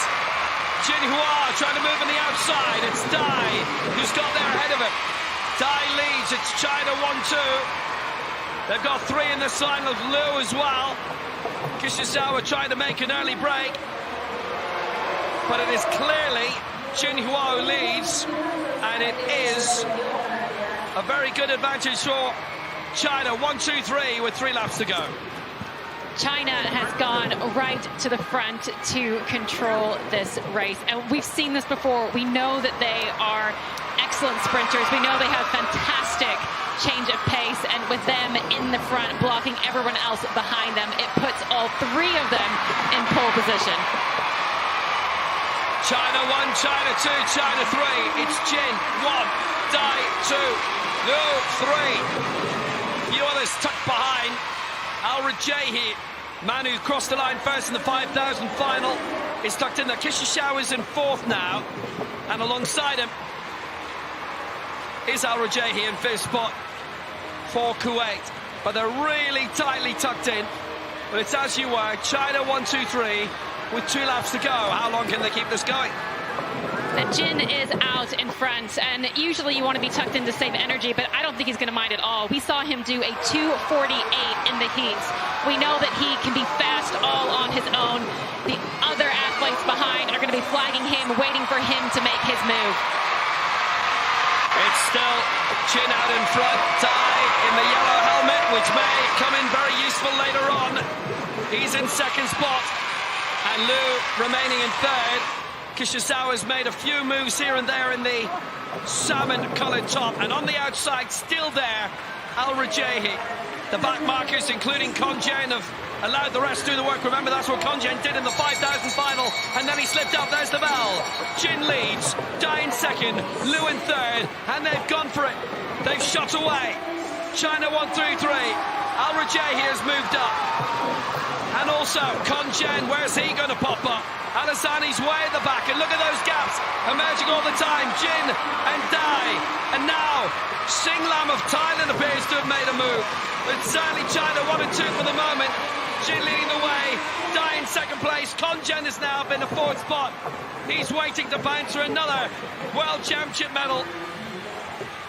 Jinhua trying to move on the outside. It's Dai who's got there ahead of him. Dai leads. It's China 1-2. They've got 3 in the side of Liu as well. Kishizawa trying to make an early break. But it is clearly Jinhua who leads. And it is a very good advantage for China. 1-2-3 with 3 laps to go. China has gone right to the front to control this race. And we've seen this before. We know that they are excellent sprinters. We know they have fantastic change of pace. And with them in the front, blocking everyone else behind them, it puts all 3 of them in pole position. China 1, China 2, China 3. It's Jin 1, Dai 2, Liu 3. You others tucked behind. Alrajehi, man who crossed the line first in the 5,000 final, is tucked in there. Kishishawa is in 4th now, and alongside him is Alrajehi in 5th spot for Kuwait. But they're really tightly tucked in. But it's as you were, China 1-2-3 with 2 laps to go. How long can they keep this going? Jin is out in front, and usually you want to be tucked in to save energy, but I don't think he's going to mind at all. We saw him do a 2:48 in the heats. We know that he can be fast all on his own. The other athletes behind are going to be flagging him, waiting for him to make his move. It's still Jin out in front, Dai in the yellow helmet, which may come in very useful later on. He's in 2nd spot, and Liu remaining in 3rd. Kishizawa's made a few moves here and there in the salmon-coloured top, and on the outside, still there, Alrajehi. The back markers, including Kongen, have allowed the rest to do the work. Remember, that's what Kongen did in the 5,000 final, and then he slipped up. There's the bell. Jin leads, Dai in 2nd, Liu in 3rd, and they've gone for it. They've shot away. China 1-3-3. Alrajehi has moved up. And also, Kongen, where's he going to pop up? Alazani's way at the back, and look at those gaps emerging all the time. Jin and Dai, and now Xinglam of Thailand appears to have made a move. But certainly China 1 and 2 for the moment. Jin leading the way, Dai in 2nd place. Kongen is now up in the 4th spot. He's waiting to bounce for another World Championship medal.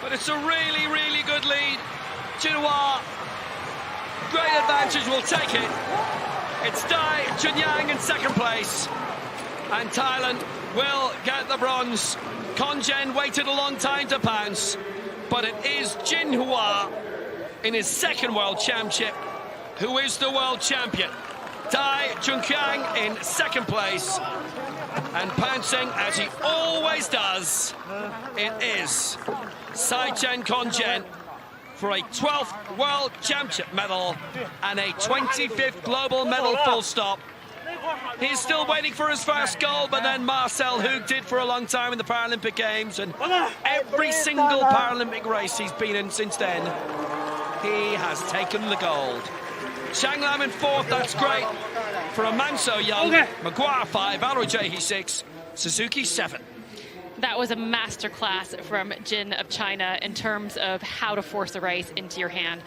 But it's a really, really good lead. Jinhua, great advantage, will take it. It's Dai Chunyang in 2nd place. And Thailand will get the bronze. Kongen waited a long time to pounce. But it is Jinhua in his 2nd World Championship who is the world champion. Dai Chunyang in 2nd place. And pouncing, as he always does, it is Saichen Kongen for a 12th World Championship medal and a 25th global medal full stop. He's still waiting for his first goal, but then Marcel Hug did for a long time in the Paralympic Games, and every single Paralympic race he's been in since then, he has taken the gold. Xianglam in 4th, that's great for a man so young. Maguire 5, Alrajehi 6, Suzuki 7. That was a masterclass from Jin of China in terms of how to force a race into your hand.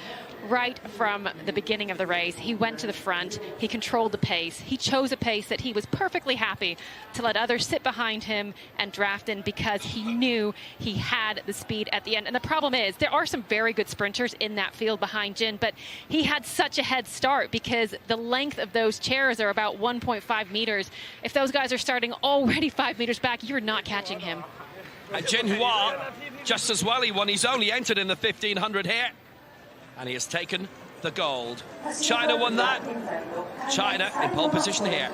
Right from the beginning of the race, he went to the front, he controlled the pace, he chose a pace that he was perfectly happy to let others sit behind him and draft in because he knew he had the speed at the end. And the problem is, there are some very good sprinters in that field behind Jin, but he had such a head start because the length of those chairs are about 1.5 meters. If those guys are starting already 5 meters back, you're not catching him. And Jinhua, just as well, he's only entered in the 1500 here, and he has taken the gold. China won that. China in pole position here.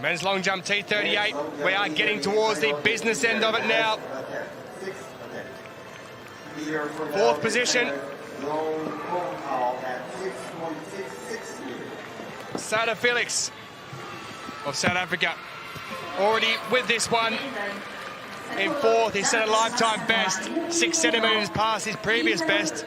Men's long jump T38. We are getting towards the business end of it now. Fourth position. Sada Felix of South Africa. Already with this one in fourth. He set a lifetime best, 6 centimetres past his previous best.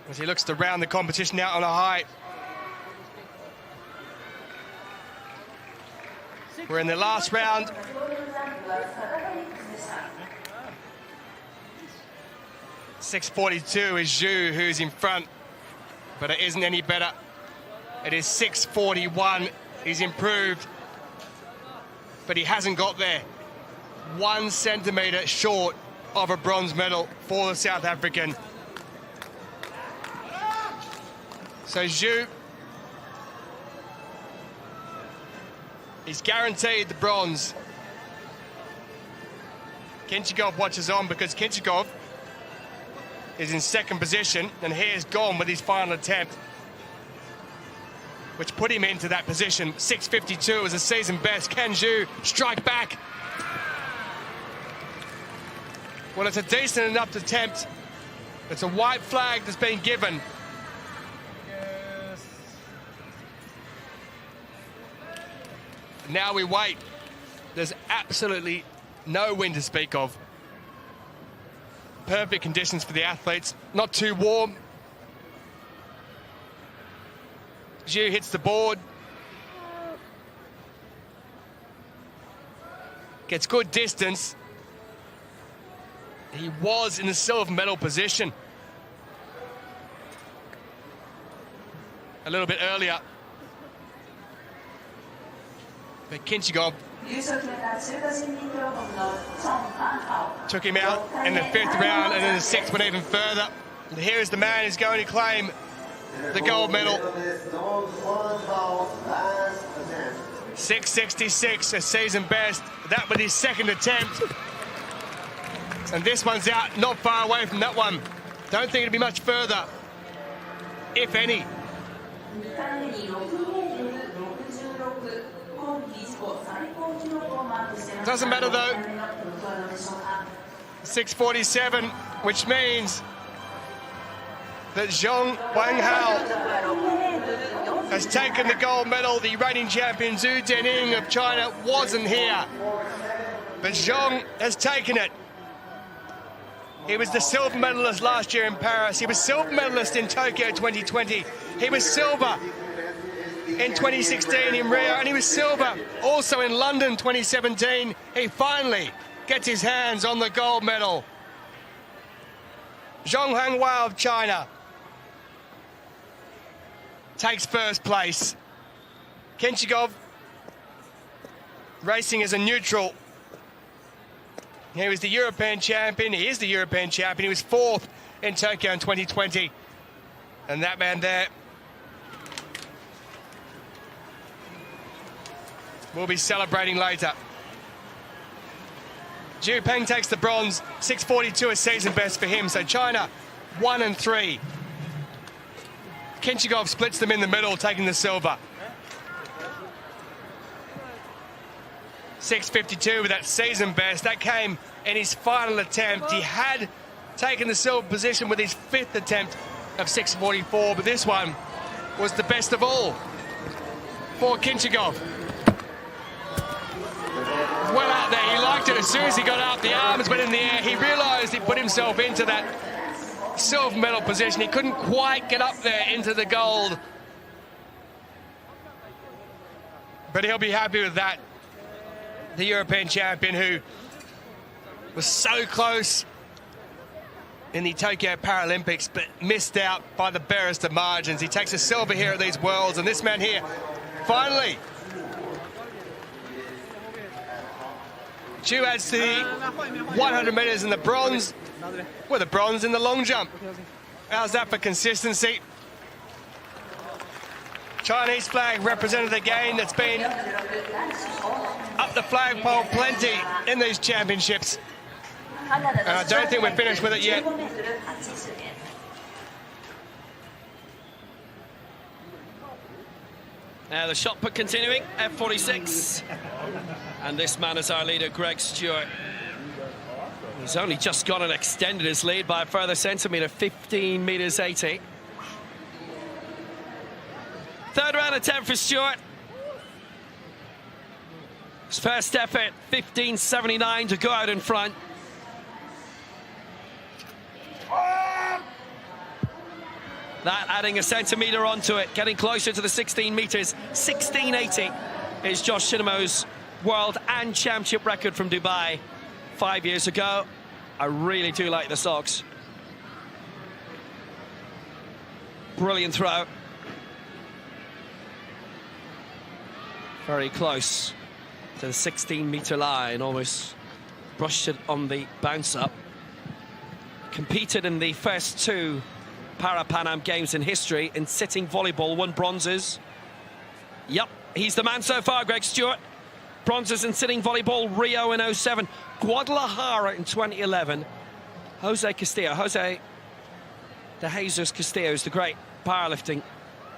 As he looks to round the competition out on a high. We're in the last round. .642 is Zhu who's in front, but it isn't any better. It is 6:41. He's improved, but he hasn't got there. 1 centimetre short of a bronze medal for the South African. So Zhu, he's guaranteed the bronze. Kinchikov watches on because Kinchikov is in second position, and here's gone with his final attempt, which put him into that position. 6:52 is a season best. Can Zhu strike back? Well, it's a decent enough attempt. It's a white flag that's been given. Now we wait. There's absolutely no wind to speak of. Perfect conditions for the athletes. Not too warm. Zhu hits the board. Gets good distance. He was in the silver medal position a little bit earlier. But Kinchikov took him out in the 5th round, and then the 6th went even further. And here is the man who's going to claim the gold medal. 6:66, a season best. That was his second attempt. And this one's out, not far away from that one. Don't think it'll be much further, if any. Doesn't matter though. 6:47, which means that Zhong Wanghao has taken the gold medal. The reigning champion Zhu Dening of China wasn't here, but Zhong has taken it. He was the silver medalist last year in Paris. He was silver medalist in Tokyo 2020. He was silver in 2016 in Rio, and he was silver also in London 2017. He finally gets his hands on the gold medal. Zhong Wanghao of China takes first place. Kinchikov racing as a neutral. He was the European champion. He is the European champion. He was 4th in Tokyo in 2020. And that man there will be celebrating later. Zhu Peng takes the bronze. 6:42 a season best for him. So China 1 and 3. Kinchikov splits them in the middle, taking the silver. 6:52 with that season best. That came in his final attempt. He had taken the silver position with his 5th attempt of 6:44, but this one was the best of all for Kinchikov. Well out there, he liked it as soon as he got up. The arms went in the air. He realised he put himself into that silver medal position. He couldn't quite get up there into the gold, but he'll be happy with that. The European champion who was so close in the Tokyo Paralympics but missed out by the barest of margins. He takes a silver here at these Worlds, and this man here, finally. Zhu adds to the 100 metres in the bronze, with a bronze in the long jump. How's that for consistency? Chinese flag represented again. That's been up the flagpole plenty in these championships. And I don't think we're finished with it yet. Now the shot put continuing, F46. And this man is our leader, Greg Stewart. He's only just gone and extended his lead by a further centimetre, 15 metres 80. Third round attempt for Stewart. His first effort, 15.79 to go out in front. That adding a centimetre onto it, getting closer to the 16 metres. 16.80 is Josh Shinimo's world and championship record from Dubai 5 years ago. I really do like the socks. Brilliant throw. Very close to the 16-metre line, almost brushed it on the bounce up. Competed in the first two Para-Pan Am Games in history in sitting volleyball, won bronzes. Yep, he's the man so far, Greg Stewart. Bronzes in sitting volleyball, Rio in 07, Guadalajara in 2011. Jose Castillo, Jose de Jesus Castillo is the great powerlifting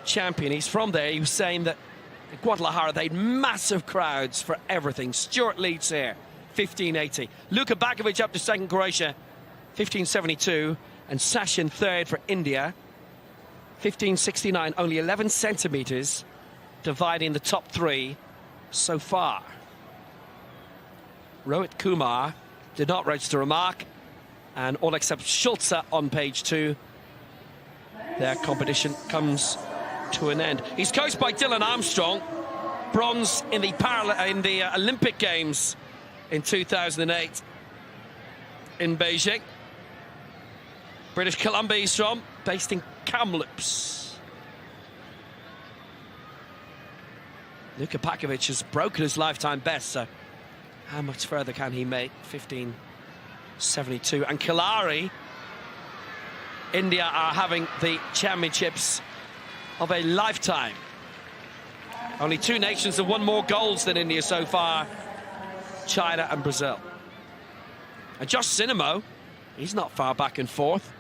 champion. He's from there. He was saying that in Guadalajara they had massive crowds for everything. Stewart leads here, 15.80. Luka Bakovic up to second, Croatia, 15.72. And Sachin third for India, 15.69, only 11 centimetres dividing the top three so far. Rohit Kumar did not register a mark, and all except Schulze on page 2. Their competition comes to an end. He's coached by Dylan Armstrong, bronze in the Olympic Games in 2008 in Beijing. British Columbia he's from, based in Kamloops. Luka Bakovic has broken his lifetime best, so how much further can he make? 15.72. And Kalari, India are having the championships of a lifetime. Only two nations have won more golds than India so far, China and Brazil. And Josh Shinimo, he's not far back and forth.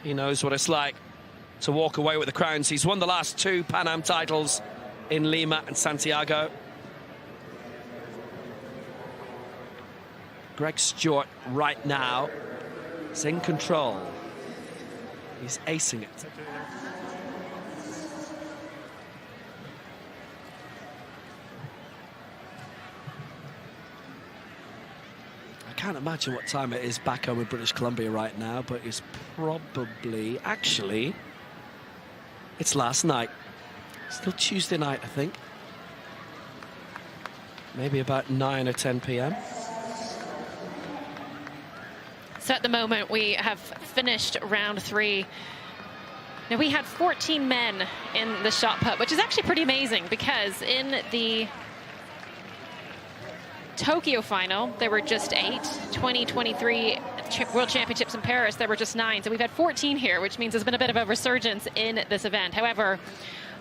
He knows what it's like to walk away with the crowns. He's won the last two Pan Am titles in Lima and Santiago. Greg Stewart right now is in control. He's acing it. I can't imagine what time it is back home in British Columbia right now, but it's probably, actually, it's last night. Still Tuesday night, I think. Maybe about 9 or 10 p.m. So at the moment, we have finished round 3. Now, we had 14 men in the shot put, which is actually pretty amazing because in the Tokyo final, there were just 8. 2023 World Championships in Paris, there were just 9. So we've had 14 here, which means there's been a bit of a resurgence in this event. However,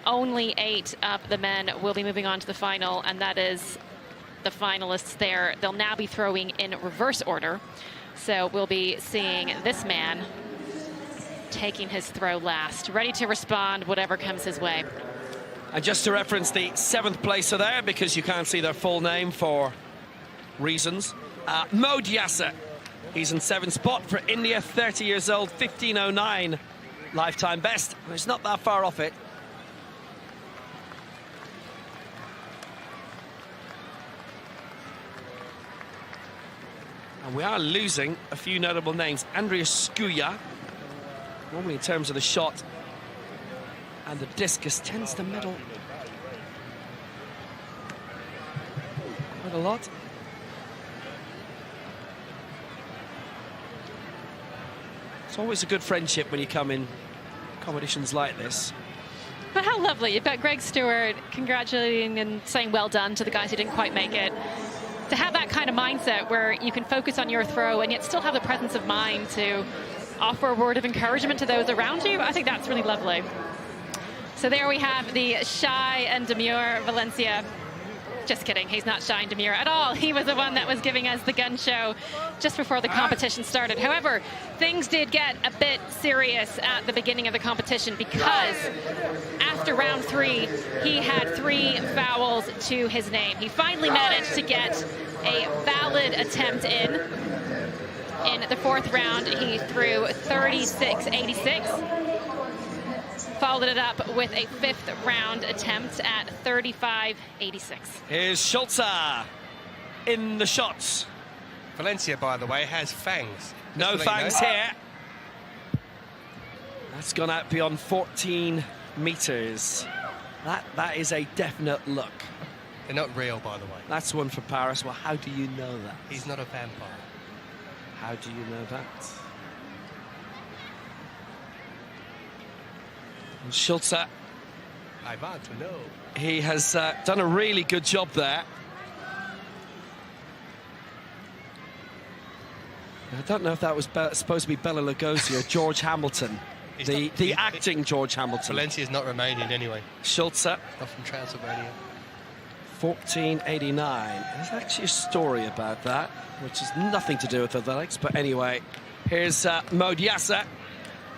only 8 of the men will be moving on to the final, and that is the finalists there. They'll now be throwing in reverse order. So we'll be seeing this man taking his throw last, ready to respond whatever comes his way. And just to reference the 7th placer there, because you can't see their full name for reasons, Mo Diasa. He's in 7th spot for India, 30 years old, 15.09 lifetime best. He's not that far off it. And we are losing a few notable names. Andrea Skuya, normally in terms of the shot and the discus, tends to medal quite a lot. It's always a good friendship when you come in competitions like this. But how lovely. You've got Greg Stewart congratulating and saying well done to the guys who didn't quite make it. To have that kind of mindset where you can focus on your throw and yet still have the presence of mind to offer a word of encouragement to those around you. I think that's really lovely. So there we have the shy and demure Valencia. Just kidding, he's not shy and demure at all. He was the one that was giving us the gun show just before the competition started. However, things did get a bit serious at the beginning of the competition because after round 3, he had 3 fouls to his name. He finally managed to get a valid attempt in. In the 4th round, he threw 36.86. Followed it up with a 5th round attempt at 35.86. Here's Schulze in the shots. Valencia, by the way, has fangs. No fangs here. That's gone out beyond 14 meters. That is a definite look. They're not real, by the way. That's one for Paris. Well, how do you know that? He's not a vampire. How do you know that? And Schulze, I want to know. he has done a really good job there. I don't know if that was supposed to be Bela Lugosi or George Hamilton, the acting George Hamilton. Valencia's not Romanian anyway. Schulze, Not from Transylvania. 14.89. There's actually a story about that, which has nothing to do with athletics. But anyway, here's Mo Diassa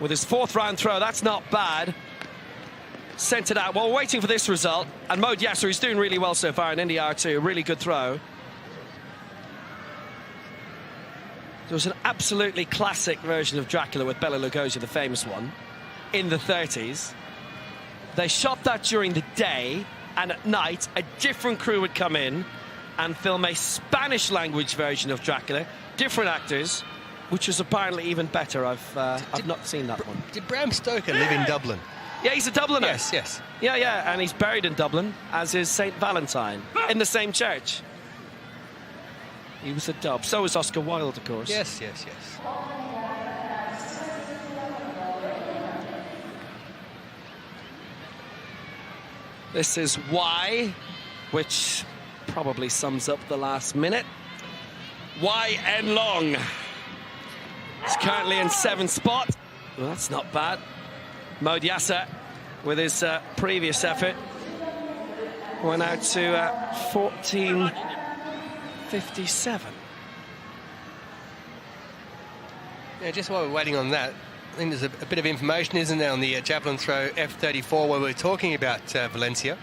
with his 4th round throw. That's not bad. Sent it out. Well, we're waiting for this result. And Mo Diassa, who's doing really well so far in Indy R2. Really good throw. There was an absolutely classic version of Dracula with Bela Lugosi, the famous one, in the 30s. They shot that during the day, and at night, a different crew would come in and film a Spanish language version of Dracula, different actors, which was apparently even better. I've not seen that one. Did Bram Stoker live in Dublin? Yeah, he's a Dubliner. Yes, yes. Yeah, and he's buried in Dublin, as is St. Valentine, in the same church. He was a dub. So was Oscar Wilde, of course. Yes, yes, yes. This is Y, which probably sums up the last minute. YN Long. He's currently in 7th spot. Well, that's not bad. Mo Diassa, with his previous effort, went out to 14.57. Yeah, just while we're waiting on that, I think there's a bit of information, isn't there, on the javelin throw F34 where we're talking about Valencia.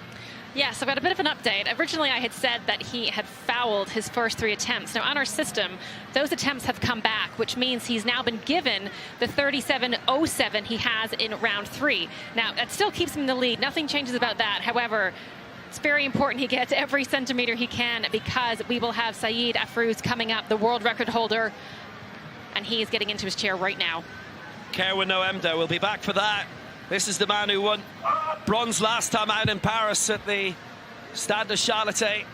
Yes, I've got a bit of an update. Originally, I had said that he had fouled his first 3 attempts. Now, on our system, those attempts have come back, which means he's now been given the 37.07 he has in round 3. Now, that still keeps him in the lead. Nothing changes about that. However, it's very important he gets every centimeter he can because we will have Saeed Afrouz coming up, the world record holder, and he is getting into his chair right now. Kerwin Noemda will be back for that. This is the man who won bronze last time out in Paris at the Stade de Charlotte.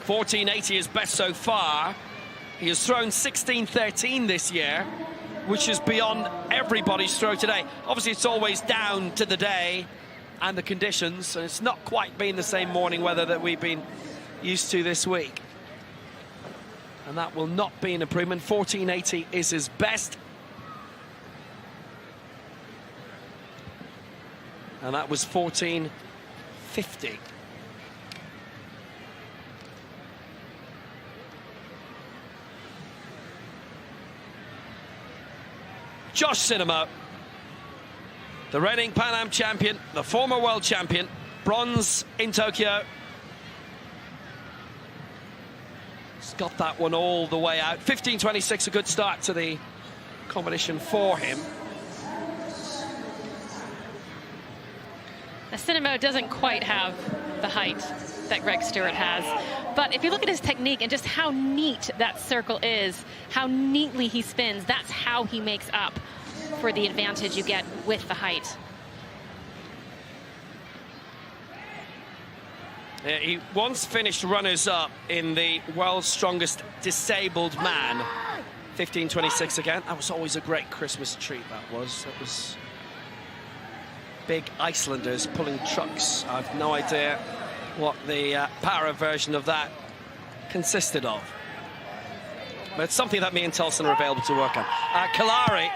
14.80 is best so far. He has thrown 16.13 this year, which is beyond everybody's throw today. Obviously, it's always down to the day and the conditions, and it's not quite been the same morning weather that we've been used to this week. And that will not be an improvement. 14.80 is his best. And that was 14.50. Josh Sinema, the reigning Pan Am champion, the former world champion, bronze in Tokyo. He's got that one all the way out. 15.26, a good start to the competition for him. Cinema doesn't quite have the height that Greg Stewart has. But if you look at his technique and just how neat that circle is, how neatly he spins, that's how he makes up for the advantage you get with the height. Yeah, he once finished runners-up in the world's strongest disabled man. 15.26 again. That was always a great Christmas treat, that was. It was big Icelanders pulling trucks. I've no idea what the para version of that consisted of. But it's something that me and Tolson are available to work on. Kalari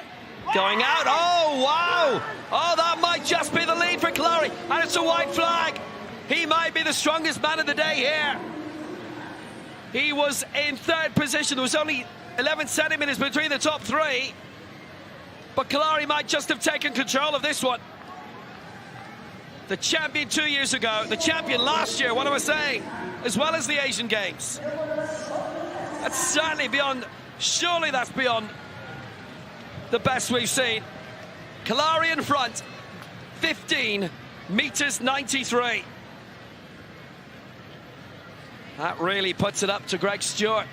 going out. Oh, wow! Oh, that might just be the lead for Kalari. And it's a white flag. He might be the strongest man of the day here. He was in third position. There was only 11 centimetres between the top three. But Kalari might just have taken control of this one. The champion 2 years ago, the champion last year, what am I saying? As well as the Asian Games. That's certainly beyond, surely that's beyond the best we've seen. Kalari in front, 15 meters 93. That really puts it up to Greg Stewart.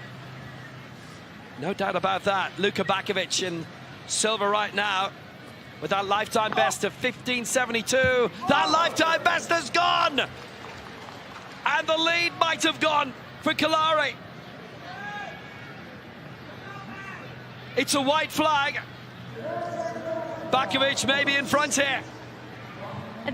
No doubt about that. Luka Bakovic in silver right now with that lifetime best of 15.72. That lifetime best has gone! And the lead might have gone for Kalari. It's a white flag. Bakovic maybe in front here.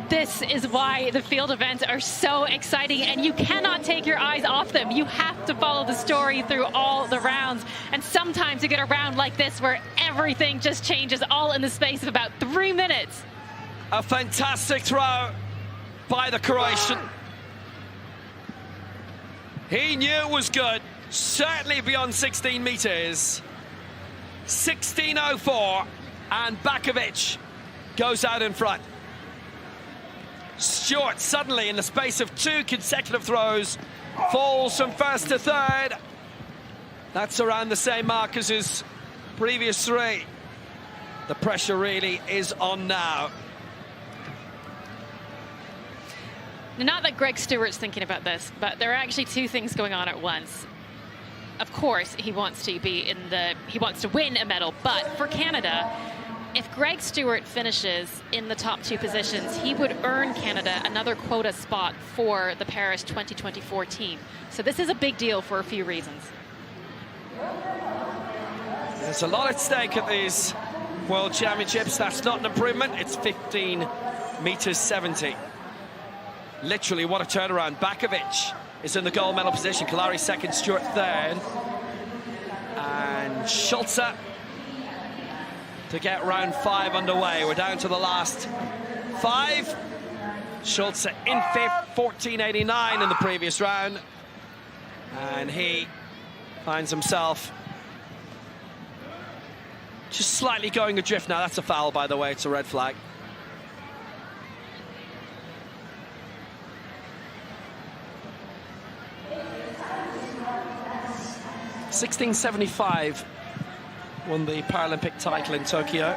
This is why the field events are so exciting, and you cannot take your eyes off them. You have to follow the story through all the rounds. And sometimes you get a round like this where everything just changes all in the space of about 3 minutes. A fantastic throw by the Croatian. He knew it was good, certainly beyond 16 meters. 16.04, and Bakovic goes out in front. Stewart suddenly, in the space of 2 consecutive throws, falls from first to third. That's around the same mark as his previous 3. The pressure really is on now. Not that Greg Stewart's thinking about this, but there are actually 2 things going on at once. Of course, he wants to win a medal, but for Canada, if Greg Stewart finishes in the top 2 positions, he would earn Canada another quota spot for the Paris 2024 team. So this is a big deal for a few reasons. There's a lot at stake at these World Championships. That's not an improvement. It's 15 meters 70. Literally, what a turnaround. Bakovic is in the gold medal position. Kalari second, Stewart third. And Schulze to get round 5 underway. We're down to the last 5. Schulze in 5th, 14.89 in the previous round. And he finds himself just slightly going adrift now. That's a foul, by the way. It's a red flag. $16.75 won the Paralympic title in Tokyo.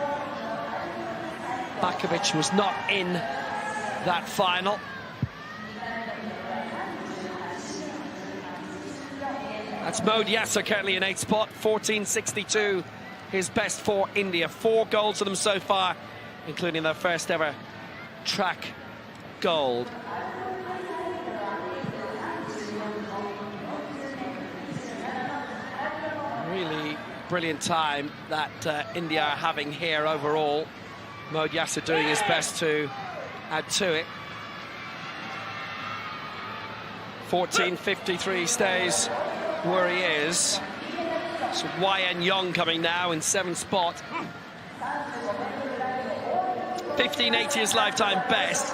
Bakovic was not in that final. That's Mode Yasser currently in 8th spot, 14.62, his best for India. 4 golds for them so far, including their first ever track gold. Really brilliant time that India are having here overall. Mode Yasser doing his best to add to it. 14.53 stays where he is. So YN Yong coming now in 7th spot. 15.80 his lifetime best,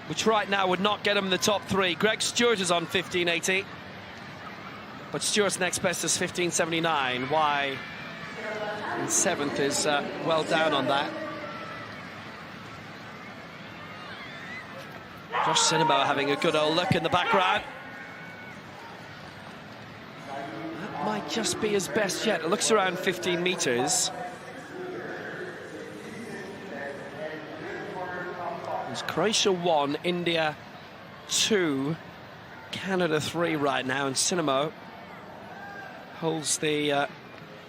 which right now would not get him in the top 3. Greg Stewart is on 15.80. But Stewart's next best is 15.79. Y in 7th is well down on that. Josh Sinemo having a good old look in the background. That might just be his best yet. It looks around 15 meters. It's Croatia 1, India 2, Canada 3 right now, and Sinemo holds the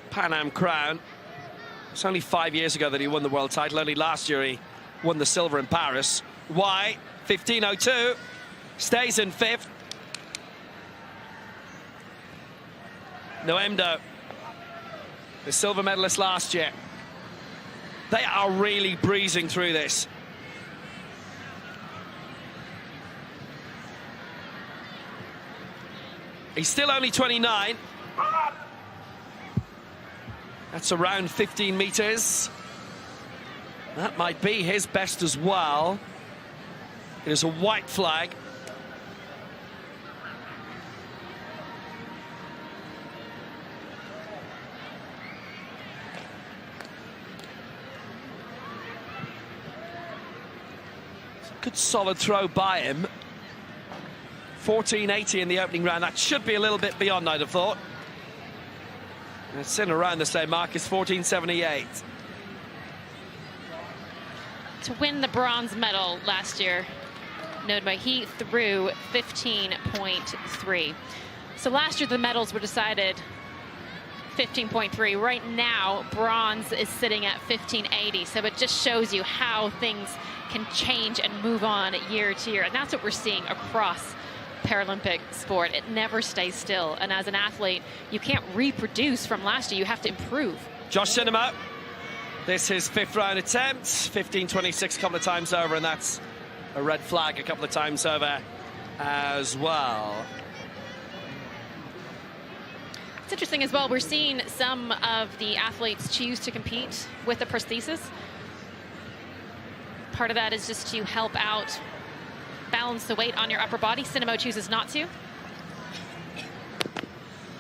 Pan Am crown. It's only 5 years ago that he won the world title. Only last year he won the silver in Paris. Y, 15.02, stays in 5th. Noemdo, the silver medalist last year. They are really breezing through this. He's still only 29. That's around 15 meters. That might be his best as well. It is a white flag. Good solid throw by him. 14.80 in the opening round. That should be a little bit beyond, I'd have thought. And it's in around the same mark as 14.78. To win the bronze medal last year, Nodma, he threw 15.3. So last year the medals were decided 15.3. Right now, bronze is sitting at 15.80. So it just shows you how things can change and move on year to year. And that's what we're seeing across Paralympic sport. It never stays still. And as an athlete, you can't reproduce from last year. You have to improve. Josh Sinema, this is fifth round attempt. 15.26 a couple of times over, and that's a red flag a couple of times over as well. It's interesting as well, we're seeing some of the athletes choose to compete with a prosthesis. Part of that is just to help out balance the weight on your upper body. Sinema chooses not to.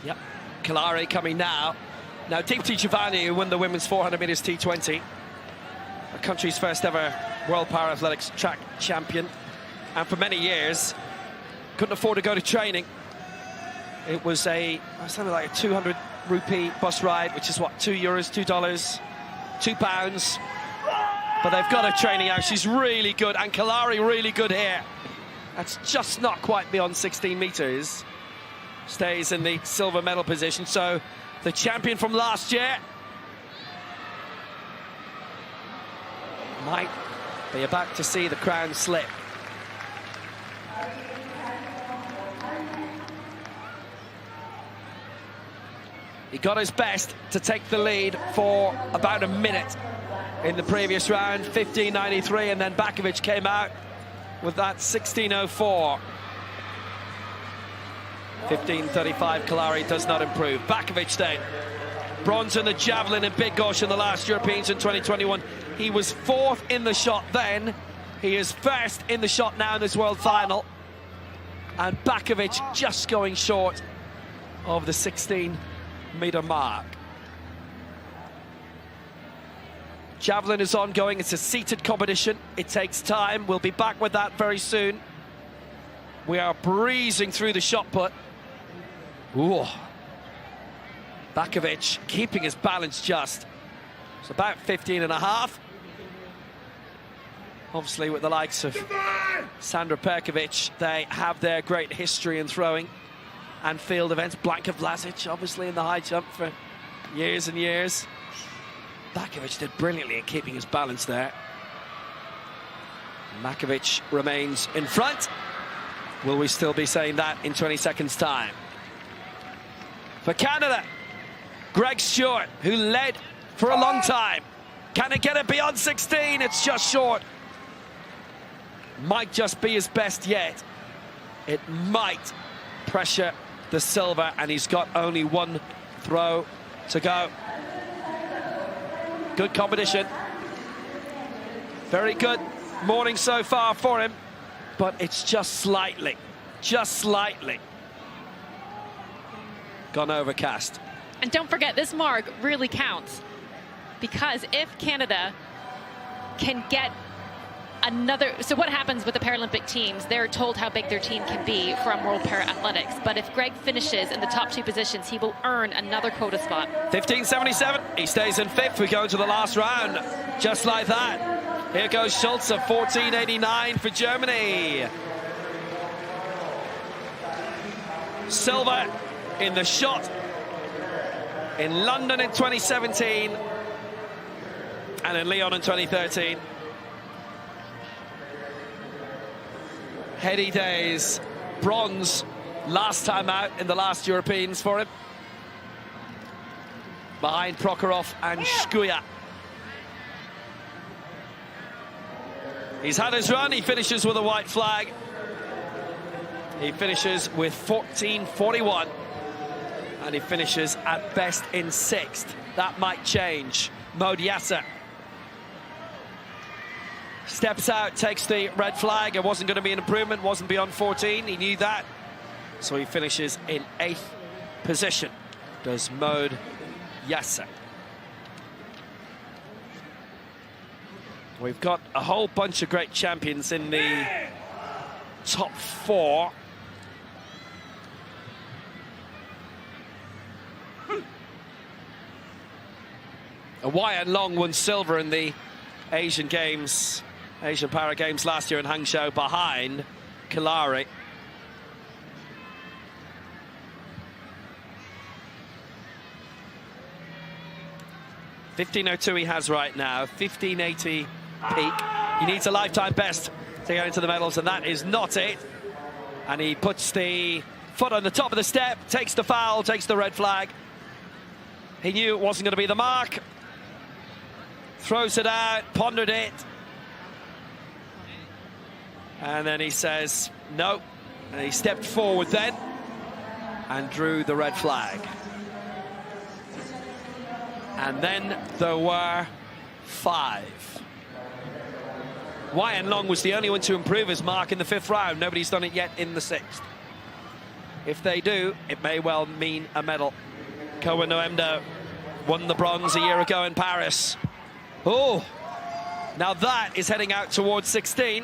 Yep, Kalari coming now. Now, Deepti Giovanni, who won the women's 400 meters T20, our country's first ever World Para-Athletics track champion, and for many years couldn't afford to go to training. It was something like a 200 rupee bus ride, which is what, €2, $2, £2. But they've got her training out. She's really good, and Kalari really good here. That's just not quite beyond 16 meters. Stays in the silver medal position. So the champion from last year might be about to see the crown slip. He got his best to take the lead for about a minute in the previous round, 15.93, and then Bakovic came out with that 16.04. 15.35, Kalari does not improve. Bakovic then, bronze in the javelin in Big Gosh in the last Europeans in 2021. He was fourth in the shot then. He is first in the shot now in this world final. And Bakovic just going short of the 16-meter mark. Javelin is ongoing. It's a seated competition. It takes time. We'll be back with that very soon. We are breezing through the shot put. Ooh. Bakovic keeping his balance just. It's about 15.5. Obviously, with the likes of Sandra Perkovic, they have their great history in throwing and field events. Blanka Vlasic, obviously, in the high jump for years and years. Bakovic did brilliantly in keeping his balance there. Makovic remains in front. Will we still be saying that in 20 seconds' time? For Canada, Greg Stewart, who led for a long time. Can it get it beyond 16? It's just short. Might just be his best yet. It might pressure the silver, and he's got only one throw to go. Good competition. Very good morning so far for him, but it's just slightly gone overcast. And don't forget, this mark really counts, because if Canada can get another, so what happens with the Paralympic teams? They're told how big their team can be from World Para-Athletics, but if Greg finishes in the top two positions, he will earn another quota spot. 15.77, he stays in fifth. We go to the last round, just like that. Here goes Schulze, 14.89 for Germany. Silver in the shot in London in 2017 and in Lyon in 2013. Heady days. Bronze last time out in the last Europeans for him, behind Prokhorov and Shkuya. He's had his run. He finishes with a white flag. He finishes with 14.41, and he finishes at best in 6th. That might change. Mode Yasser steps out, takes the red flag. It wasn't going to be an improvement, wasn't beyond 14. He knew that. So he finishes in 8th position. Does Mode Yasser. We've got a whole bunch of great champions in the top 4. Wyatt Long won silver in the Asian Para Games last year in Hangzhou behind Kalari. $15.02 he has right now, 15.80 peak. He needs a lifetime best to get into the medals, and that is not it. And he puts the foot on the top of the step, takes the foul, takes the red flag. He knew it wasn't going to be the mark. Throws it out, pondered it. And then he says, no. And he stepped forward then and drew the red flag. And then there were 5. Wyatt Long was the only one to improve his mark in the 5th round. Nobody's done it yet in the 6th. If they do, it may well mean a medal. Koa Noemdo won the bronze a year ago in Paris. Oh, now that is heading out towards 16.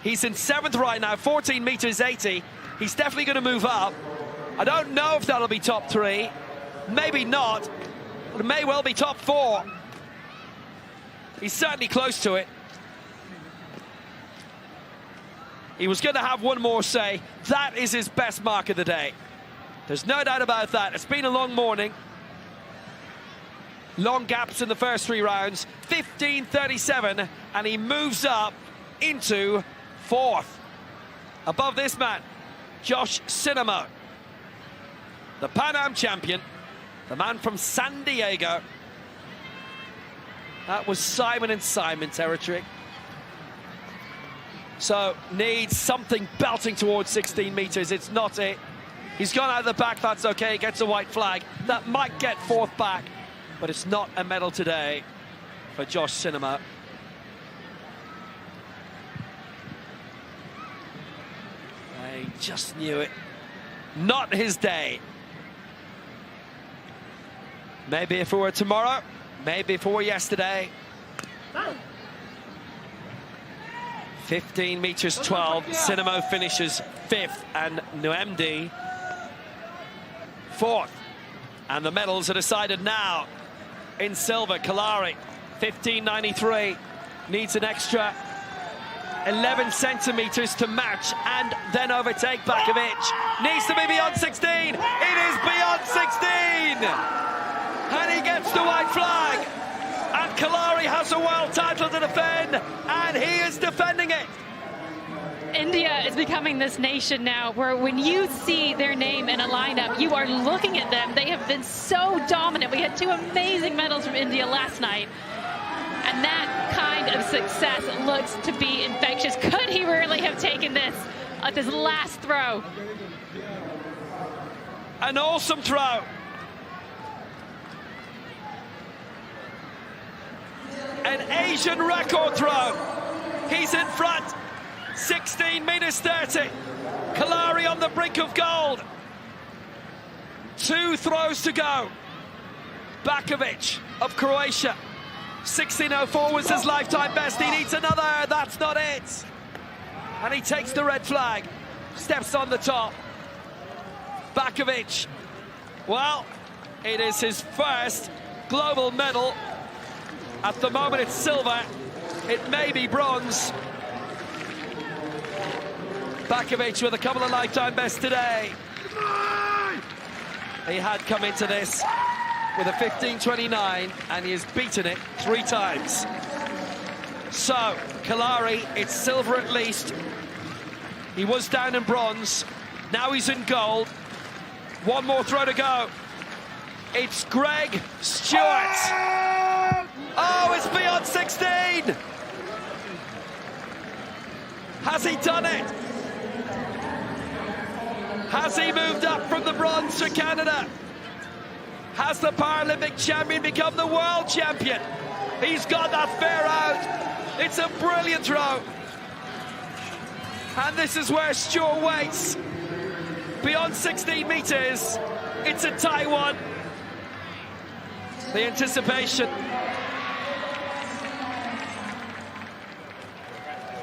He's in 7th right now, 14 meters 80. He's definitely going to move up. I don't know if that'll be top 3. Maybe not. But it may well be top 4. He's certainly close to it. He was going to have one more say. That is his best mark of the day. There's no doubt about that. It's been a long morning. Long gaps in the first 3 rounds. 15.37, and he moves up into 4th. Above this man, Josh Sinema, the Pan Am champion, the man from San Diego. That was Simon and Simon territory. So needs something belting towards 16 meters. It's not it. He's gone out of the back, that's okay. He gets a white flag. That might get 4th back, but it's not a medal today for Josh Sinema. He just knew it. Not his day. Maybe if it were tomorrow, maybe if it were yesterday. 15 meters 12. Sinema finishes 5th and Noemdi 4th. And the medals are decided now. In silver, Kalari, 15.93. Needs an extra 11 centimeters to match and then overtake Bakovic. Needs to be beyond 16. It is beyond 16. And he gets the white flag. And Kalari has a world title to defend, and he is defending it. India is becoming this nation now where when you see their name in a lineup, you are looking at them. They have been so dominant. We had 2 amazing medals from India last night. And that kind of success looks to be infectious. Could he really have taken this at this last throw? An awesome throw. An Asian record throw. He's in front. 16 meters 30. Kalari on the brink of gold. 2 throws to go. Bakovic of Croatia. 16.04 was his lifetime best. He needs another. That's not it. And he takes the red flag. Steps on the top. Bakovic. Well, it is his first global medal. At the moment, it's silver. It may be bronze. Bakovic with a couple of lifetime bests today. He had come into this with a 15.29, and he has beaten it 3 times. So, Kalari, it's silver at least. He was down in bronze. Now he's in gold. 1 more throw to go. It's Greg Stewart. Oh, it's beyond 16. Has he done it? Has he moved up from the bronze to Canada? Has the Paralympic champion become the world champion? He's got that fair out. It's a brilliant throw. And this is where Stewart waits. Beyond 16 metres, it's a tight one. The anticipation.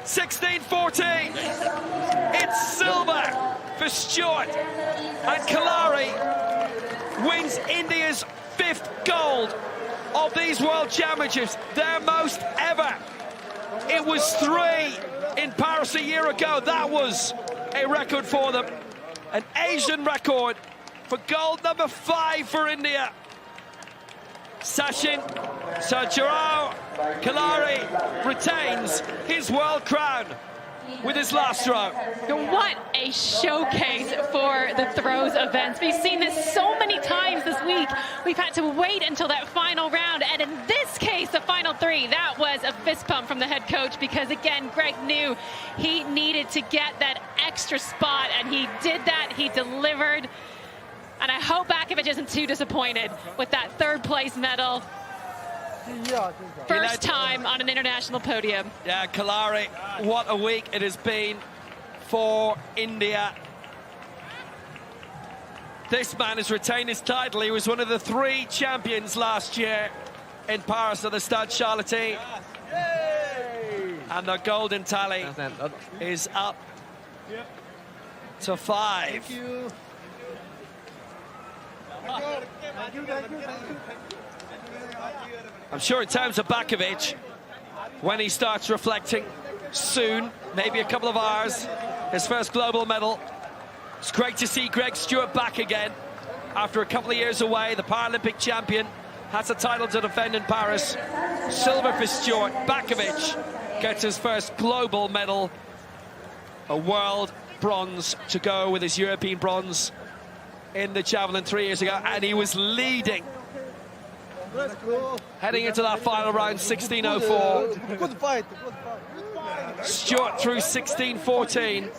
16-14. It's silver for Stewart. And Kalari wins India's 5th gold of these World Championships, their most ever. It was 3 in Paris a year ago. That was a record for them. An Asian record for gold number 5 for India. Sachin Sarjurao Kalari retains his world crown with his last throw. What a showcase for the throws events. We've seen this so many times this week. We've had to wait until that final round, and in this case, the final 3, that was a fist pump from the head coach, because again, Greg knew he needed to get that extra spot, and he did that. He delivered. And I hope Bakovic isn't too disappointed with that 3rd place medal. First time on an international podium. Yeah, Kalari, what a week it has been for India. This man has retained his title. He was one of the 3 champions last year in Paris at the Stade Charlotte. And the golden tally is up to 5. I'm sure in terms of Bakovic, when he starts reflecting soon, maybe a couple of hours, his first global medal. It's great to see Greg Stewart back again after a couple of years away. The Paralympic champion has a title to defend in Paris. Silver for Stewart. Bakovic gets his first global medal. A world bronze to go with his European bronze in the javelin 3 years ago, and he was leading heading into that final round. 16:04. Good fight. Stewart through 16:14,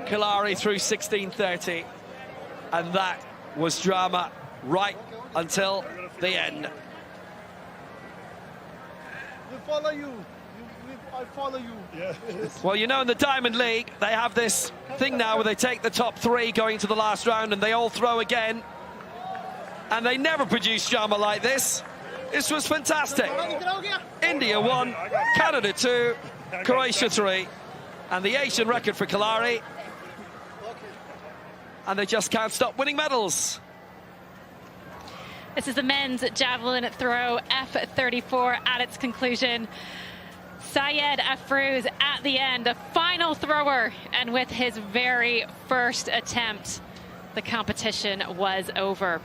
Kalari through 16:30, and that was drama right until the end. We follow you. I follow you. Yeah. Well, you know, in the Diamond League, they have this thing now where they take the top 3 going to the last round and they all throw again. And they never produce drama like this. This was fantastic. India 1, Canada 2, Croatia 3. And the Asian record for Kalari. And they just can't stop winning medals. This is the men's javelin throw F34 at its conclusion. Syed Afrouz at the end, the final thrower, and with his very first attempt, the competition was over.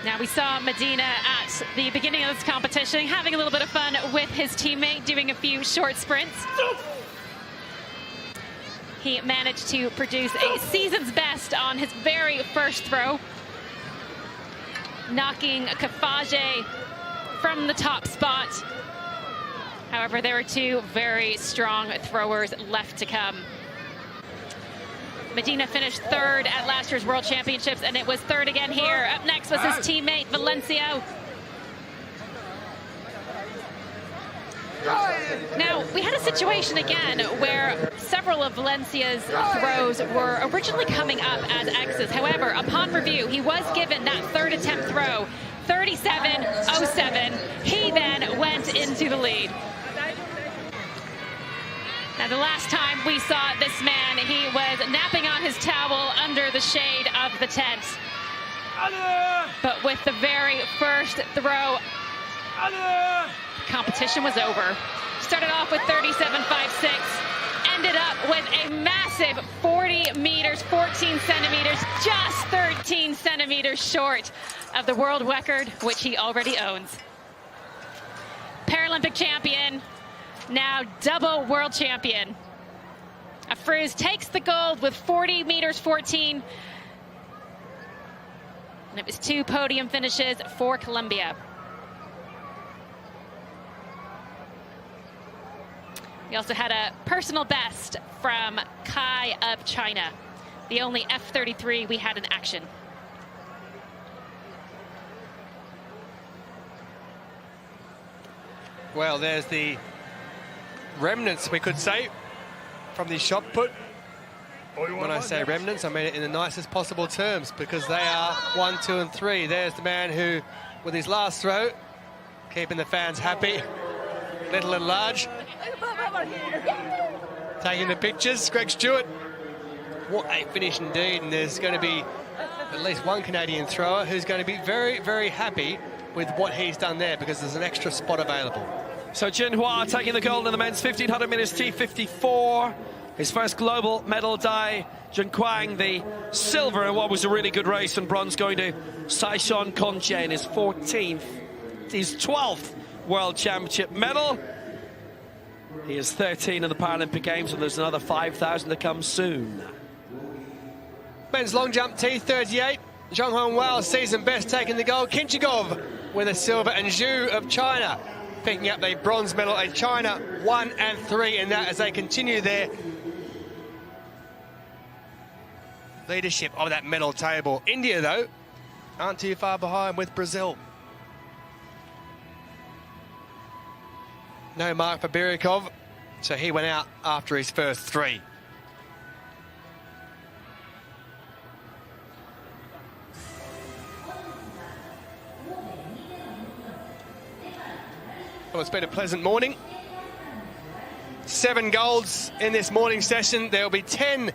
Now, we saw Medina at the beginning of this competition having a little bit of fun with his teammate, doing a few short sprints. He managed to produce a season's best on his very first throw, knocking Kafaje from the top spot. However, there were 2 very strong throwers left to come. Medina finished 3rd at last year's World Championships, and it was 3rd again here. Up next was his teammate, Valencia. Now, we had a situation again where several of Valencia's throws were originally coming up as X's. However, upon review, he was given that 3rd attempt throw, 37.07. He then went into the lead. Now, the last time we saw this man, he was napping on his towel under the shade of the tent. But with the very first throw, competition was over. Started off with 37.56, ended up with a massive 40 meters, 14 centimeters, just 13 centimeters short of the world record, which he already owns. Paralympic champion, now double world champion. Afrouz takes the gold with 40 meters, 14. And it was 2 podium finishes for Colombia. We also had a personal best from Kai of China, the only F-33 we had in action. Well, there's the remnants, we could say, from the shot put. When I say remnants, I mean it in the nicest possible terms, because they are 1, 2, and 3. There's the man who, with his last throw, keeping the fans happy, little and large. Taking the pictures, Greg Stewart. What a finish indeed, and there's going to be at least one Canadian thrower who's going to be very, very happy with what he's done there, because there's an extra spot available. So Jinhua taking the gold in the men's 1500 meters T54. His first global medal. Dai Junquang the silver in what was a really good race, and bronze going to Saishon Konchen, his 14th, his 12th World Championship medal. He is 13 in the Paralympic Games, and there's another 5,000 to come soon. Men's long jump T38. Zhonghong Wao, season best, taking the gold. Kinchigov with a silver, and Zhu of China picking up the bronze medal. And China 1 and 3 in that as they continue their leadership of that medal table. India, though, aren't too far behind with Brazil. No mark for Birikov, so he went out after his first 3. Well, it's been a pleasant morning. 7 golds in this morning session. There will be 10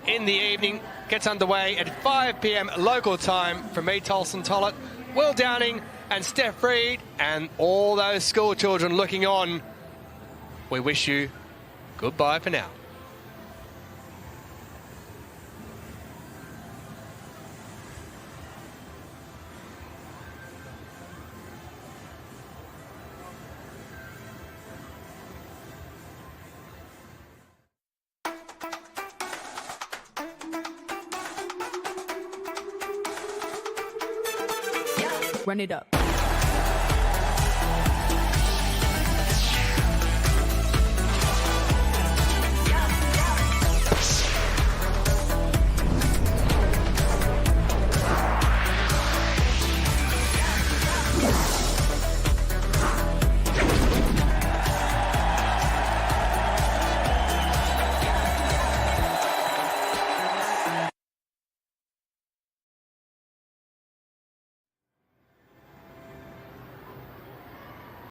in the evening. Gets underway at 5 p.m. local time for me, Tolson Tollett, Will Downing and Steph Reed, and all those school children looking on. We wish you goodbye for now. Run it up.